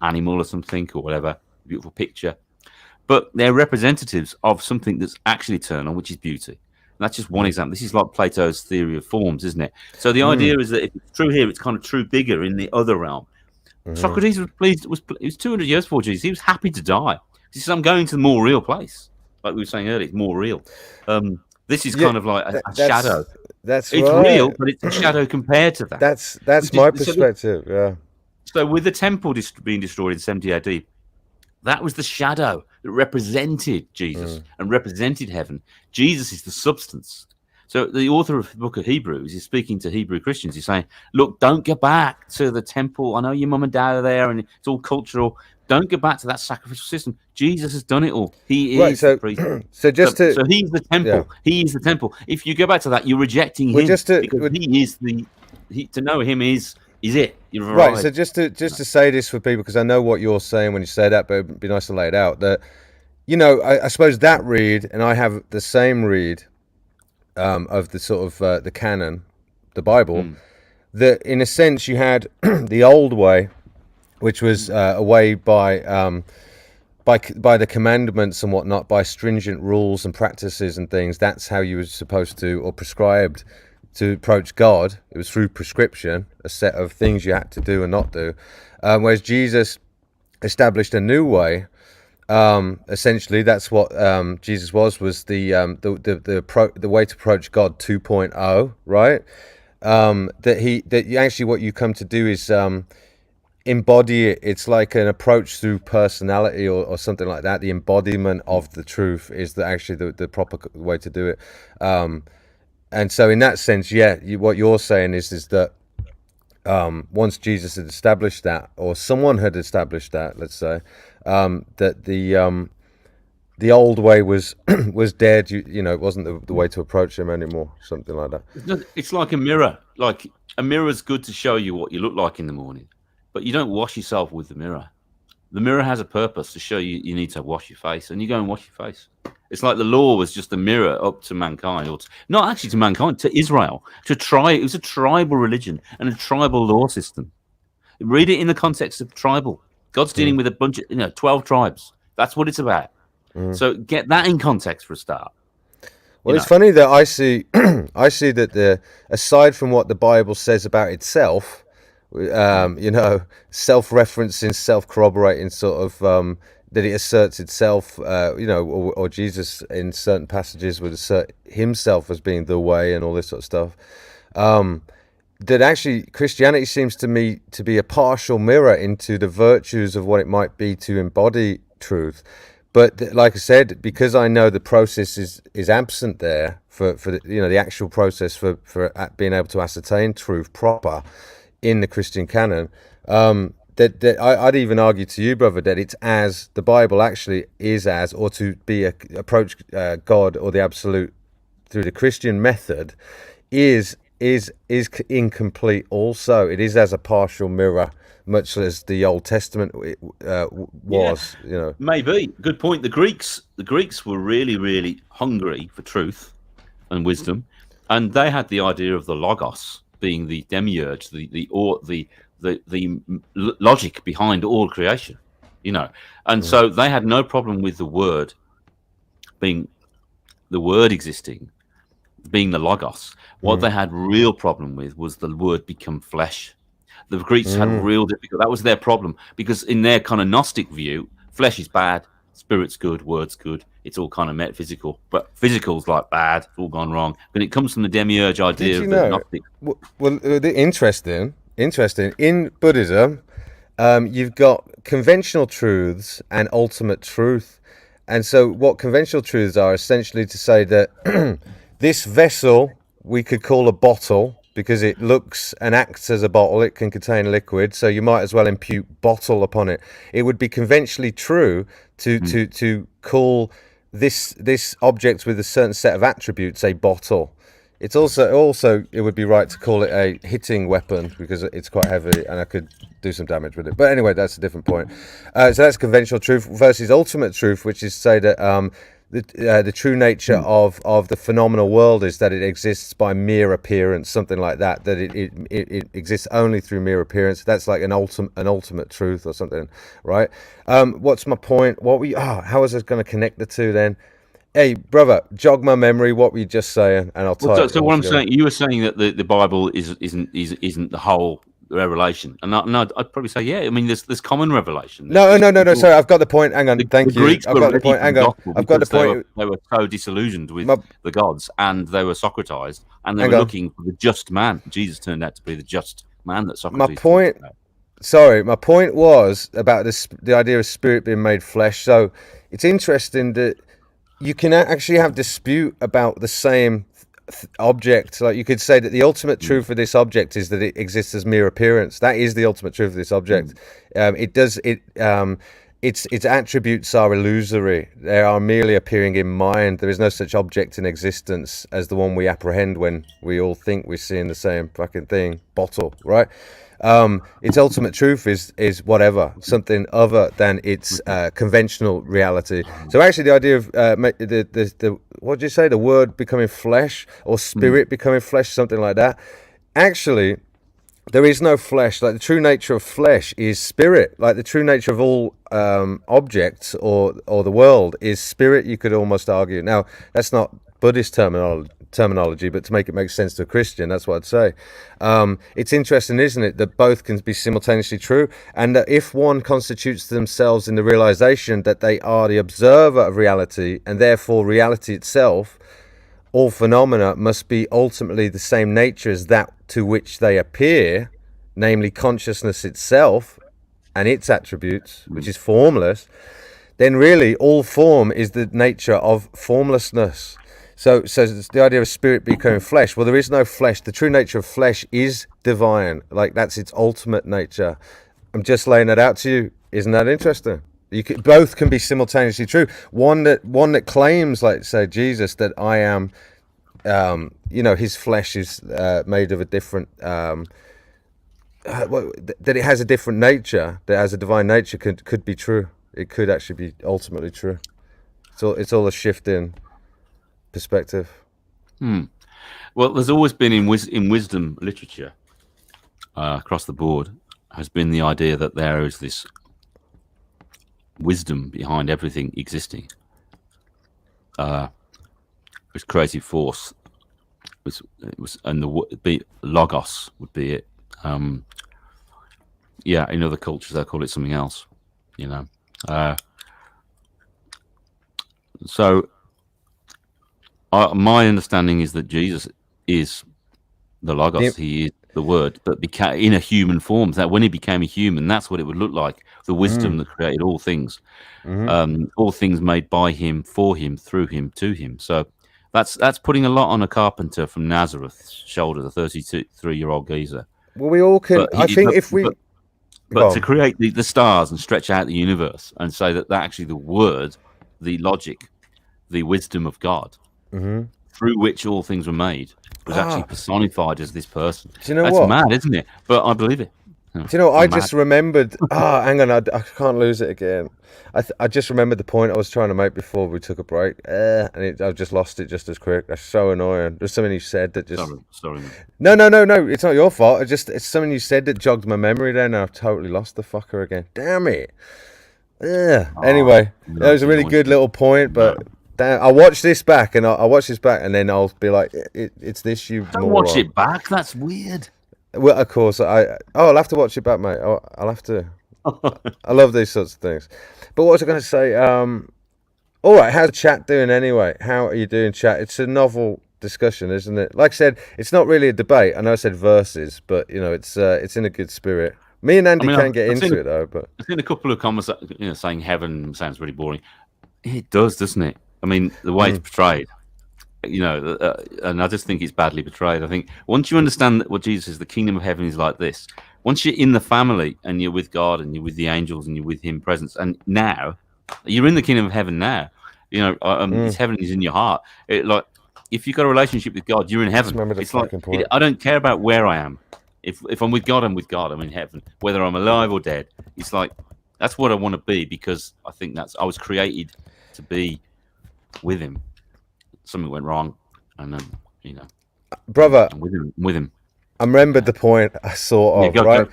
animal or something or whatever. Beautiful picture, but they're representatives of something that's actually eternal, which is beauty. And that's just one example. This is like Plato's theory of forms, isn't it? So the idea is that if it's true here, it's kind of true bigger in the other realm. Socrates was pleased. It was 200 years before Jesus. He was happy to die. He says, "I'm going to the more real place." Like we were saying earlier, it's more real. This is kind of like a shadow. It's right. Real, but it's a shadow compared to that. That's my perspective. Yeah. So with the temple being destroyed in 70 AD. That was the shadow that represented Jesus and represented heaven. Jesus is the substance. So the author of the book of Hebrews is speaking to Hebrew Christians. He's saying, look, don't go back to the temple. I know your mum and dad are there and it's all cultural. Don't go back to that sacrificial system. Jesus has done it all. He is the priest. So he's the temple. Yeah. He is the temple. If you go back to that, you're rejecting him because he is to know him is it. Right. So just to say this for people, because I know what you're saying when you say that, but it'd be nice to lay it out. That I suppose that read, and I have the same read of the sort of the canon, the Bible. That in a sense you had the old way, which was a way by the commandments and whatnot, by stringent rules and practices and things. That's how you were supposed to, or prescribed to approach God. It was through prescription, a set of things you had to do and not do. Whereas Jesus established a new way. Essentially, that's what Jesus was the way to approach God 2.0, right? That what you come to do is embody it. It's like an approach through personality or something like that. The embodiment of the truth is the proper way to do it. And so in that sense, what you're saying is that once Jesus had established that, or someone had established that, let's say, that the old way was dead. It wasn't the way to approach him anymore. Something like that. It's like a mirror. Like a mirror is good to show you what you look like in the morning, but you don't wash yourself with the mirror. The mirror has a purpose to show you need to wash your face, and you go and wash your face. It's like the law was just a mirror up to mankind, or not actually to mankind, to Israel. It was a tribal religion and a tribal law system. Read it in the context of tribal. God's dealing with a bunch of 12 tribes. That's what it's about. So get that in context for a start. Well, it's funny that I see I see that aside from what the Bible says about itself, self-referencing, self-corroborating sort of that it asserts itself, or Jesus in certain passages would assert himself as being the way and all this sort of stuff. That actually Christianity seems to me to be a partial mirror into the virtues of what it might be to embody truth. But like I said, because I know the process is absent there for the actual process for being able to ascertain truth proper in the Christian canon, that I'd even argue to you, brother, that it's as the Bible actually is as, or to be approach God or the absolute through the Christian method is incomplete. Also, it is as a partial mirror, much as the Old Testament was. Maybe. Good point. The Greeks were really, really hungry for truth and wisdom, and they had the idea of the logos being the demiurge, the logic behind all creation, and so they had no problem with the word existing, being the logos. What they had real problem with was the word become flesh. The Greeks had real difficulty. That was their problem, because in their kind of Gnostic view, flesh is bad, spirit's good, word's good. It's all kind of metaphysical, but physical's like bad. It's all gone wrong. But it comes from the demiurge idea of the Gnostic. Well, interesting. In Buddhism, you've got conventional truths and ultimate truth. And so what conventional truths are essentially to say that this vessel we could call a bottle because it looks and acts as a bottle. It can contain liquid, so you might as well impute bottle upon it. It would be conventionally true to call this object with a certain set of attributes a bottle. It's also it would be right to call it a hitting weapon because it's quite heavy and I could do some damage with it. But anyway, that's a different point. So that's conventional truth versus ultimate truth, which is to say that the true nature of the phenomenal world is that it exists by mere appearance, something like that. That it exists only through mere appearance. That's like an ultimate truth or something, right? What's my point? How was I going to connect the two then? Hey, brother, jog my memory. What were you just saying? And I'll tell you. So what I'm saying, you were saying that the Bible isn't the whole revelation, and I'd probably say, yeah. I mean, there's common revelation. No. Sorry, I've got the point. Hang on, thank you. I've got the point. Hang on, I've got the point. They were so disillusioned with the gods, and they were Socratized, and they were looking for the just man. Jesus turned out to be the just man that Socrates. My point was about the idea of spirit being made flesh. So it's interesting that you can actually have dispute about the same object. Like you could say that the ultimate truth for this object is that it exists as mere appearance. That is the ultimate truth of this object. Its attributes are illusory. They are merely appearing in mind. There is no such object in existence as the one we apprehend when we all think we're seeing the same fucking thing, bottle, right? Its ultimate truth is whatever, something other than its conventional reality. So actually the idea of the what did you say, the word becoming flesh or spirit becoming flesh, something like that, actually there is no flesh. Like the true nature of flesh is spirit. Like the true nature of all objects or the world is spirit, you could almost argue. Now that's not Buddhist terminology, but to make it make sense to a Christian, that's what I'd say. It's interesting, isn't it, that both can be simultaneously true, and that if one constitutes themselves in the realization that they are the observer of reality, and therefore reality itself, all phenomena must be ultimately the same nature as that to which they appear, namely consciousness itself and its attributes, which is formless, then really all form is the nature of formlessness. So the idea of spirit becoming flesh, well, there is no flesh. The true nature of flesh is divine. Like that's its ultimate nature. I'm just laying that out to you. Isn't that interesting? Both can be simultaneously true. One that claims, like say Jesus, that I am, his flesh is made of a different, that it has a different nature, that has a divine nature, could be true. It could actually be ultimately true. It's all a shift in perspective. Well, there's always been in wisdom literature across the board has been the idea that there is this wisdom behind everything existing. This creative force and logos would be it. Yeah, in other cultures they call it something else. So my understanding is that Jesus is the logos. He is the word, but became in a human form. That when he became a human, that's what it would look like. The wisdom that created all things, all things made by him, for him, through him, to him. So that's putting a lot on a carpenter from Nazareth's shoulder, the 33-year-old geezer. Well, we all can. But to create the stars and stretch out the universe and say that actually the word, the logic, the wisdom of God, through which all things were made, was actually personified as this person. Do you know That's what? mad, isn't it? But I believe it. Do you know what? I just remembered. Hang on, I can't lose it again. I just remembered the point I was trying to make before we took a break, and I've just lost it just as quick. That's so annoying. There's something you said that just. Sorry. No. It's not your fault. It's something you said that jogged my memory. Then I've totally lost the fucker again. Damn it. Anyway, that was a really good little point, but. I'll watch this back, and then I'll be like, "It's this you." Don't watch it back. That's weird. Well, of course, I'll have to watch it back, mate. I'll have to. I love these sorts of things. But what was I going to say? All right, how's chat doing anyway? How are you doing, chat? It's a novel discussion, isn't it? Like I said, it's not really a debate. I know I said verses, but it's in a good spirit. Me and Andy can't get into it though. But I've seen a couple of comments, saying heaven sounds really boring. It does, doesn't it? I mean, the way it's portrayed, and I just think it's badly portrayed. I think once you understand what Jesus is, the kingdom of heaven is like this. Once you're in the family and you're with God and you're with the angels and you're with Him presence, and now you're in the kingdom of heaven now. His heaven is in your heart. If you've got a relationship with God, you're in heaven. It's like I don't care about where I am. If I'm with God, I'm with God. I'm in heaven, whether I'm alive or dead. It's like that's what I want to be, because I think I was created to be with Him. Something went wrong, and then brother, I'm with him. I remembered the point I saw of right.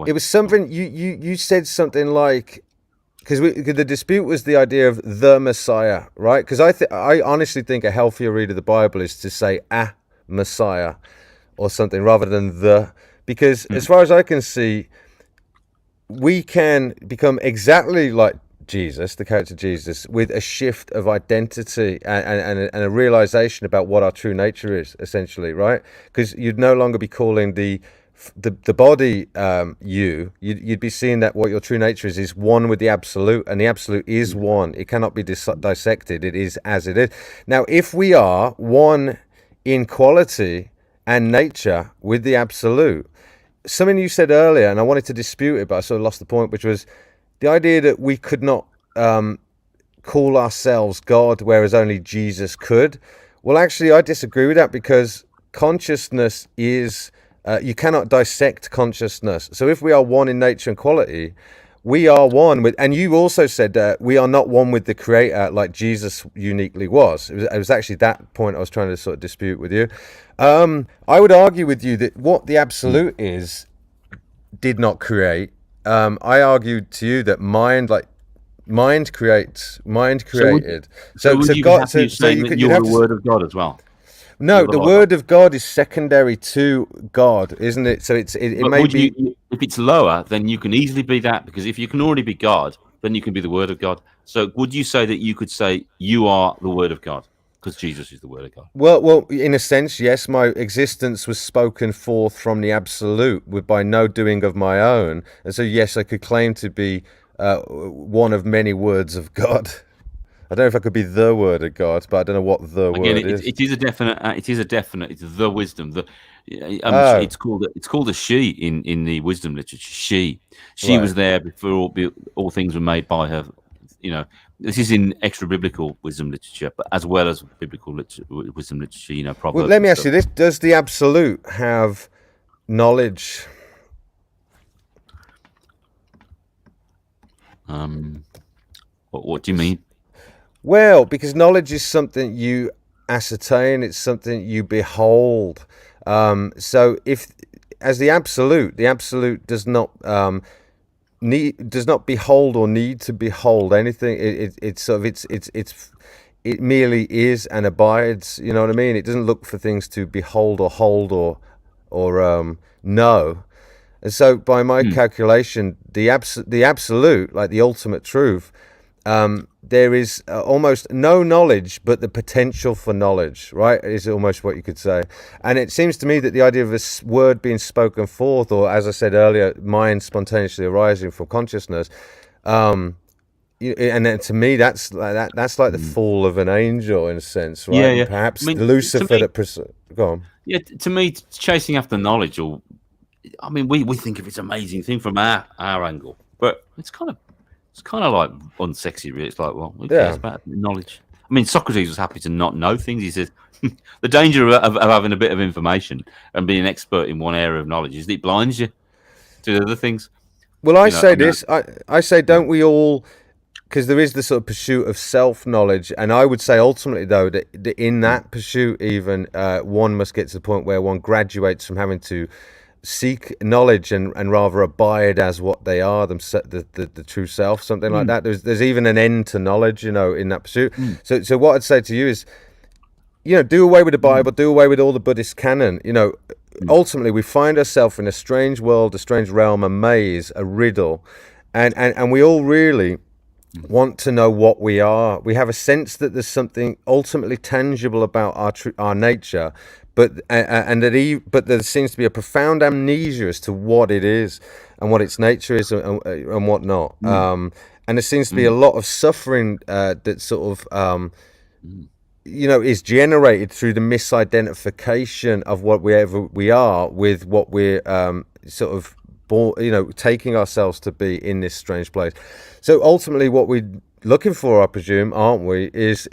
It was something you said something like, because the dispute was the idea of the Messiah, right? Because I honestly think a healthier read of the Bible is to say a Messiah or something rather than the, because as far as I can see, we can become exactly like Jesus, the character Jesus, with a shift of identity and a realization about what our true nature is, essentially, right? Because you'd no longer be calling the body you'd be seeing that what your true nature is one with the absolute, and the absolute is one. It cannot be dissected. It is as it is. Now, if we are one in quality and nature with the absolute, something you said earlier, and I wanted to dispute it, but I sort of lost the point, which was the idea that we could not call ourselves God, whereas only Jesus could. Well, actually, I disagree with that, because consciousness is, you cannot dissect consciousness. So if we are one in nature and quality, we are one with, and you also said that we are not one with the Creator like Jesus uniquely was. It was actually that point I was trying to sort of dispute with you. I would argue with you that what the absolute is did not create. I argued to you that mind created. So God. You're the Word of God as well. No, the Word of God is secondary to God, isn't it? So it may be. If it's lower, then you can easily be that, because if you can already be God, then you can be the Word of God. So would you say that you could say you are the Word of God? Because Jesus is the Word of God. Well, in a sense, yes. My existence was spoken forth from the absolute, by no doing of my own, and so yes, I could claim to be one of many words of God. I don't know if I could be the Word of God, but I don't know what the word is. It is a definite. It's the wisdom. It's called a she in the wisdom literature. She was there before all things were made by her. This is in extra biblical wisdom literature, but as well as biblical wisdom literature. Proverbs. Well, let me ask you this: does the absolute have knowledge? What do you mean? Well, because knowledge is something you ascertain, it's something you behold. So if as the absolute does not does not behold or need to behold anything. It's sort of it merely is and abides. You know what I mean? It doesn't look for things to behold or hold or know. And so, by my Mm. calculation, the absolute, like the ultimate truth, there is almost no knowledge, but the potential for knowledge, right? Is almost what you could say. And it seems to me that the idea of a word being spoken forth, or as I said earlier, mind spontaneously arising from consciousness, um, and then to me, that's like that's like the Mm. fall of an angel in a sense, right? Yeah, And yeah. I perhaps mean, to Lucifer me, that go on. yeah, to me, chasing after knowledge, or I mean, we think of it's an amazing thing from our angle, but it's kind of like unsexy, really. It's like, well, who cares Yeah. about knowledge? I mean, Socrates was happy to not know things. He says the danger of having a bit of information and being an expert in one area of knowledge is that it blinds you to other things. Well, I You know, say and this. I say, mm, don't we all? Because there is the sort of pursuit of self knowledge, and I would say ultimately, though, that in mm, that pursuit, even one must get to the point where one graduates from having to seek knowledge and rather abide as what they are, the true self, something like mm, that. There's even an end to knowledge, you know, in that pursuit. mm, So what I'd say to you is, you know, do away with the mm, Bible, do away with all the Buddhist canon. You know, mm, ultimately we find ourselves in a strange world, a strange realm, a maze, a riddle, and we all really mm, want to know what we are. We have a sense that there's something ultimately tangible about our nature, but there seems to be a profound amnesia as to what it is and what its nature is and what not. mm, And there seems to be a mm, lot of suffering that sort of mm, you know is generated through the misidentification of what we are with what we're sort of born, you know, taking ourselves to be in this strange place. So ultimately what we're looking for, I presume, aren't we, is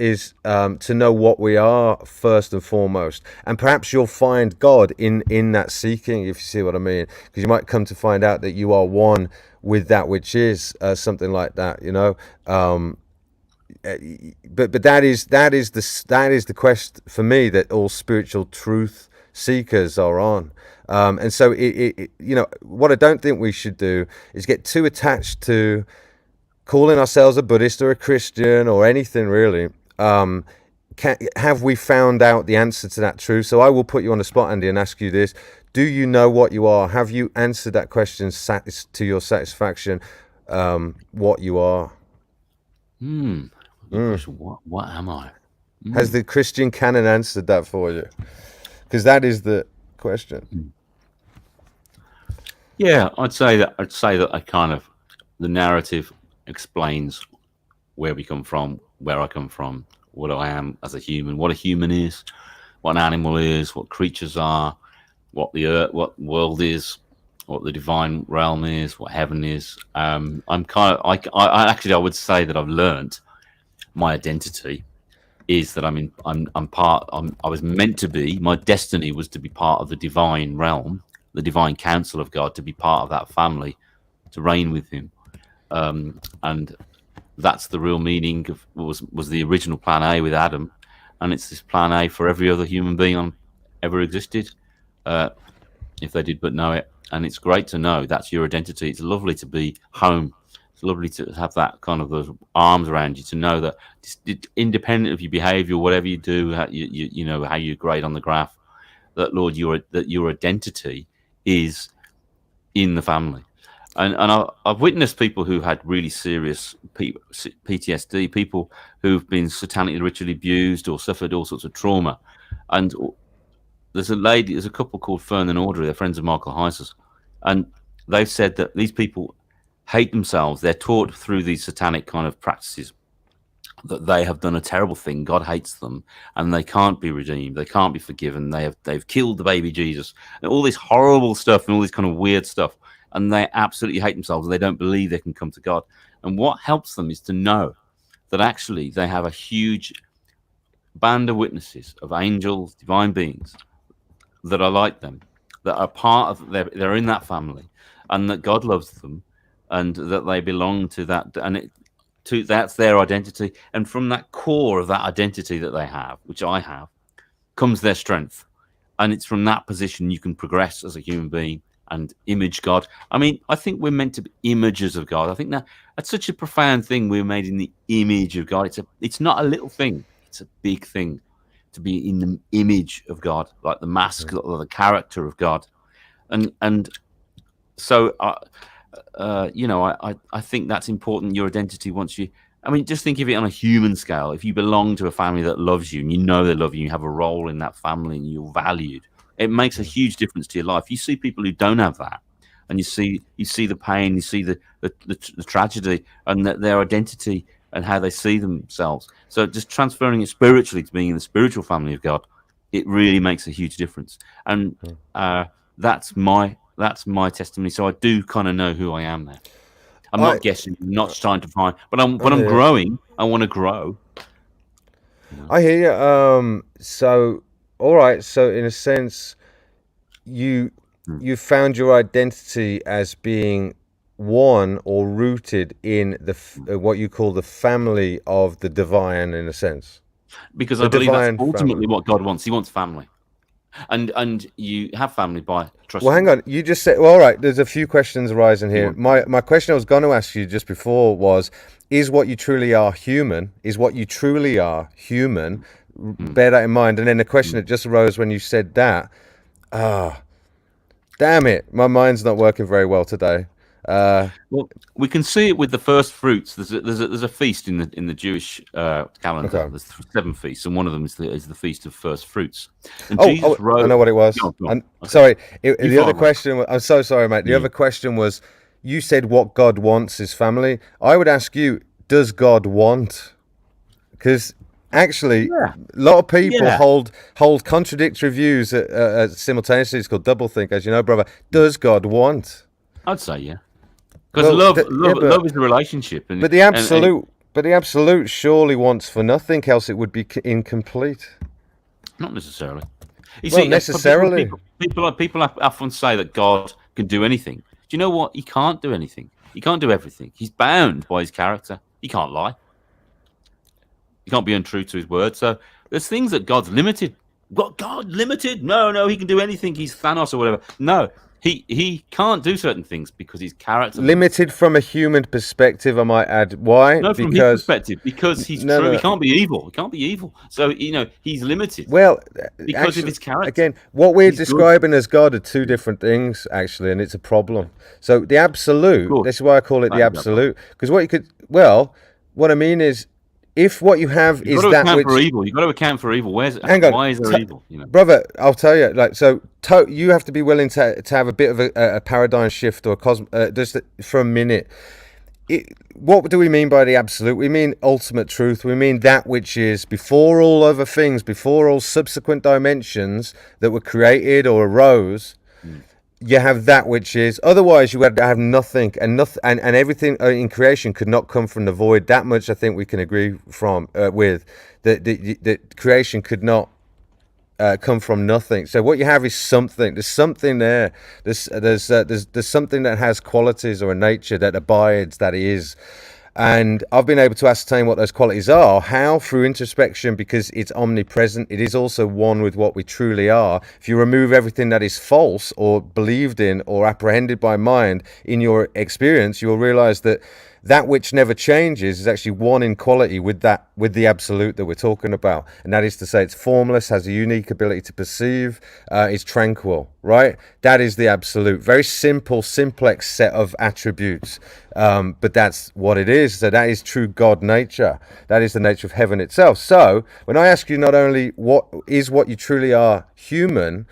to know what we are first and foremost, and perhaps you'll find God in that seeking, if you see what I mean, because you might come to find out that you are one with that which is, something like that, you know. But that is the quest for me that all spiritual truth seekers are on. And so you know, what I don't think we should do is get too attached to calling ourselves a Buddhist or a Christian or anything really. Have we found out the answer to that truth? So I will put you on the spot, Andy, and ask you this: do you know what you are? Have you answered that question to your satisfaction? What you are? mm. Good Mm. question. What am I? Has Mm. the Christian canon answered that for you? Because that is the question. Mm. Yeah, I'd say that I kind of the narrative explains where we come from, where I come from, what I am as a human, what a human is, what an animal is, what creatures are, what the earth, what world is, what the divine realm is, what heaven is. I'm kind of I actually I would say that I've learnt my identity is that I was meant to be, my destiny was to be part of the divine realm, the divine counsel of God, to be part of that family, to reign with him. And that's the real meaning of was the original plan A with Adam, and it's this plan A for every other human being on ever existed, uh, if they did but know it. And it's great to know that's your identity. It's lovely to be home. It's lovely to have that kind of those arms around you to know that independent of your behaviour, whatever you do, you know how you grade on the graph, that Lord, that your identity is in the family. And I've witnessed people who had really serious PTSD, people who've been satanically ritually abused or suffered all sorts of trauma. And there's a couple called Fern and Audrey, they're friends of Michael Heisers, and they've said that these people hate themselves. They're taught through these satanic kind of practices that they have done a terrible thing. God hates them, and they can't be redeemed. They can't be forgiven. They've killed the baby Jesus, and all this horrible stuff, and all this kind of weird stuff. And they absolutely hate themselves, and they don't believe they can come to God. And what helps them is to know that actually they have a huge band of witnesses, of angels, divine beings that are like them, that are part of they're in that family, and that God loves them, and that they belong to that. And that's their identity, and from that core of that identity that they have, which I have, comes their strength, and it's from that position you can progress as a human being and image God. I mean, I think we're meant to be images of God. I think that's such a profound thing. We're made in the image of God. It's not a little thing. It's a big thing to be in the image of God, like the mask or the character of God, and so I think that's important. Your identity once you. I mean, just think of it on a human scale. If you belong to a family that loves you and you know they love you, you have a role in that family and you're valued, it makes a huge difference to your life. You see people who don't have that, and you see the pain, you see the tragedy, and their identity and how they see themselves. So just transferring it spiritually to being in the spiritual family of God, it really makes a huge difference. And that's my testimony. So I do kind of know who I am there. I'm not guessing, not trying to find, but I'm growing. I want to grow. I hear you. So, all right. So, in a sense, you found your identity as being one or rooted in the what you call the family of the divine, in a sense. Because I believe that's ultimately what God wants. He wants family. And you have family by trusting. Well, hang on. You just said, well, all right, there's a few questions arising here. My question I was going to ask you just before was, is what you truly are human? Is what you truly are human? Bear that in mind. And then the question that just arose when you said that, damn it, my mind's not working very well today. Well, we can see it with the first fruits. There's a feast in the Jewish calendar. Okay. There's 7 feasts, and one of them is the feast of first fruits. And Jesus wrote, I know what it was. Okay. Sorry, the other question. I'm so sorry, mate. The other question was, you said what God wants is family. I would ask you, does God want? Because actually, a lot of people hold contradictory views simultaneously. It's called doublethink, as you know, brother. Does God want? I'd say yeah. Because love is a relationship, but the absolute surely wants for nothing, else it would be incomplete. Not necessarily. Necessarily. People often say that God can do anything. Do you know what? He can't do anything. He can't do everything. He's bound by his character. He can't lie. He can't be untrue to his word. So there's things that God's limited. What, God limited? No, he can do anything. He's Thanos or whatever. No. He can't do certain things because his character limited from a human perspective. I might add. Why? No, from his perspective, because he's true. No. He can't be evil. He can't be evil. So he's limited. Well, because of his character. Again, what we're describing as God are two different things, actually, and it's a problem. So the absolute. This is why I call it the absolute. Because what I mean is, if what you have is that which you've got to account for evil. Why is there evil? Brother, I'll tell you. You have to be willing to have a bit of a paradigm shift or just for a minute. What do we mean by the absolute? We mean ultimate truth. We mean that which is before all other things, before all subsequent dimensions that were created or arose. You have that which is, otherwise you would have nothing, and everything in creation could not come from the void. That much I think we can agree with that creation could not come from nothing. So what you have is something. There's something there. There's something that has qualities or a nature that abides, that is. And I've been able to ascertain what those qualities are. How? Through introspection, because it's omnipresent. It is also one with what we truly are. If you remove everything that is false or believed in or apprehended by mind in your experience, you will realize that which never changes is actually one in quality with the absolute that we're talking about. And that is to say, it's formless, has a unique ability to perceive, is tranquil, right? That is the absolute. Very simple, simplex set of attributes. But that's what it is. So that is true God nature. That is the nature of heaven itself. So when I ask you not only what you truly are human,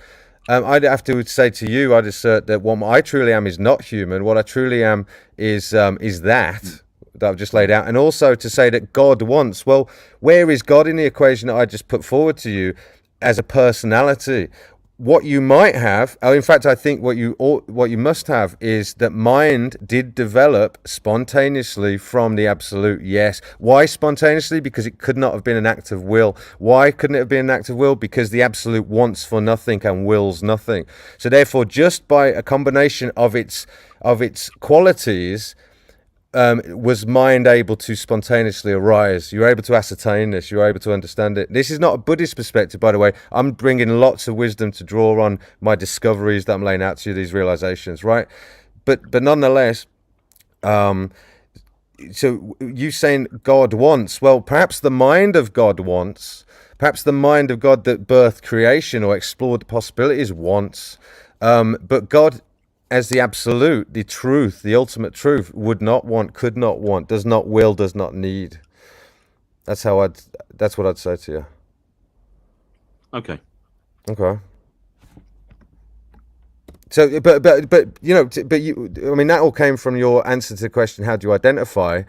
I'd have to say to you, I'd assert that what I truly am is not human. What I truly am is that I've just laid out. And also to say that God wants. Well, where is God in the equation that I just put forward to you as a personality? What you might have, in fact, I think what you must have is that mind did develop spontaneously from the absolute. Yes. Why spontaneously? Because it could not have been an act of will. Why couldn't it have been an act of will? Because the absolute wants for nothing and wills nothing. So therefore, just by a combination of its qualities, was mind able to spontaneously arise? You're able to ascertain this. You're able to understand it. This is not a Buddhist perspective, by the way. I'm bringing lots of wisdom to draw on my discoveries that I'm laying out to you, these realizations, right? But nonetheless, so you saying God wants? Well, perhaps the mind of God wants. Perhaps the mind of God that birthed creation or explored the possibilities wants. But God, as the absolute, the truth, the ultimate truth, would not want, could not want, does not will, does not need. That's what I'd say to you. Okay. So, but you know, I mean, that all came from your answer to the question, how do you identify?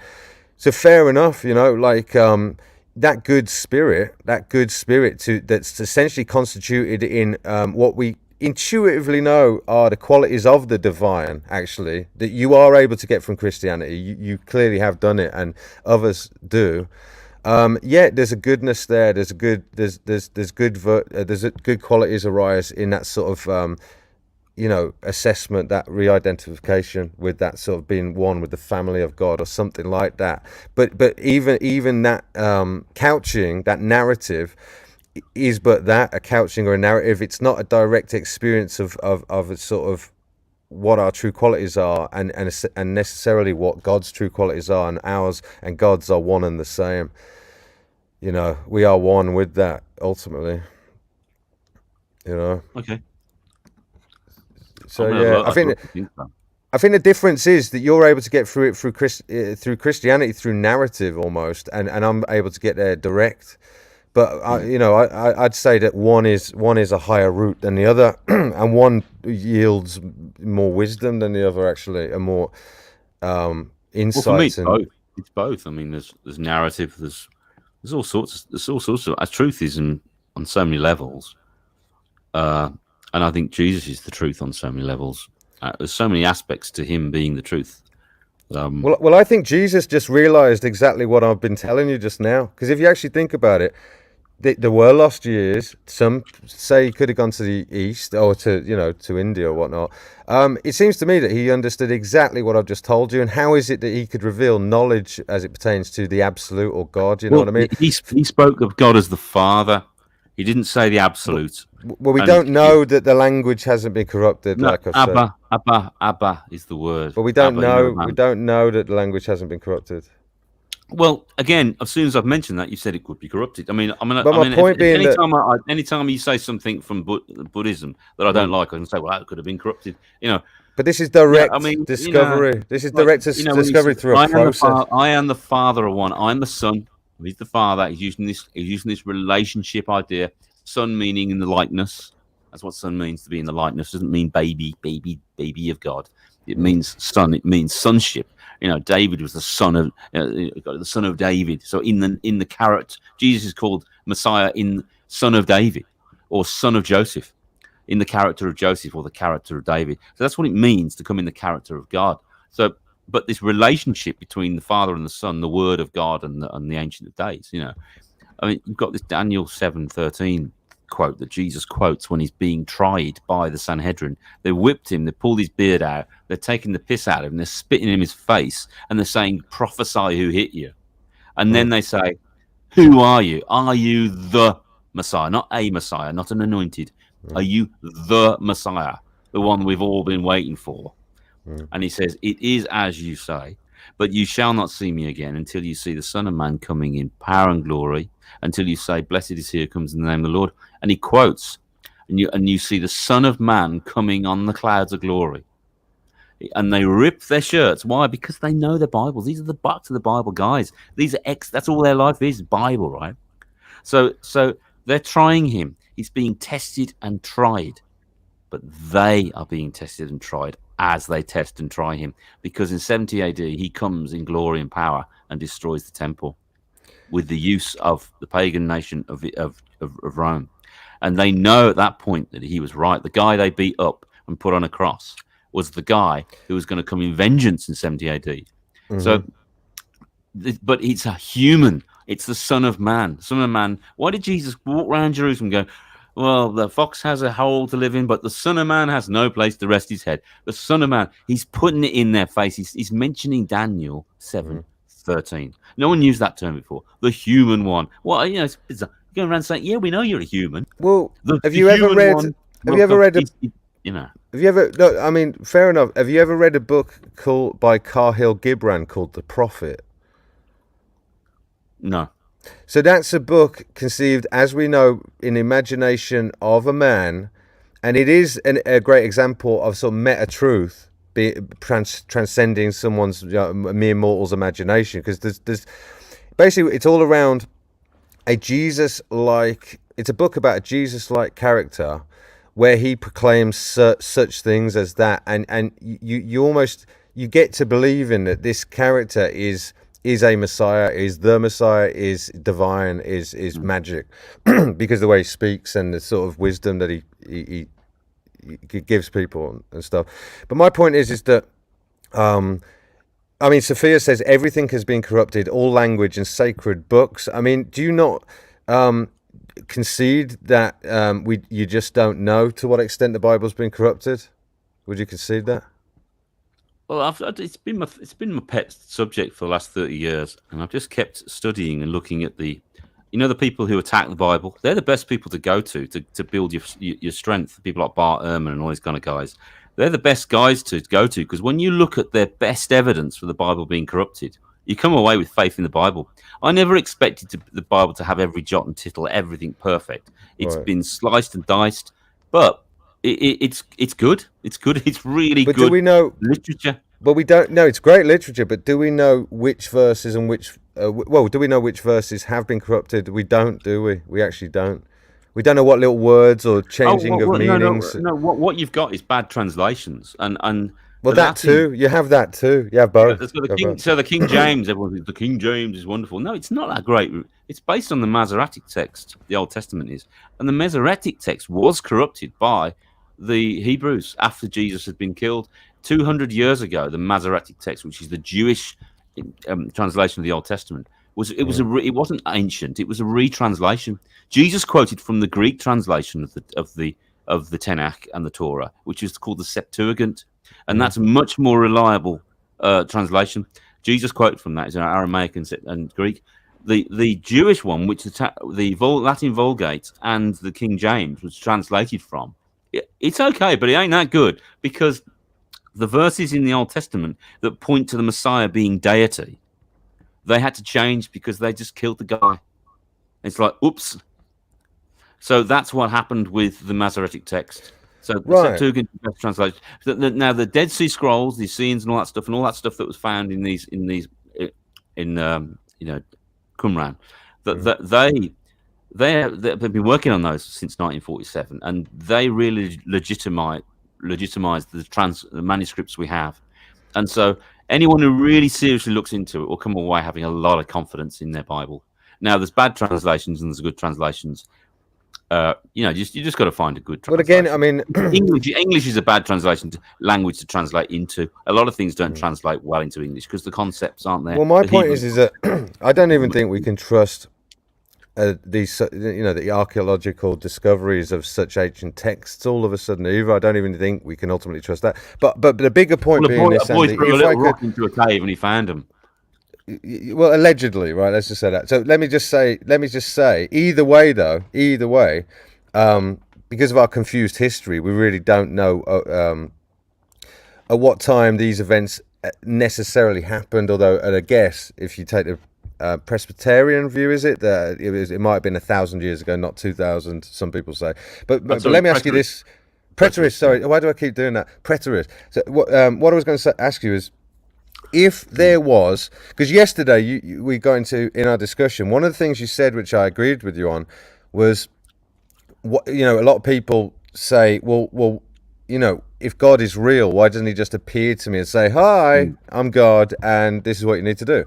So fair enough, you know, like that good spirit that's essentially constituted in what we intuitively know are the qualities of the divine, actually, that you are able to get from Christianity. You clearly have done it, and others do. Yeah, there's a goodness there. There's good qualities arise in that sort of you know, assessment, that re-identification with that sort of being one with the family of God or something like that. But even that couching, that narrative, is but that, a couching or a narrative. It's not a direct experience of a sort of what our true qualities are, and necessarily what God's true qualities are, and ours and God's are one and the same. You know, we are one with that ultimately. You know. Okay. So yeah, I think the difference is that you're able to get through it through Christianity, through narrative almost, and I'm able to get there direct. But I'd say that one is a higher route than the other, and one yields more wisdom than the other, actually, and more insights. Well, for me, it's both. I mean, there's narrative, there's all sorts of as truth is on so many levels. And I think Jesus is the truth on so many levels. There's so many aspects to him being the truth. Well, I think Jesus just realized exactly what I've been telling you just now. Because if you actually think about it, there were lost years. Some say he could have gone to the east or to India or whatnot. It seems to me that he understood exactly what I've just told you. And how is it that he could reveal knowledge as it pertains to the absolute or God? You know what I mean? He spoke of God as the Father. He didn't say the absolute. Well, we don't know that the language hasn't been corrupted, no, like I've said. Abba is the word. But we don't know. We don't know that the language hasn't been corrupted. Well, again, as soon as I've mentioned that, you said it could be corrupted. But my point being anytime you say something from Buddhism that I don't like, I can say, well, that could have been corrupted. You know. But this is direct discovery. This is direct discovery through a process. I am the Father of one. I'm the Son. He's the Father. He's using this relationship idea. Son meaning in the likeness. That's what son means, to be in the likeness. It doesn't mean baby of God. It means son. It means sonship. You know, David was the son of David. So in the character, Jesus is called Messiah in son of David or son of Joseph, in the character of Joseph or the character of David. So that's what it means to come in the character of God. So, but this relationship between the Father and the Son, the Word of God and the Ancient of Days, you know, I mean, you've got this Daniel 7:13 quote that Jesus quotes when he's being tried by the Sanhedrin. They whipped him, they pulled his beard out, they're taking the piss out of him, they're spitting in his face, and they're saying, prophesy who hit you. And then they say, who are you? Are you the Messiah? Not a Messiah, not an anointed. Are you the Messiah, the one we've all been waiting for? And he says, it is as you say, but you shall not see me again until you see the Son of Man coming in power and glory, until you say, blessed is he who comes in the name of the Lord. And he quotes, and you see the Son of Man coming on the clouds of glory. And they rip their shirts. Why? Because they know their Bibles. These are the bucks of the Bible guys. These are that's all their life is, Bible, right? So they're trying him. He's being tested and tried. But they are being tested and tried as they test and try him. Because in 70 AD, he comes in glory and power and destroys the temple with the use of the pagan nation of Rome. And they know at that point that he was right. The guy they beat up and put on a cross was the guy who was going to come in vengeance in 70 AD. Mm-hmm. So, but it's a human. It's the Son of Man. Son of Man. Why did Jesus walk around Jerusalem and go, Well, the fox has a hole to live in, but the Son of Man has no place to rest his head. The Son of Man, he's putting it in their face. He's mentioning Daniel 7:13. No one used that term before. The human one. Well, it's bizarre. Going around saying, "Yeah, we know you're a human." Well, The have you ever human read? one. Have you ever read a? You know, Have you ever? No, I mean, fair enough. Have you ever read a book called by Cahill Gibran called The Prophet? no. So that's a book conceived, as we know, in the imagination of a man, and it is a great example of sort of meta truth, transcending someone's mere mortal's imagination. Because there's basically it's all around a Jesus-like. It's a book about a Jesus-like character, where he proclaims such things as that, and you almost you get to believe in that this character is a Messiah, is the Messiah, is divine, is magic, because the way he speaks and the sort of wisdom that he gives people and stuff. But my point is that I mean, Sophia says everything has been corrupted, all language and sacred books. I mean, do you not concede that you just don't know to what extent the Bible's been corrupted? Would you concede that? Well, it's been my pet subject for the last 30 years, and I've just kept studying and looking at the people who attack the Bible. They're the best people to go to build your strength. People like Bart Ehrman and all these kind of guys. They're the best guys to go to, because when you look at their best evidence for the Bible being corrupted, you come away with faith in the Bible. I never expected the Bible to have every jot and tittle, everything perfect. It's been sliced and diced, but it's good. It's good. It's really good. Do we know literature? But we don't know. It's great literature, but do we know which verses and which? Do we know which verses have been corrupted? We don't, do we? We actually don't. We don't know what little words or changing of meanings. No. What you've got is bad translations, and well, that too. You have that too. You have both. So the King James, everyone thinks the King James is wonderful. No, it's not that great. It's based on the Masoretic text. The Old Testament is, and the Masoretic text was corrupted by the Hebrews after Jesus had been killed 200 years ago. The Masoretic text, which is the Jewish translation of the Old Testament, it wasn't ancient. It was a retranslation. Jesus quoted from the Greek translation of the Tanakh and the Torah, which is called the Septuagint, and that's a much more reliable translation. Jesus quoted from that is in Aramaic and Greek. The Jewish one, which the Latin Vulgate and the King James was translated from, it's okay, but it ain't that good, because the verses in the Old Testament that point to the Messiah being deity, they had to change because they just killed the guy. It's like, oops. So that's what happened with the Masoretic text. So the Septuagint translation. Now the Dead Sea Scrolls, the Essenes, and all that stuff that was found in Qumran, they've been working on those since 1947, and they really legitimize the manuscripts we have. And so anyone who really seriously looks into it will come away having a lot of confidence in their Bible. Now, there's bad translations and there's good translations. You just got to find a good translation. But again, I mean, English is a bad language to translate into. A lot of things don't translate well into English because the concepts aren't there. Well, my point is that I don't even think we can trust the archaeological discoveries of such ancient texts all of a sudden either. I don't even think we can ultimately trust that. But the bigger point being this, Andy, threw a little rock into a cave and he found them. Well, allegedly, right? Let's just say that. So let me just say, either way, because of our confused history, we really don't know at what time these events necessarily happened. Although, at a guess, if you take the Presbyterian view, is it that it might have been 1,000 years ago, not 2,000? Some people say. But let me ask you this: preterist. Sorry, why do I keep doing that? Preterist. So what I was going to ask you is, if there was, because yesterday we got into in our discussion, one of the things you said, which I agreed with you on, was what a lot of people say, well, if God is real, why doesn't he just appear to me and say, hi, I'm God, and this is what you need to do?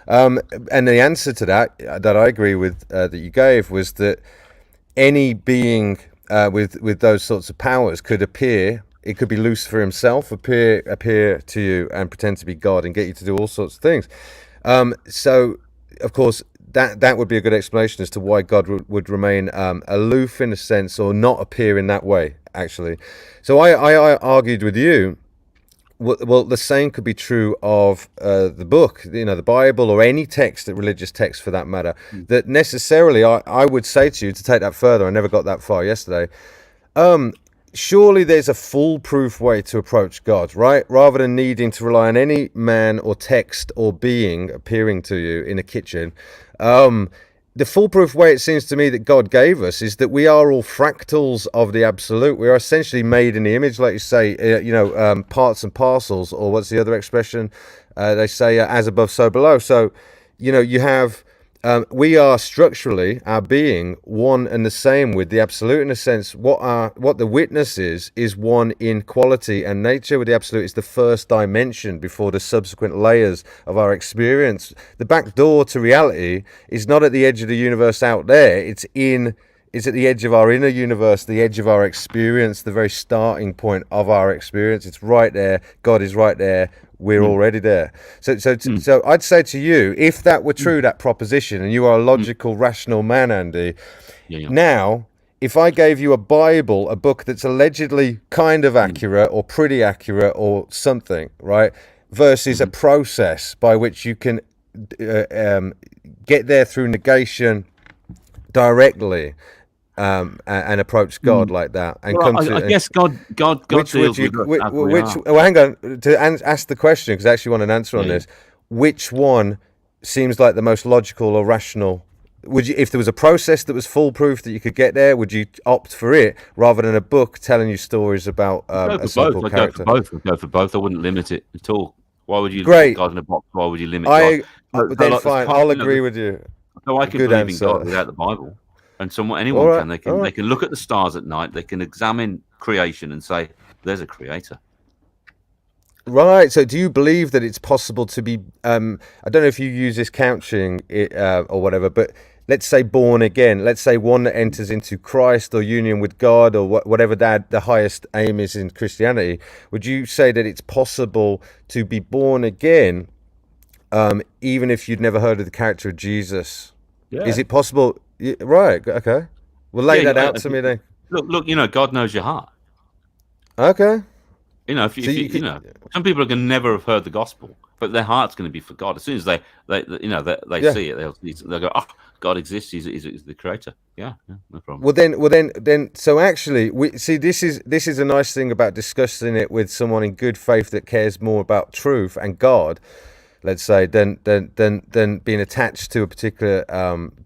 And the answer to that I agree with, that you gave, was that any being with those sorts of powers could appear. It could be Lucifer himself appear to you and pretend to be God and get you to do all sorts of things. So, of course, that would be a good explanation as to why God would remain aloof in a sense, or not appear in that way, actually. So I argued with you. Well, the same could be true of the book, the Bible, or any text, religious text for that matter. That necessarily, I would say to you, to take that further, I never got that far yesterday. Surely there's a foolproof way to approach God, right? Rather than needing to rely on any man or text or being appearing to you in a kitchen. The foolproof way, it seems to me, that God gave us is that we are all fractals of the absolute. We are essentially made in the image, like you say, parts and parcels, or what's the other expression? They say, as above, so below. So, you have, we are structurally, our being, one and the same with the absolute, in a sense. What the witness is one in quality and nature with the absolute. Is the first dimension before the subsequent layers of our experience. The back door to reality is not at the edge of the universe out there. It's at the edge of our inner universe, the edge of our experience, the very starting point of our experience. It's right there. God is right there. We're already there. So I'd say to you, if that were true, that proposition, and you are a logical, rational man, Andy, now, if I gave you a Bible, a book that's allegedly kind of accurate or pretty accurate or something, right, versus a process by which you can get there through negation directly, and approach God like that, and I guess God deals with well, hang on, to ask the question, because I actually want an answer on this. Which one seems like the most logical or rational? Would you, if there was a process that was foolproof that you could get there, would you opt for it rather than a book telling you stories about a simple character? I'd go for both. I wouldn't limit it at all. Why would you put God in a box? Why would you limit God? Then fine, I'll agree with you. So I can believe in God without the Bible. And anyone can. They can look at the stars at night. They can examine creation and say, "There's a creator." Right. So, do you believe that it's possible to be? I don't know if you use this couching or whatever, but let's say born again. Let's say one that enters into Christ or union with God, or whatever that the highest aim is in Christianity. Would you say that it's possible to be born again, even if you'd never heard of the character of Jesus? Yeah. Is it possible? Right. Okay. Well, lay that out to me then. Look. God knows your heart. Okay. If you some people are going to never have heard the gospel, but their heart's going to be for God. As soon as they see it, they'll go, "Oh, God exists. He's the creator." Yeah, no problem. Well, then. So actually, we see this is a nice thing about discussing it with someone in good faith that cares more about truth and God, let's say, than being attached to a particular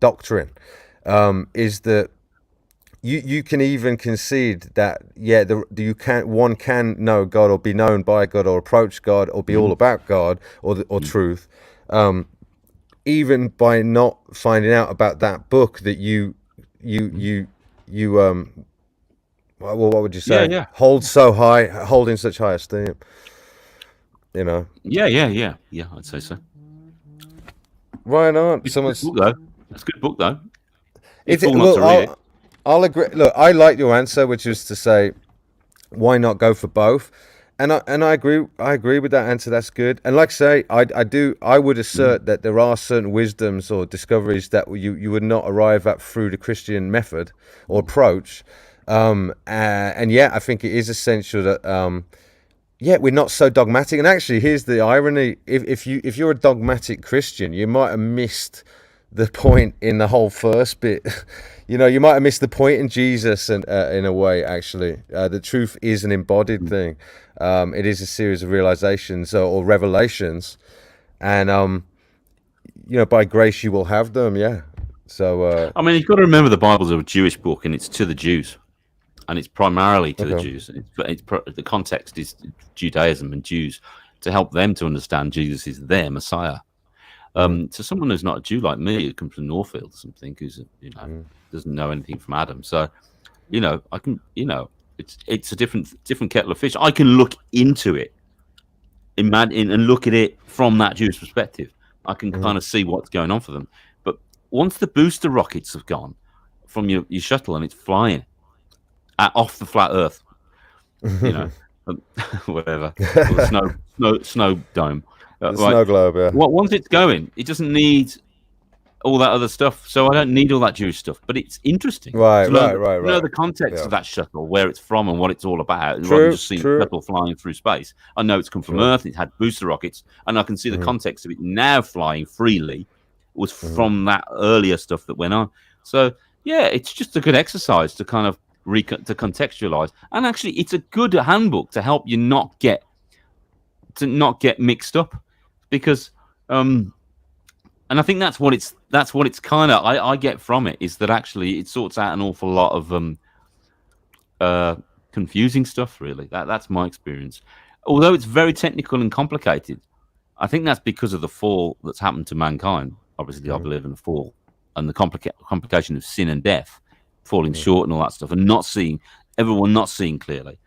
doctrine. Is that you can even concede that one can know God, or be known by God, or approach God, or be all about God, or truth, even by not finding out about that book that you well, what would you say? Hold in such high esteem. Yeah, I'd say so. Right on. It's a good book though. I'll agree. Look, I like your answer, which is to say, why not go for both? And I agree with that answer. That's good. And like I say, I would assert that there are certain wisdoms or discoveries that you would not arrive at through the Christian method or approach. And yeah, I think it is essential that we're not so dogmatic. And actually, here's the irony: if you're a dogmatic Christian, you might have missed the point in the whole first bit. You might have missed the point in Jesus, and in a way, actually, the truth is an embodied thing. It is a series of realizations or revelations, and by grace you will have them. Yeah. So I mean, you've got to remember the Bible's a Jewish book, and it's to the Jews, and it's primarily to the Jews. The context is Judaism and Jews, to help them to understand Jesus is their Messiah. To someone who's not a Jew like me, who comes from Northfield or something, who's doesn't know anything from Adam, so I can it's a different kettle of fish. I can look into it, imagine, and look at it from that Jewish perspective. I can kind of see what's going on for them. But once the booster rockets have gone from your shuttle and it's flying off the flat Earth, whatever, or the snow dome. The snow globe, yeah. Once it's going, it doesn't need all that other stuff. So I don't need all that Jewish stuff. But it's interesting Right, to learn, right. know the context Yeah. of that shuttle, where it's from, and what it's all about, rather than True, just seeing true. the shuttle flying through space. I know it's come from Earth. It had booster rockets, and I can see the context of it now flying freely was from that earlier stuff that went on. So yeah, it's just a good exercise to kind of to contextualize, and actually, it's a good handbook to help you not get mixed up, because and I think that's what it's kind of I get from it, is that actually it sorts out an awful lot of confusing stuff. Really, that's my experience. Although it's very technical and complicated, I think that's because of the fall that's happened to mankind. Obviously, I believe in the fall and the complication of sin and death, falling short and all that stuff, and not seeing clearly.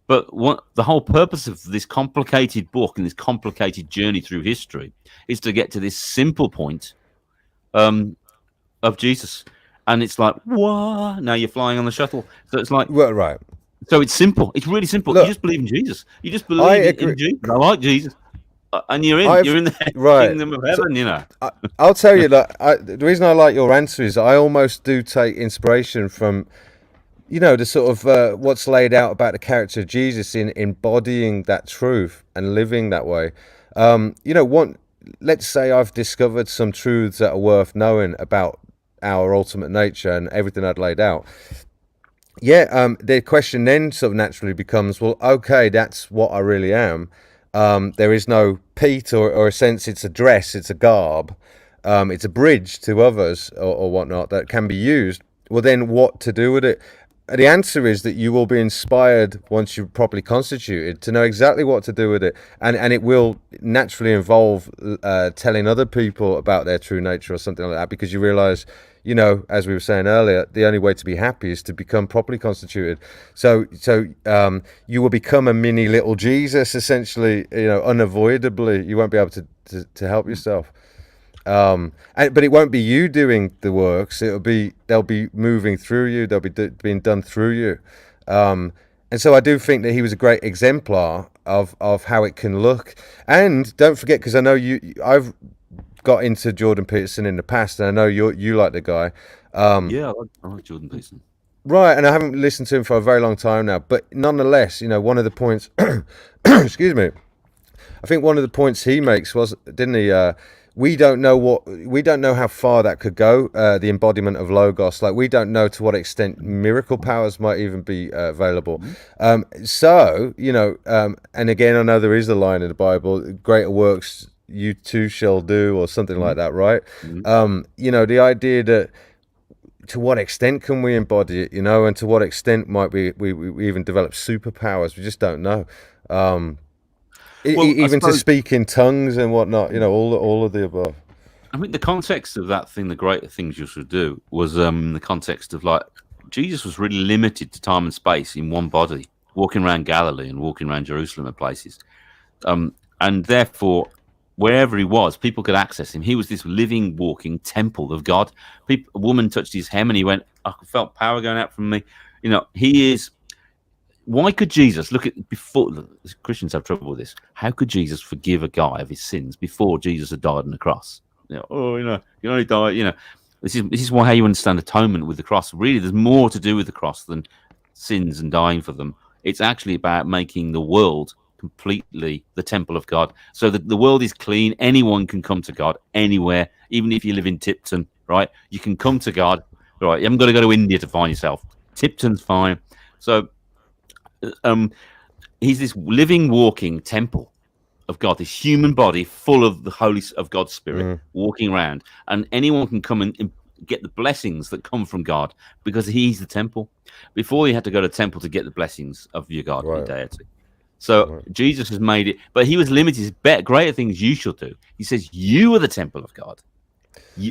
But what the whole purpose of this complicated book and this complicated journey through history is to get to this simple point of Jesus. And it's like, what? Now you're flying on the shuttle. So it's like, well, right. So it's simple. It's really simple. Look, you just believe in Jesus. You just believe in Jesus. I like Jesus. And you're in the kingdom of heaven, you know. I'll tell you that the reason I like your answer is I almost do take inspiration from, the sort of what's laid out about the character of Jesus in embodying that truth and living that way. Let's say I've discovered some truths that are worth knowing about our ultimate nature and everything I'd laid out. The question then sort of naturally becomes, well, okay, that's what I really am. There is no Pete or a sense it's a dress, it's a garb, it's a bridge to others or whatnot that can be used. Well, then what to do with it? The answer is that you will be inspired once you're properly constituted to know exactly what to do with it, and it will naturally involve telling other people about their true nature or something like that, because you realize, as we were saying earlier, the only way to be happy is to become properly constituted. So you will become a mini little Jesus, essentially, unavoidably. You won't be able to help yourself. But it won't be you doing the works. They'll be moving through you. They'll be being done through you. And so I do think that he was a great exemplar of how it can look. And don't forget, because I know I've got into Jordan Peterson in the past, and I know you like the guy. I like Jordan Peterson. Right, and I haven't listened to him for a very long time now. But nonetheless, one of the points, excuse me, I think one of the points he makes was, didn't he? We don't know how far that could go, the embodiment of Logos. Like, we don't know to what extent miracle powers might even be available. And again, I know there is a line in the Bible, greater works you too shall do, or something like that, right? The idea that to what extent can we embody it, and to what extent might we even develop superpowers? We just don't know. Even to speak in tongues and whatnot, all of the above. I think the context of that thing, the greater things you should do, was the context of, like, Jesus was really limited to time and space in one body, walking around Galilee and walking around Jerusalem and places. And therefore, wherever he was, people could access him. He was this living, walking temple of God. A woman touched his hem and he went, I felt power going out from me. He is... Why could Jesus before Christians have trouble with this? How could Jesus forgive a guy of his sins before Jesus had died on the cross? You only die. This is how you understand atonement with the cross. Really, there's more to do with the cross than sins and dying for them. It's actually about making the world completely the temple of God, so that the world is clean. Anyone can come to God anywhere, even if you live in Tipton. Right, you can come to God. Right, you haven't got to go to India to find yourself. Tipton's fine. So. He's this living, walking temple of God, this human body full of the Holy of God's Spirit walking around, and anyone can come and get the blessings that come from God because he's the temple. Before you had to go to the temple to get the blessings of your God, your deity. So Jesus has made it, but he was limited. Greater things you shall do. He says, you are the temple of God.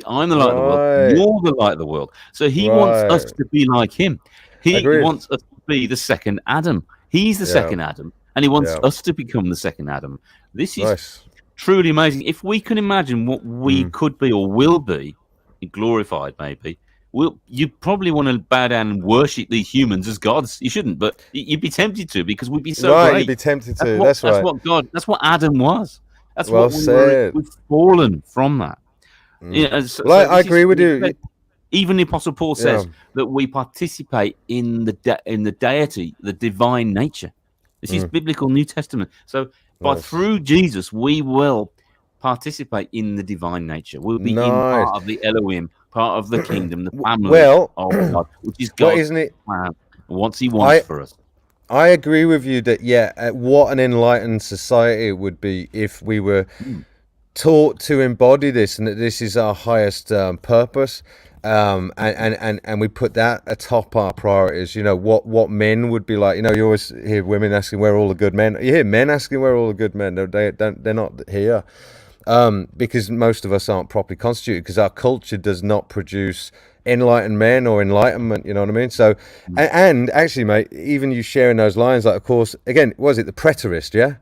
I'm the light of the world. You're the light of the world. So he wants us to be like him. He wants us to be the second Adam. He's the second Adam, and he wants us to become the second Adam. This is truly amazing. If we can imagine what we could be or will be, glorified maybe, you probably want to bow down and worship these humans as gods. You shouldn't, but you'd be tempted to, because we'd be so great. You'd be tempted to. That's what Adam was. That's what we've fallen from that. Well, I agree with you. Even the Apostle Paul says that we participate in the deity, the divine nature. This is biblical New Testament. So, through Jesus, we will participate in the divine nature. We'll be in part of the Elohim, part of the kingdom, the family of God, which is God's isn't it? plan, what He wants for us. I agree with you that what an enlightened society it would be if we were taught to embody this, and that this is our highest purpose. And we put that atop our priorities. You know, what men would be like. You know, you always hear women asking where are all the good men. You hear men asking where are all the good men. They're not here, because most of us aren't properly constituted, because our culture does not produce enlightened men or enlightenment. You know what I mean? So, and actually, mate, even you sharing those lines, like, of course, again, was it the preterist? Yeah,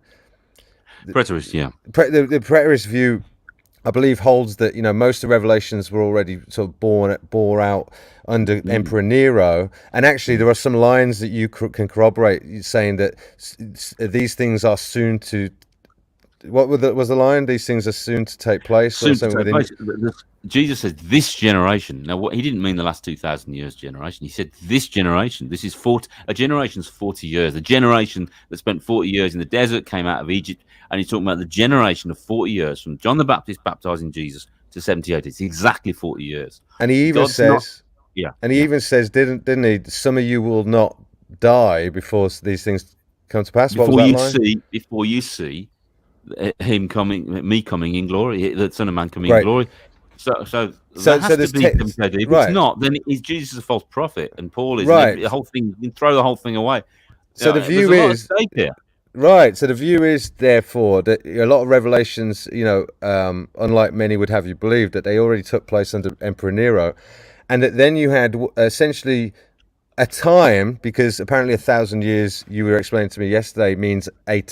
preterist. Yeah, the preterist view, I believe, holds that, you know, most of the revelations were already sort of bore out under Emperor Nero, and actually there are some lines that you can corroborate, saying that these things are soon to. What was the line? These things are soon to take place. Soon to take place. Jesus said, "This generation." Now, what he didn't mean the last 2,000 years generation. He said, "This generation." This is 40. A generation's 40 years. The generation that spent 40 years in the desert came out of Egypt, and he's talking about the generation of 40 years from John the Baptist baptizing Jesus to 70 AD. It's exactly 40 years. And he even says, even says, didn't he? Some of you will not die before these things come to pass. Before you see him coming, me coming in glory, the Son of Man coming in glory. So that has to be if it's not, then is Jesus a false prophet? And Paul is the whole thing. You can throw the whole thing away. So the view is right. So the view is, therefore, that a lot of revelations, you know, unlike many would have you believe, that they already took place under Emperor Nero, and that then you had essentially a time, because apparently 1,000 years, you were explaining to me yesterday, means a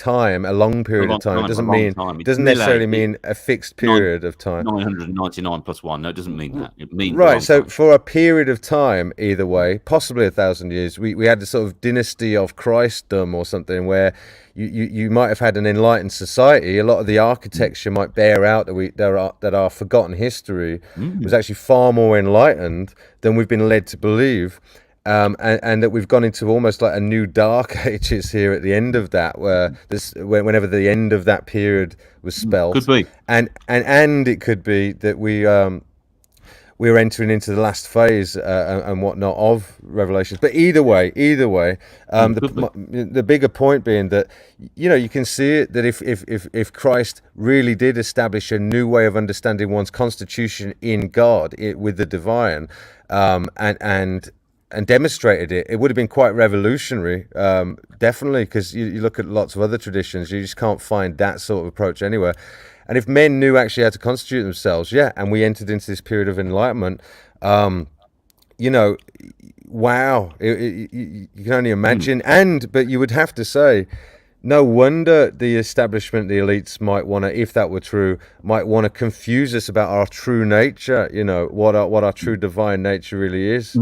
long period of time. It doesn't necessarily mean a fixed period of time. 999 plus 1. No, it doesn't mean that. It means right. So for a period of time, either way, possibly 1,000 years, we had the sort of dynasty of Christendom or something, where you might have had an enlightened society. A lot of the architecture might bear out that our forgotten history was actually far more enlightened than we've been led to believe. And that we've gone into almost like a new dark ages here at the end of that, whenever the end of that period was spelled. Could be. And it could be that we're entering into the last phase and whatnot of Revelations. But either way, the bigger point being that, you know, you can see it, that if Christ really did establish a new way of understanding one's constitution in God, with the divine, and demonstrated it, it would have been quite revolutionary, definitely, because you look at lots of other traditions, you just can't find that sort of approach anywhere. And if men knew actually how to constitute themselves, and we entered into this period of enlightenment, you know, wow, you can only imagine. But you would have to say, no wonder the establishment, the elites might want to, if that were true, might want to confuse us about our true nature, you know, what our true divine nature really is.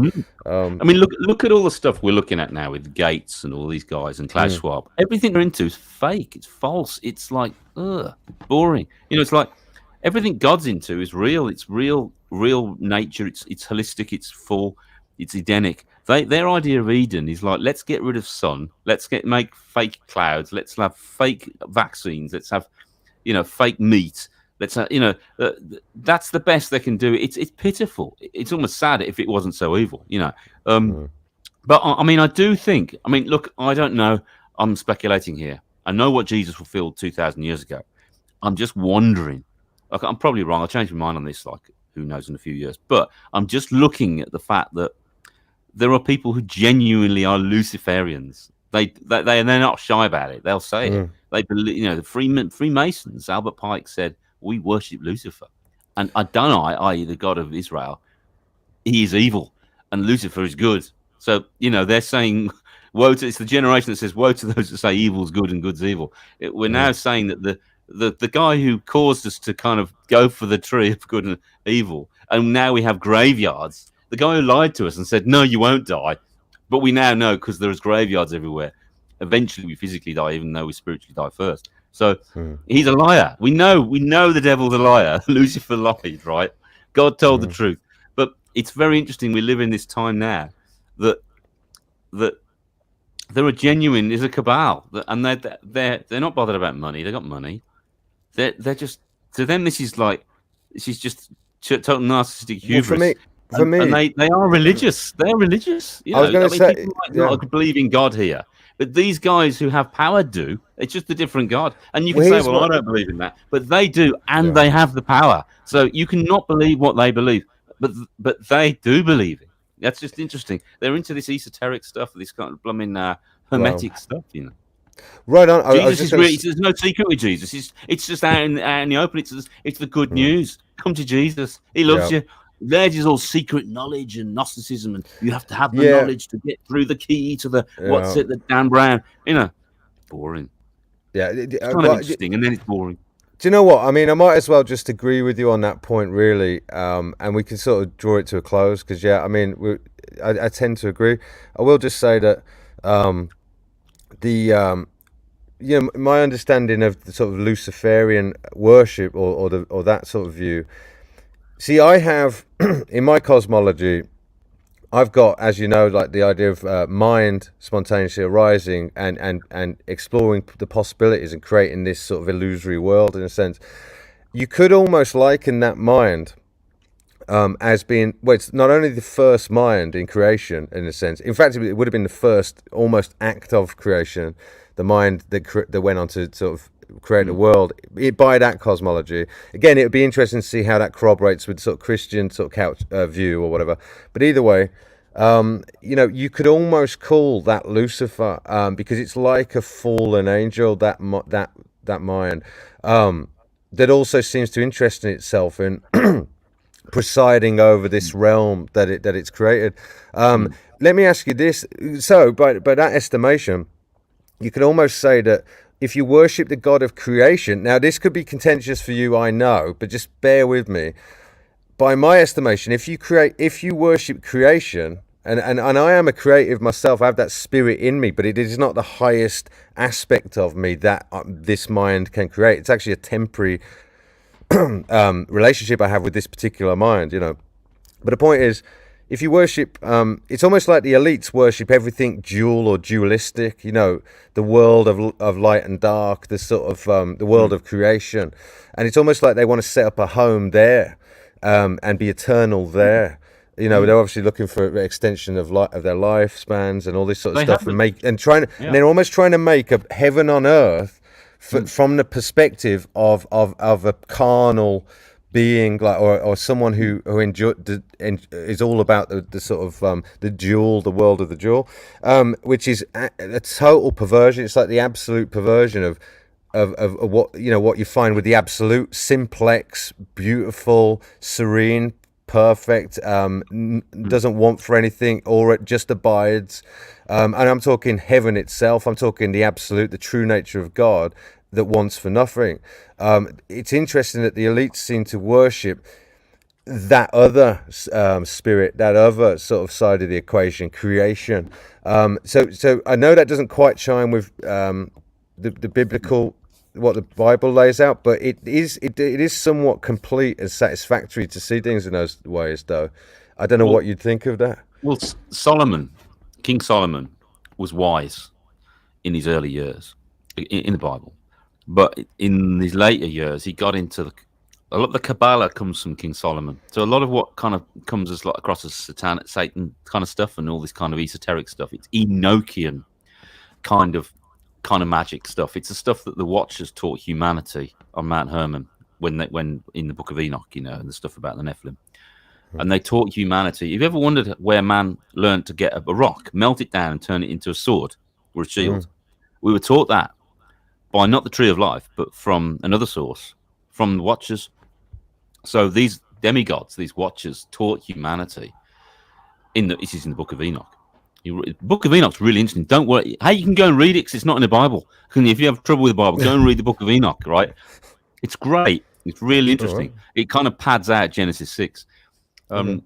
I mean, look at all the stuff we're looking at now with Gates and all these guys and Klaus Schwab. Everything they're into is fake. It's false. It's like, boring. You know, it's like everything God's into is real. It's real nature. It's holistic. It's full. It's Edenic. Their idea of Eden is like, let's get rid of sun. Let's make fake clouds. Let's have fake vaccines. Let's have, you know, fake meat. Let's have, you know, that's the best they can do. It's pitiful. It's almost sad if it wasn't so evil, you know. But I mean, I do think. I mean, look, I don't know. I'm speculating here. I know what Jesus fulfilled 2,000 years ago. I'm just wondering. Like, I'm probably wrong. I'll change my mind on this. Like, who knows in a few years? But I'm just looking at the fact that there are people who genuinely are Luciferians. They're not shy about it. They'll say it. They believe, you know, the Freemasons. Albert Pike said, "We worship Lucifer," and Adonai, i.e., the God of Israel, he is evil, and Lucifer is good. So, you know, they're saying, it's the generation that says, "Woe to those that say evil's good and good's evil." We're now saying that the guy who caused us to kind of go for the tree of good and evil, and now we have graveyards. The guy who lied to us and said, "No, you won't die," but we now know, because there's graveyards everywhere, eventually we physically die, even though we spiritually die first. So he's a liar. We know the devil's a liar. Lucifer lied, right? God told the truth. But it's very interesting. We live in this time now that there are genuine. There's a cabal, and they're not bothered about money. They got money. They're just, to them. This is just total narcissistic hubris. For me, and they are religious. They're religious. You know, I was going to say, people might not believe in God here, but these guys who have power do. It's just a different God. And you can say, well, I don't believe in that, but they do, and they have the power. So you cannot believe what they believe, but they do believe it. That's just interesting. They're into this esoteric stuff, this kind of blooming hermetic stuff, you know. Right on. There's no secret with Jesus. It's just out in the open. It's the good news. Come to Jesus. He loves you. Theirs is all secret knowledge and Gnosticism, and you have to have the knowledge to get through the key to the the Dan Brown. You know, boring. Yeah, it's kind of interesting, and then it's boring. Do you know what I mean? I might as well just agree with you on that point, really, and we can sort of draw it to a close because, I mean, I tend to agree. I will just say that my understanding of the sort of Luciferian worship or that sort of view. See, I have in my cosmology, I've got, as you know, like the idea of mind spontaneously arising and exploring the possibilities and creating this sort of illusory world. In a sense, you could almost liken that mind as being, well, it's not only the first mind in creation, in a sense. In fact, it would have been the first almost act of creation, the mind that went on to sort of create a world by that cosmology. Again, it would be interesting to see how that corroborates with sort of Christian sort of couch view or whatever. But either way, you could almost call that Lucifer because it's like a fallen angel, that mind that also seems to interest in itself in presiding over this realm that it's created. Let me ask you this: so by that estimation, you could almost say that if you worship the God of creation, now this could be contentious for you, I know, but just bear with me. By my estimation, if you worship creation, and I am a creative myself, I have that spirit in me, but it is not the highest aspect of me that this mind can create. It's actually a temporary relationship I have with this particular mind, you know. But the point is, if you worship, it's almost like the elites worship everything dual or dualistic, you know, the world of light and dark, the sort of the world of creation, and it's almost like they want to set up a home there and be eternal there. You know, they're obviously looking for an extension of their lifespans and all this sort of stuff, and they're almost trying to make a heaven on earth from the perspective of a carnal being, like, or someone who is all about the sort of the dual, the world of the dual, which is a total perversion. It's like the absolute perversion of what what you find with the absolute, simplex, beautiful, serene, perfect, doesn't want for anything, or it just abides. And I'm talking heaven itself. I'm talking the absolute, the true nature of God that wants for nothing. It's interesting that the elites seem to worship that other spirit, that other sort of side of the equation, creation. So I know that doesn't quite chime with the biblical, what the Bible lays out, but it is somewhat complete and satisfactory to see things in those ways, though. I don't know what you'd think of that. Well, King Solomon was wise in his early years in the Bible. But in his later years, he got into a lot of the Kabbalah comes from King Solomon. So a lot of what kind of comes across as satanic, Satan kind of stuff, and all this kind of esoteric stuff, it's Enochian kind of magic stuff. It's the stuff that the Watchers taught humanity on Mount Hermon when in the Book of Enoch, you know, and the stuff about the Nephilim. And they taught humanity. Have you ever wondered where man learned to get a rock, melt it down, and turn it into a sword or a shield? We were taught that by not the Tree of Life, but from another source, from the Watchers. So these demigods, these Watchers, taught humanity. This is in the Book of Enoch. The Book of Enoch's really interesting. Don't worry. Hey, you can go and read it because it's not in the Bible. If you have trouble with the Bible, go and read the Book of Enoch, right? It's great. It's really interesting. It kind of pads out Genesis 6. And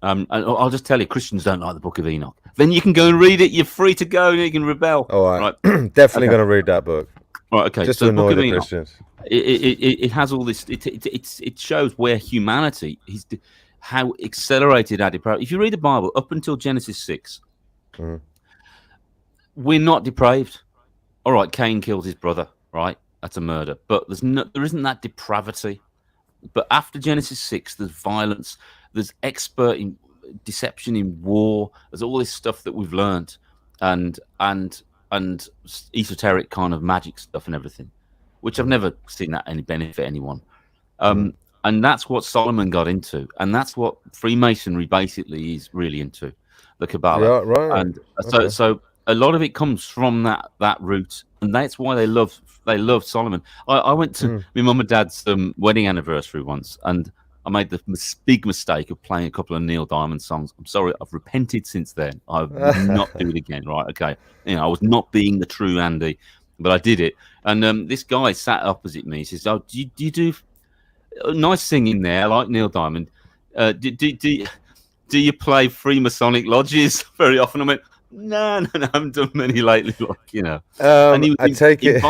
I'll just tell you, Christians don't like the Book of Enoch. Then you can go and read it. You're free to go and you can rebel. All right. Definitely going to read that book. Right. Okay. Just So to the Book annoy of the Enoch, Christians. it has all this. It shows where humanity is, how accelerated our depravity. If you read the Bible up until Genesis 6, we're not depraved. All right, Cain kills his brother. Right, that's a murder. But there isn't that depravity. But after Genesis 6, there's violence. There's expert in deception in war. There's all this stuff that we've learned, and esoteric kind of magic stuff and everything, which I've never seen that any benefit anyone. And that's what Solomon got into, and that's what Freemasonry basically is really into, the Kabbalah. Yeah, right. And so a lot of it comes from that root, and that's why they love Solomon. I went to my mum and dad's wedding anniversary once, and I made the big mistake of playing a couple of Neil Diamond songs. I'm sorry, I've repented since then. I will not do it again. Right? Okay. I was not being the true Andy, but I did it. And this guy sat opposite me. He says, "Oh, do you do nice singing there? I like Neil Diamond. Do you play Freemasonic lodges very often?" I went, No, I haven't done many lately. And I take it.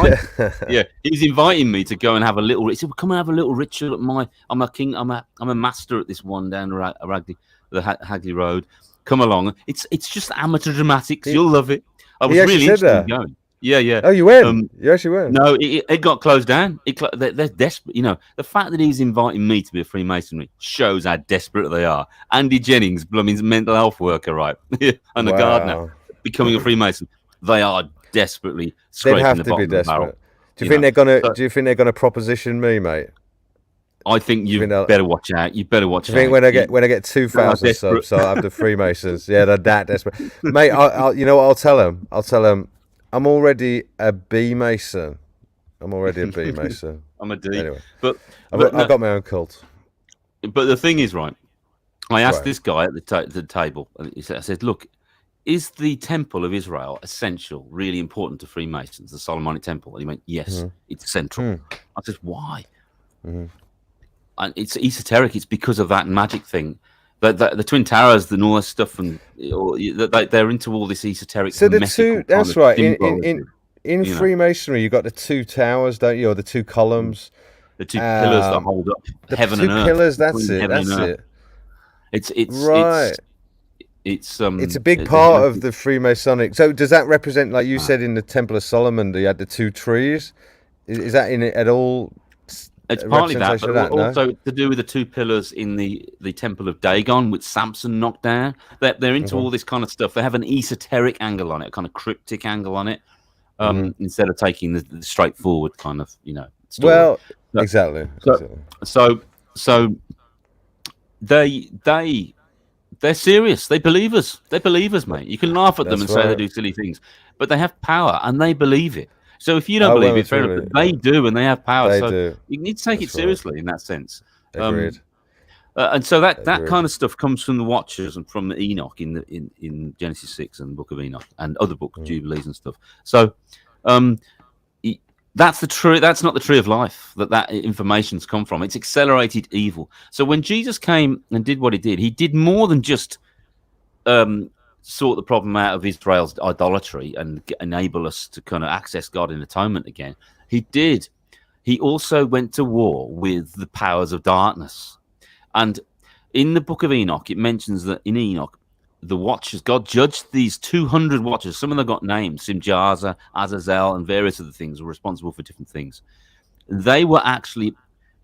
Yeah, he was inviting me to go and have a little. He said, "Well, come and have a little ritual at my. I'm a king. I'm a master at this one down the Hagley Road. Come along. It's just amateur dramatics. You'll love it." I was really interested in going. Yeah. Oh, you went? You actually went? No, it got closed down. They're desperate. The fact that he's inviting me to be a Freemasonry shows how desperate they are. Andy Jennings, Blooming's mental health worker, right, and a gardener, becoming a Freemason. They are desperately scraping the bottom of the barrel. Do you think they're gonna? Do you think they're gonna proposition me, mate? I think you better watch out. You better watch out. I think when I get 2,000 subs, I'll have the Freemasons. Yeah, they're that desperate, mate. You know what? I'll tell them. I'm already a B Mason. I'm a D. Anyway, but I've got my own cult. But the thing is, right? I asked this guy at the table, and I said, "Look, is the Temple of Israel essential, really important to Freemasons, the Solomonic Temple?" And he went, "Yes, it's central." I said, "Why?" And it's esoteric. It's because of that magic thing. The Twin Towers, and all this stuff, and they're into all this esoteric. So the two, that's right. In Freemasonry, you got the two towers, don't you, or the two columns? The two pillars that hold up heaven and earth. The two pillars. That's it. It's right. It's a big part of the Freemasonic. So does that represent, like you said, in the Temple of Solomon, they had the two trees? Is that in it at all? It's partly that, but also to do with the two pillars in the Temple of Dagon, which Samson knocked down. They're into all this kind of stuff. They have an esoteric angle on it, a kind of cryptic angle on it, instead of taking the straightforward kind of, story. Well, exactly. So they're serious. They're believers, mate. You can laugh at them and say they do silly things, but they have power and they believe it. So if you don't believe it, fair enough, they do, and they have power. They so do. You need to take it seriously in that sense. Agreed. And so that kind of stuff comes from the Watchers and from Enoch in Genesis 6 and the Book of Enoch and other books, Jubilees and stuff. So that's the true. That's not the tree of life that information's come from. It's accelerated evil. So when Jesus came and did what he did more than just sort the problem out of Israel's idolatry and enable us to kind of access God in atonement again. He also went to war with the powers of darkness. And in the Book of Enoch, it mentions that in Enoch, the Watchers, God judged these 200 Watchers. Some of them got names, Simjaza, Azazel, and various other things were responsible for different things. They were actually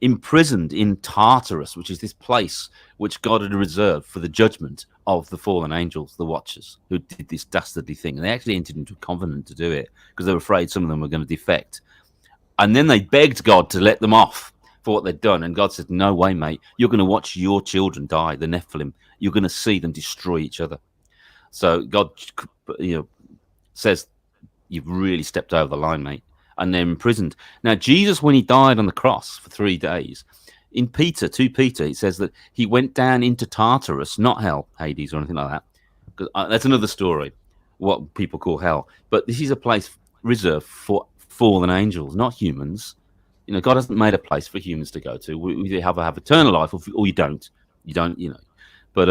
imprisoned in Tartarus, which is this place which God had reserved for the judgment of the fallen angels, the Watchers, who did this dastardly thing. And they actually entered into a covenant to do it because they were afraid some of them were going to defect. And then they begged God to let them off for what they'd done. And God said, "No way, mate. You're going to watch your children die, the Nephilim. You're going to see them destroy each other." So God, says, "You've really stepped over the line, mate." And they're imprisoned. Now, Jesus, when he died on the cross for 3 days, in 2 Peter, it says that he went down into Tartarus, not hell, Hades, or anything like that. Because that's another story, what people call hell. But this is a place reserved for fallen angels, not humans. God hasn't made a place for humans to go to. We either have eternal life, or you don't. You don't. But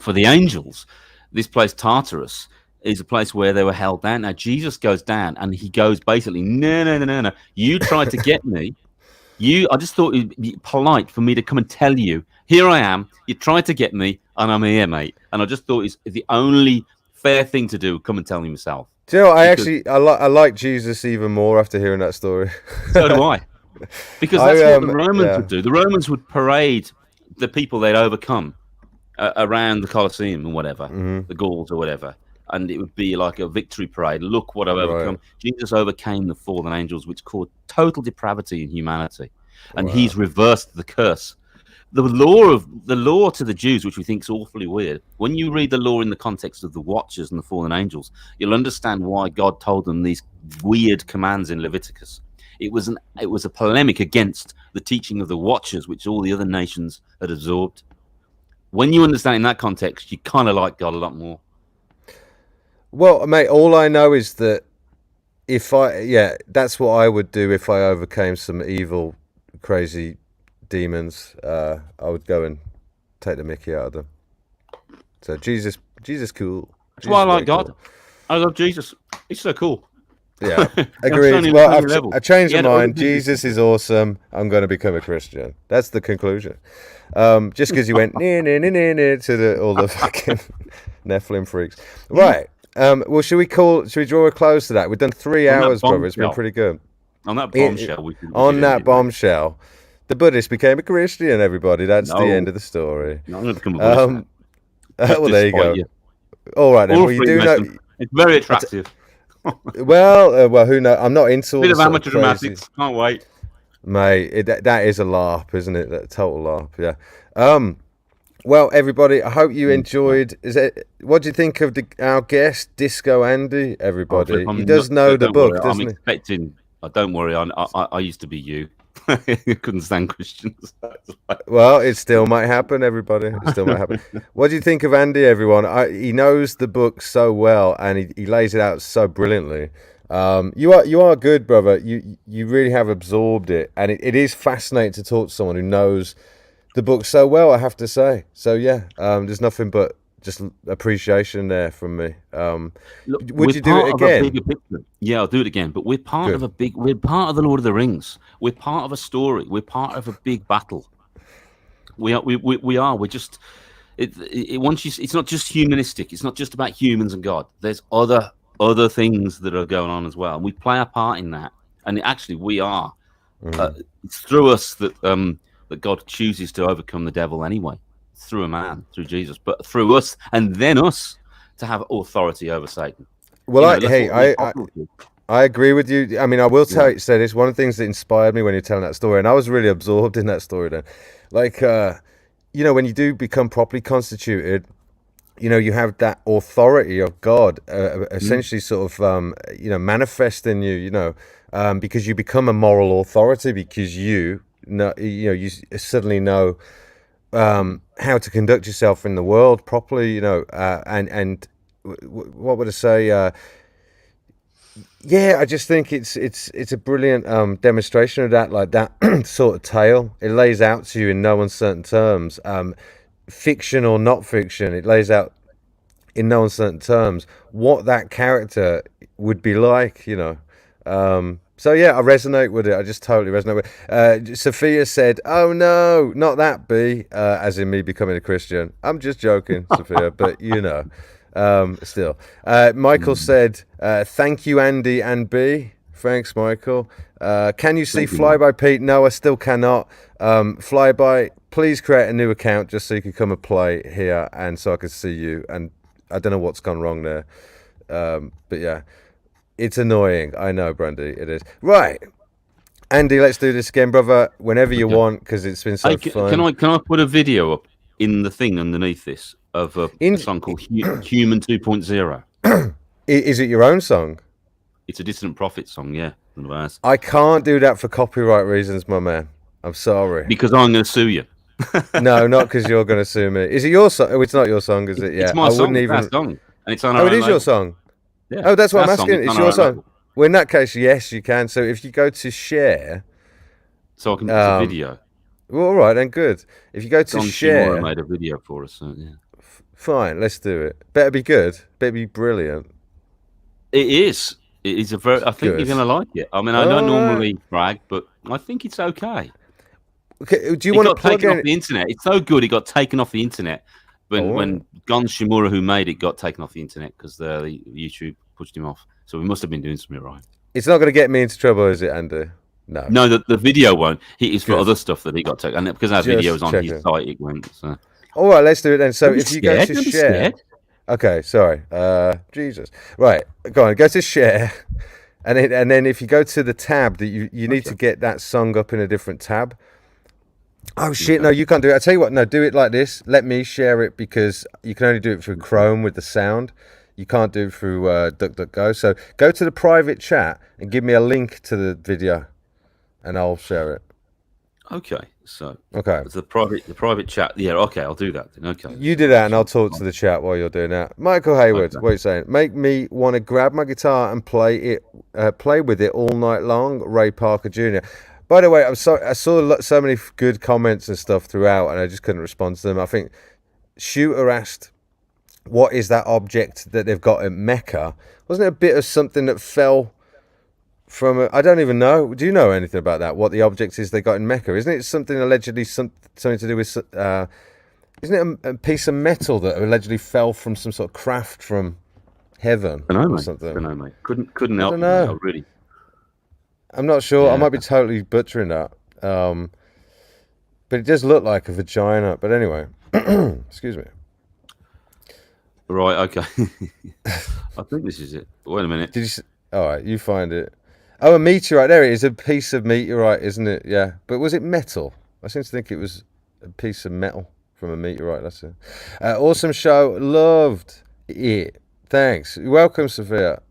for the angels, this place Tartarus is a place where they were held down. Now Jesus goes down, and he goes basically, no. You tried to get me. I just thought it'd be polite for me to come and tell you, here I am. You tried to get me, and I'm here, mate. And I just thought it's the only fair thing to do. Come and tell me myself. Do you know? I like Jesus even more after hearing that story. So do I, because that's what the Romans would do. The Romans would parade the people they'd overcome around the Colosseum and whatever, the Gauls or whatever. And it would be like a victory parade. Look what I've overcome. Right. Jesus overcame the fallen angels, which caused total depravity in humanity. And he's reversed the curse. The law to the Jews, which we think is awfully weird, when you read the law in the context of the Watchers and the fallen angels, you'll understand why God told them these weird commands in Leviticus. It was a polemic against the teaching of the Watchers, which all the other nations had absorbed. When you understand in that context, you kind of like God a lot more. Well, mate, all I know is that that's what I would do if I overcame some evil, crazy demons. I would go and take the mickey out of them. So Jesus cool. That's why I like God. Cool. I love Jesus. He's so cool. Yeah, agreed. Well, I changed my mind. Jesus is awesome. I'm going to become a Christian. That's the conclusion. Just because you went to all the fucking Nephilim freaks, right? Well, should we draw a close to that? We've done 3 hours, brother. It's been pretty good. On that bombshell. Bombshell, the Buddhist became a Christian. Everybody, that's the end of the story. No, I'm going to become a Buddhist. Well, there you go. All right, then. Well, you do know it's very attractive. Well, who knows? I'm not into all bit of amateur dramatics. Can't wait, mate. That is a LARP, isn't it? That total LARP. Yeah. Well, everybody, I hope you enjoyed. What do you think of our guest, Disco Andy? Everybody, he does know the book, doesn't he? I'm expecting. Don't worry. I used to be you. You couldn't stand Christians. Well, it still might happen, everybody. It still might happen. What do you think of Andy, everyone? He knows the book so well, and he lays it out so brilliantly. You are good, brother. You really have absorbed it, and it is fascinating to talk to someone who knows the book so well, I have to say. So yeah, there's nothing but just appreciation there from me. Look, would you do it again? Yeah, I'll do it again. But we're part of we're part of the Lord of the Rings. We're part of a story. We're part of a big battle. We are. We're just. It's not just humanistic. It's not just about humans and God. There's other things that are going on as well, and we play a part in that. And actually, we are. It's through us that God chooses to overcome the devil anyway. Through a man, through Jesus, but through us, and then us to have authority over Satan. Well, I agree with you. I mean, I will say this. One of the things that inspired me when you're telling that story, and I was really absorbed in that story then, like, when you do become properly constituted, you have that authority of God essentially sort of, manifest in you, because you become a moral authority because you suddenly know how to conduct yourself in the world properly, and what would I say? I just think it's a brilliant demonstration of that, like that sort of tale. It lays out to you in no uncertain terms, fiction or not fiction. It lays out in no uncertain terms what that character would be like, So yeah, I resonate with it. I just totally resonate with it. Sophia said, "Oh no, not that B," as in me becoming a Christian. I'm just joking, Sophia, but still. Michael said, "Thank you, Andy and B." Thanks, Michael. Can you see Flyby Pete? No, I still cannot. Flyby, please create a new account just so you can come and play here, and so I can see you. And I don't know what's gone wrong there, but yeah. It's annoying. I know, Brandy. It is. Right. Andy, let's do this again, brother, whenever you want, because it's been so fun. Can I put a video up in the thing underneath this of a song called Human 2.0? Is it your own song? It's a Dissident Prophet song, yeah. I can't do that for copyright reasons, my man. I'm sorry. Because I'm going to sue you. No, not because you're going to sue me. Is it your song? Oh, it's not your song, is it? Yeah. It's my song. It's our song. And it's on our it is your song? Yeah, oh, that's what I'm asking. It's your song. Well, in that case, yes, you can. So if you go to share, so I can do a video. Well, all right, then good. If you go to share, I made a video for us. So, yeah. Fine, let's do it. Better be good. Better be brilliant. It is. It is a very. I think you're Good. going to like it. I mean, I don't Uh, normally brag, but I think it's okay. okay, do you It want to got plug taken off in? the internet. It's so good. It got taken off the internet Oh, when Gon Shimura, who made it, got taken off the internet because the YouTube pushed him off. So we must have been doing something right. it's not going to get me into trouble, is it, Andy? No. No, the video won't. He is for Good. other stuff that he got taken, and because our video Just is on his checking. site, it went. So. All right, let's do it then. So Don't be if you go scared. to Don't be share, scared. okay, sorry, Jesus, right, go on, go to share, and then if you go to the tab that you need to get that song up in a different tab. Oh shit, no, you can't do it. I tell you what, no, do it like this. Let me share it because you can only do it through Chrome with the sound. You can't do it through DuckDuckGo. So go to the private chat and give me a link to the video, and I'll share it. Okay, so Okay. it's the private chat. Yeah, okay, I'll do that then. Okay, You do that, and I'll talk to the chat while you're doing that. Michael Hayward, Okay. what are you saying? Make me want to grab my guitar and play with it all night long. Ray Parker Jr. By the way, I saw so many good comments and stuff throughout, and I just couldn't respond to them. I think Shooter asked, "What is that object that they've got at Mecca?" Wasn't it a bit of something that fell from? I don't even know. Do you know anything about that? What the object is they got in Mecca? Isn't it something allegedly something to do with? Isn't it a piece of metal that allegedly fell from some sort of craft from heaven I know, or mate. something? I know, mate. Couldn't I help don't you, mate. know. I really. I'm not sure. I Yeah. might be totally butchering that. But it does look like a vagina. But anyway, excuse me. Right. Okay. I think this is it. Wait a minute. Did you? All right, you find it. Oh, a meteorite. There it is. A piece of meteorite, isn't it? Yeah. But was it metal? I seem to think it was a piece of metal from a meteorite. That's it. Awesome show. Loved it. Thanks. You're welcome, Sophia.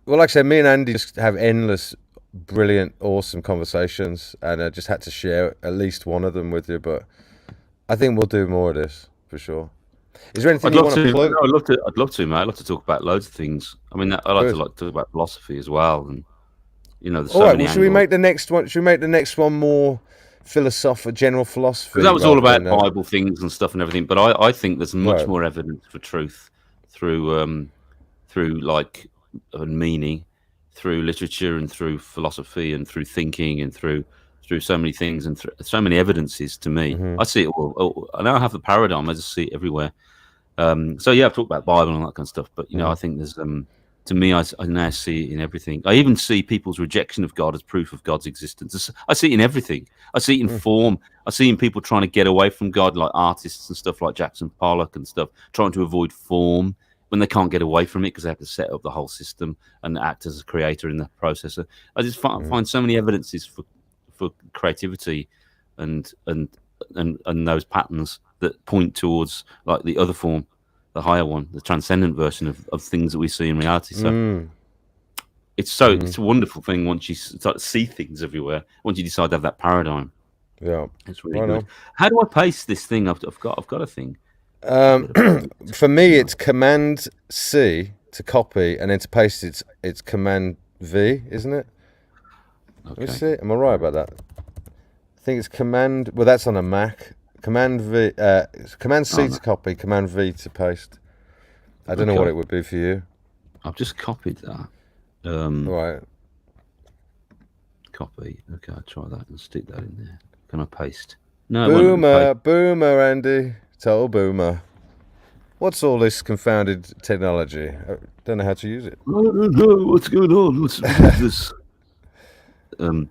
Well, like I said, me and Andy just have endless, brilliant, awesome conversations, and I just had to share at least one of them with you. But I think we'll do more of this for sure. Is there anything I'd you love want to to. plug? No, I'd love to, mate. I'd love to talk about loads of things. I mean, I like to Good. talk about philosophy as well, and there's All so right. many Well, should we angles. make the next one? Should we make the next one more philosophical, general philosophy Because that was all rather about than Bible things and stuff and everything. But I think there's much right? more evidence for truth through like meaning, through literature and through philosophy and through thinking and through so many things and so many evidences to me. Mm-hmm. I see it all. I now have the paradigm. I just see it everywhere. So yeah, I've talked about Bible and all that kind of stuff. But I think there's to me, I now see it in everything. I even see people's rejection of God as proof of God's existence. I see it in everything. I see it in form. I see in people trying to get away from God, like artists and stuff like Jackson Pollock and stuff, trying to avoid form when they can't get away from it because they have to set up the whole system and act as a creator in the process. I just find so many evidences for creativity and those patterns that point towards like the other form, the higher one, the transcendent version of things that we see in reality. So it's a wonderful thing once you start to see things everywhere. Once you decide to have that paradigm, Yeah. it's really good. How do I paste this thing? I've got a thing. For me, it's Command C to copy, and then to paste it's Command V, isn't it? Okay. Let me see. Am I right about that? I think it's Command. Well, that's on a Mac. Command V. Command C to copy. Command V to paste. I don't know what it would be for you. I've just copied that. Right. Copy. Okay, I'll try that and stick that in there. Can I paste? No. Boomer, Andy. Total boomer. What's all this confounded technology? I don't know how to use it. I don't know what's going on. What's this? Damn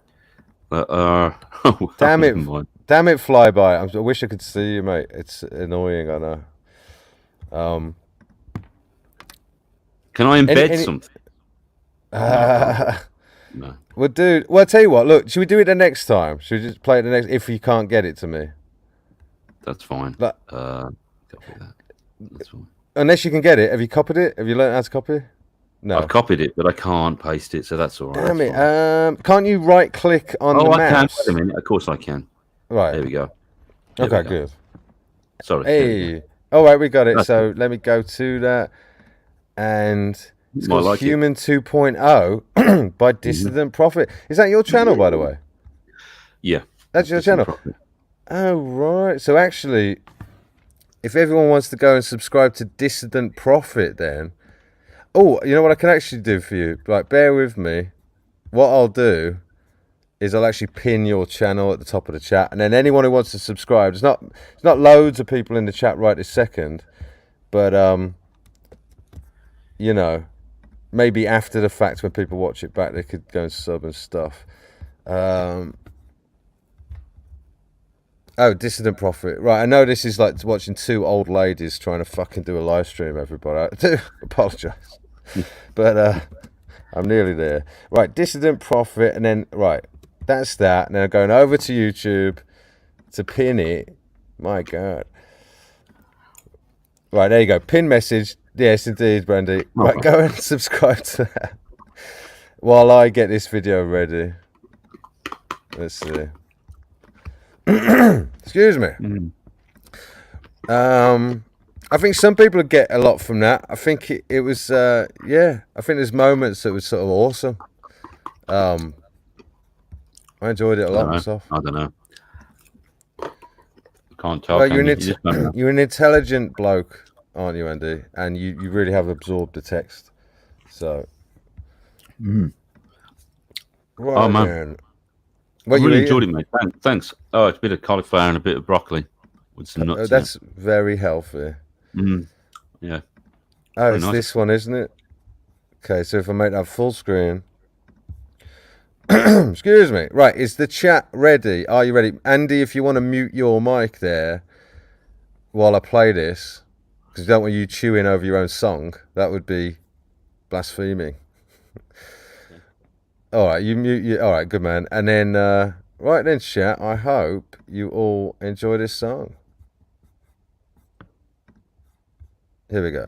it, flyby. I wish I could see you, mate. It's annoying, I know. Can I embed something? No. Well, dude, I'll tell you what, look, should we do it the next time? Should we just play it the next, if you can't get it to me? That's fine. Like, copy that. That's fine. Unless you can get it. Have you copied it? Have you learned how to copy? No. I've copied it, but I can't paste it, so that's all right. Damn it. Can't you right click on the mouse? I can. Wait a minute. Of course I can. Right. There we go. Okay, good. Sorry. Hey. All right, we got it. So let me go to that. And it's called Human 2.0 by Dissident Prophet. Is that your channel, by the way? Yeah. That's your channel? Prophet. Oh, right. So actually, if everyone wants to go and subscribe to Dissident Prophet, then Oh, you know what I can actually do for you? Right, bear with me. What I'll do is I'll actually pin your channel at the top of the chat, and then anyone who wants to subscribe. There's not loads of people in the chat right this second, but you know, maybe after the fact when people watch it back, they could go and sub and stuff. Oh, Dissident Prophet. Right, I know this is like watching two old ladies trying to fucking do a live stream, everybody. I do apologise. But I'm nearly there. Right, Dissident Prophet, and then, right, that's that. And then I'm going over to YouTube to pin it. My God. Right, there you go. Pin message. Yes, indeed, Brandy. Right, go and subscribe to that while I get this video ready. Let's see. Excuse me. I think some people would get a lot from that. I think it was, yeah. I think there's moments that was sort of awesome. I enjoyed it a lot myself. I don't know. Can't tell. Well, you're an intelligent bloke, aren't you, Andy? And you really have absorbed the text. So. Right, oh man. Then. I really enjoyed it, mate. Thanks. Oh, it's a bit of cauliflower and a bit of broccoli with some nuts. That's very healthy. Yeah. Oh, it's nice. This one, isn't it? Okay, so if I make that full screen. Excuse me. Right, is the chat ready? Are you ready? Andy, if you want to mute your mic there while I play this, because I don't want you chewing over your own song. That would be blaspheming. All right, you mute you. All right, good man. And then, right then, chat. I hope you all enjoy this song. Here we go.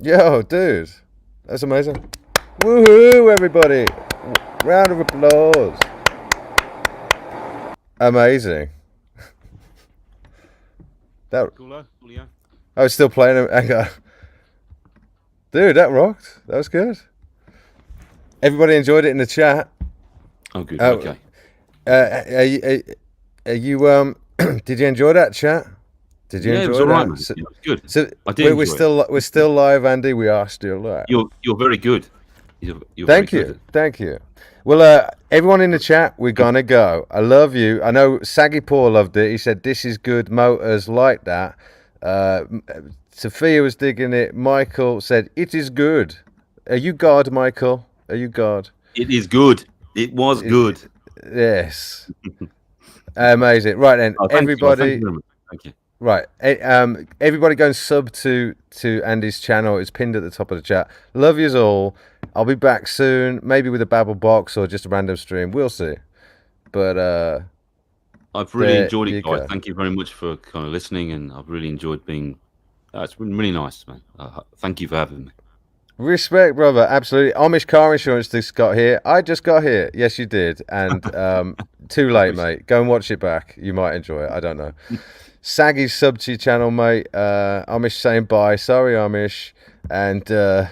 Yo, dude, that's amazing. Woohoo, everybody! Round of applause. Amazing. That Coolio, coolio. I was still playing it. Hang on. Dude, that rocked. That was good. Everybody enjoyed it in the chat. Oh, good. Oh, Okay. Are you did you enjoy that chat? Did you Yeah, enjoy it was all right, that? man. So, Yeah, it was good. so I did we're enjoy it. we're still live, Andy. We are still live. You're very good. You're very Thank good. you. Thank you. Well, everyone in the chat, we're gonna go. I love you. I know Saggy Paul loved it. He said this is good. Motors like that. Sophia was digging it. Michael said it is good. Are you God, Michael? Are you God? It is good. It was good. Yes. Amazing. Right then, Oh, thank you. Thank everybody. you very much. Thank you. Right. Everybody go and sub to Andy's channel. It's pinned at the top of the chat. Love yous all. I'll be back soon, maybe with a babble box or just a random stream. We'll see. But I've really there enjoyed you it, guys. go. Thank you very much for kind of listening, and I've really enjoyed being. It's been really nice, man. Thank you for having me. Respect, brother. Absolutely. Amish car insurance just got here. I just got here. Yes, you did. And too late, mate. Go and watch it back. You might enjoy it. I don't know. Saggy's sub to your channel, mate. Amish saying bye. Sorry, Amish. And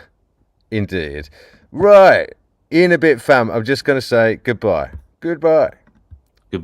indeed. Right. In a bit, fam. I'm just going to say goodbye. Goodbye.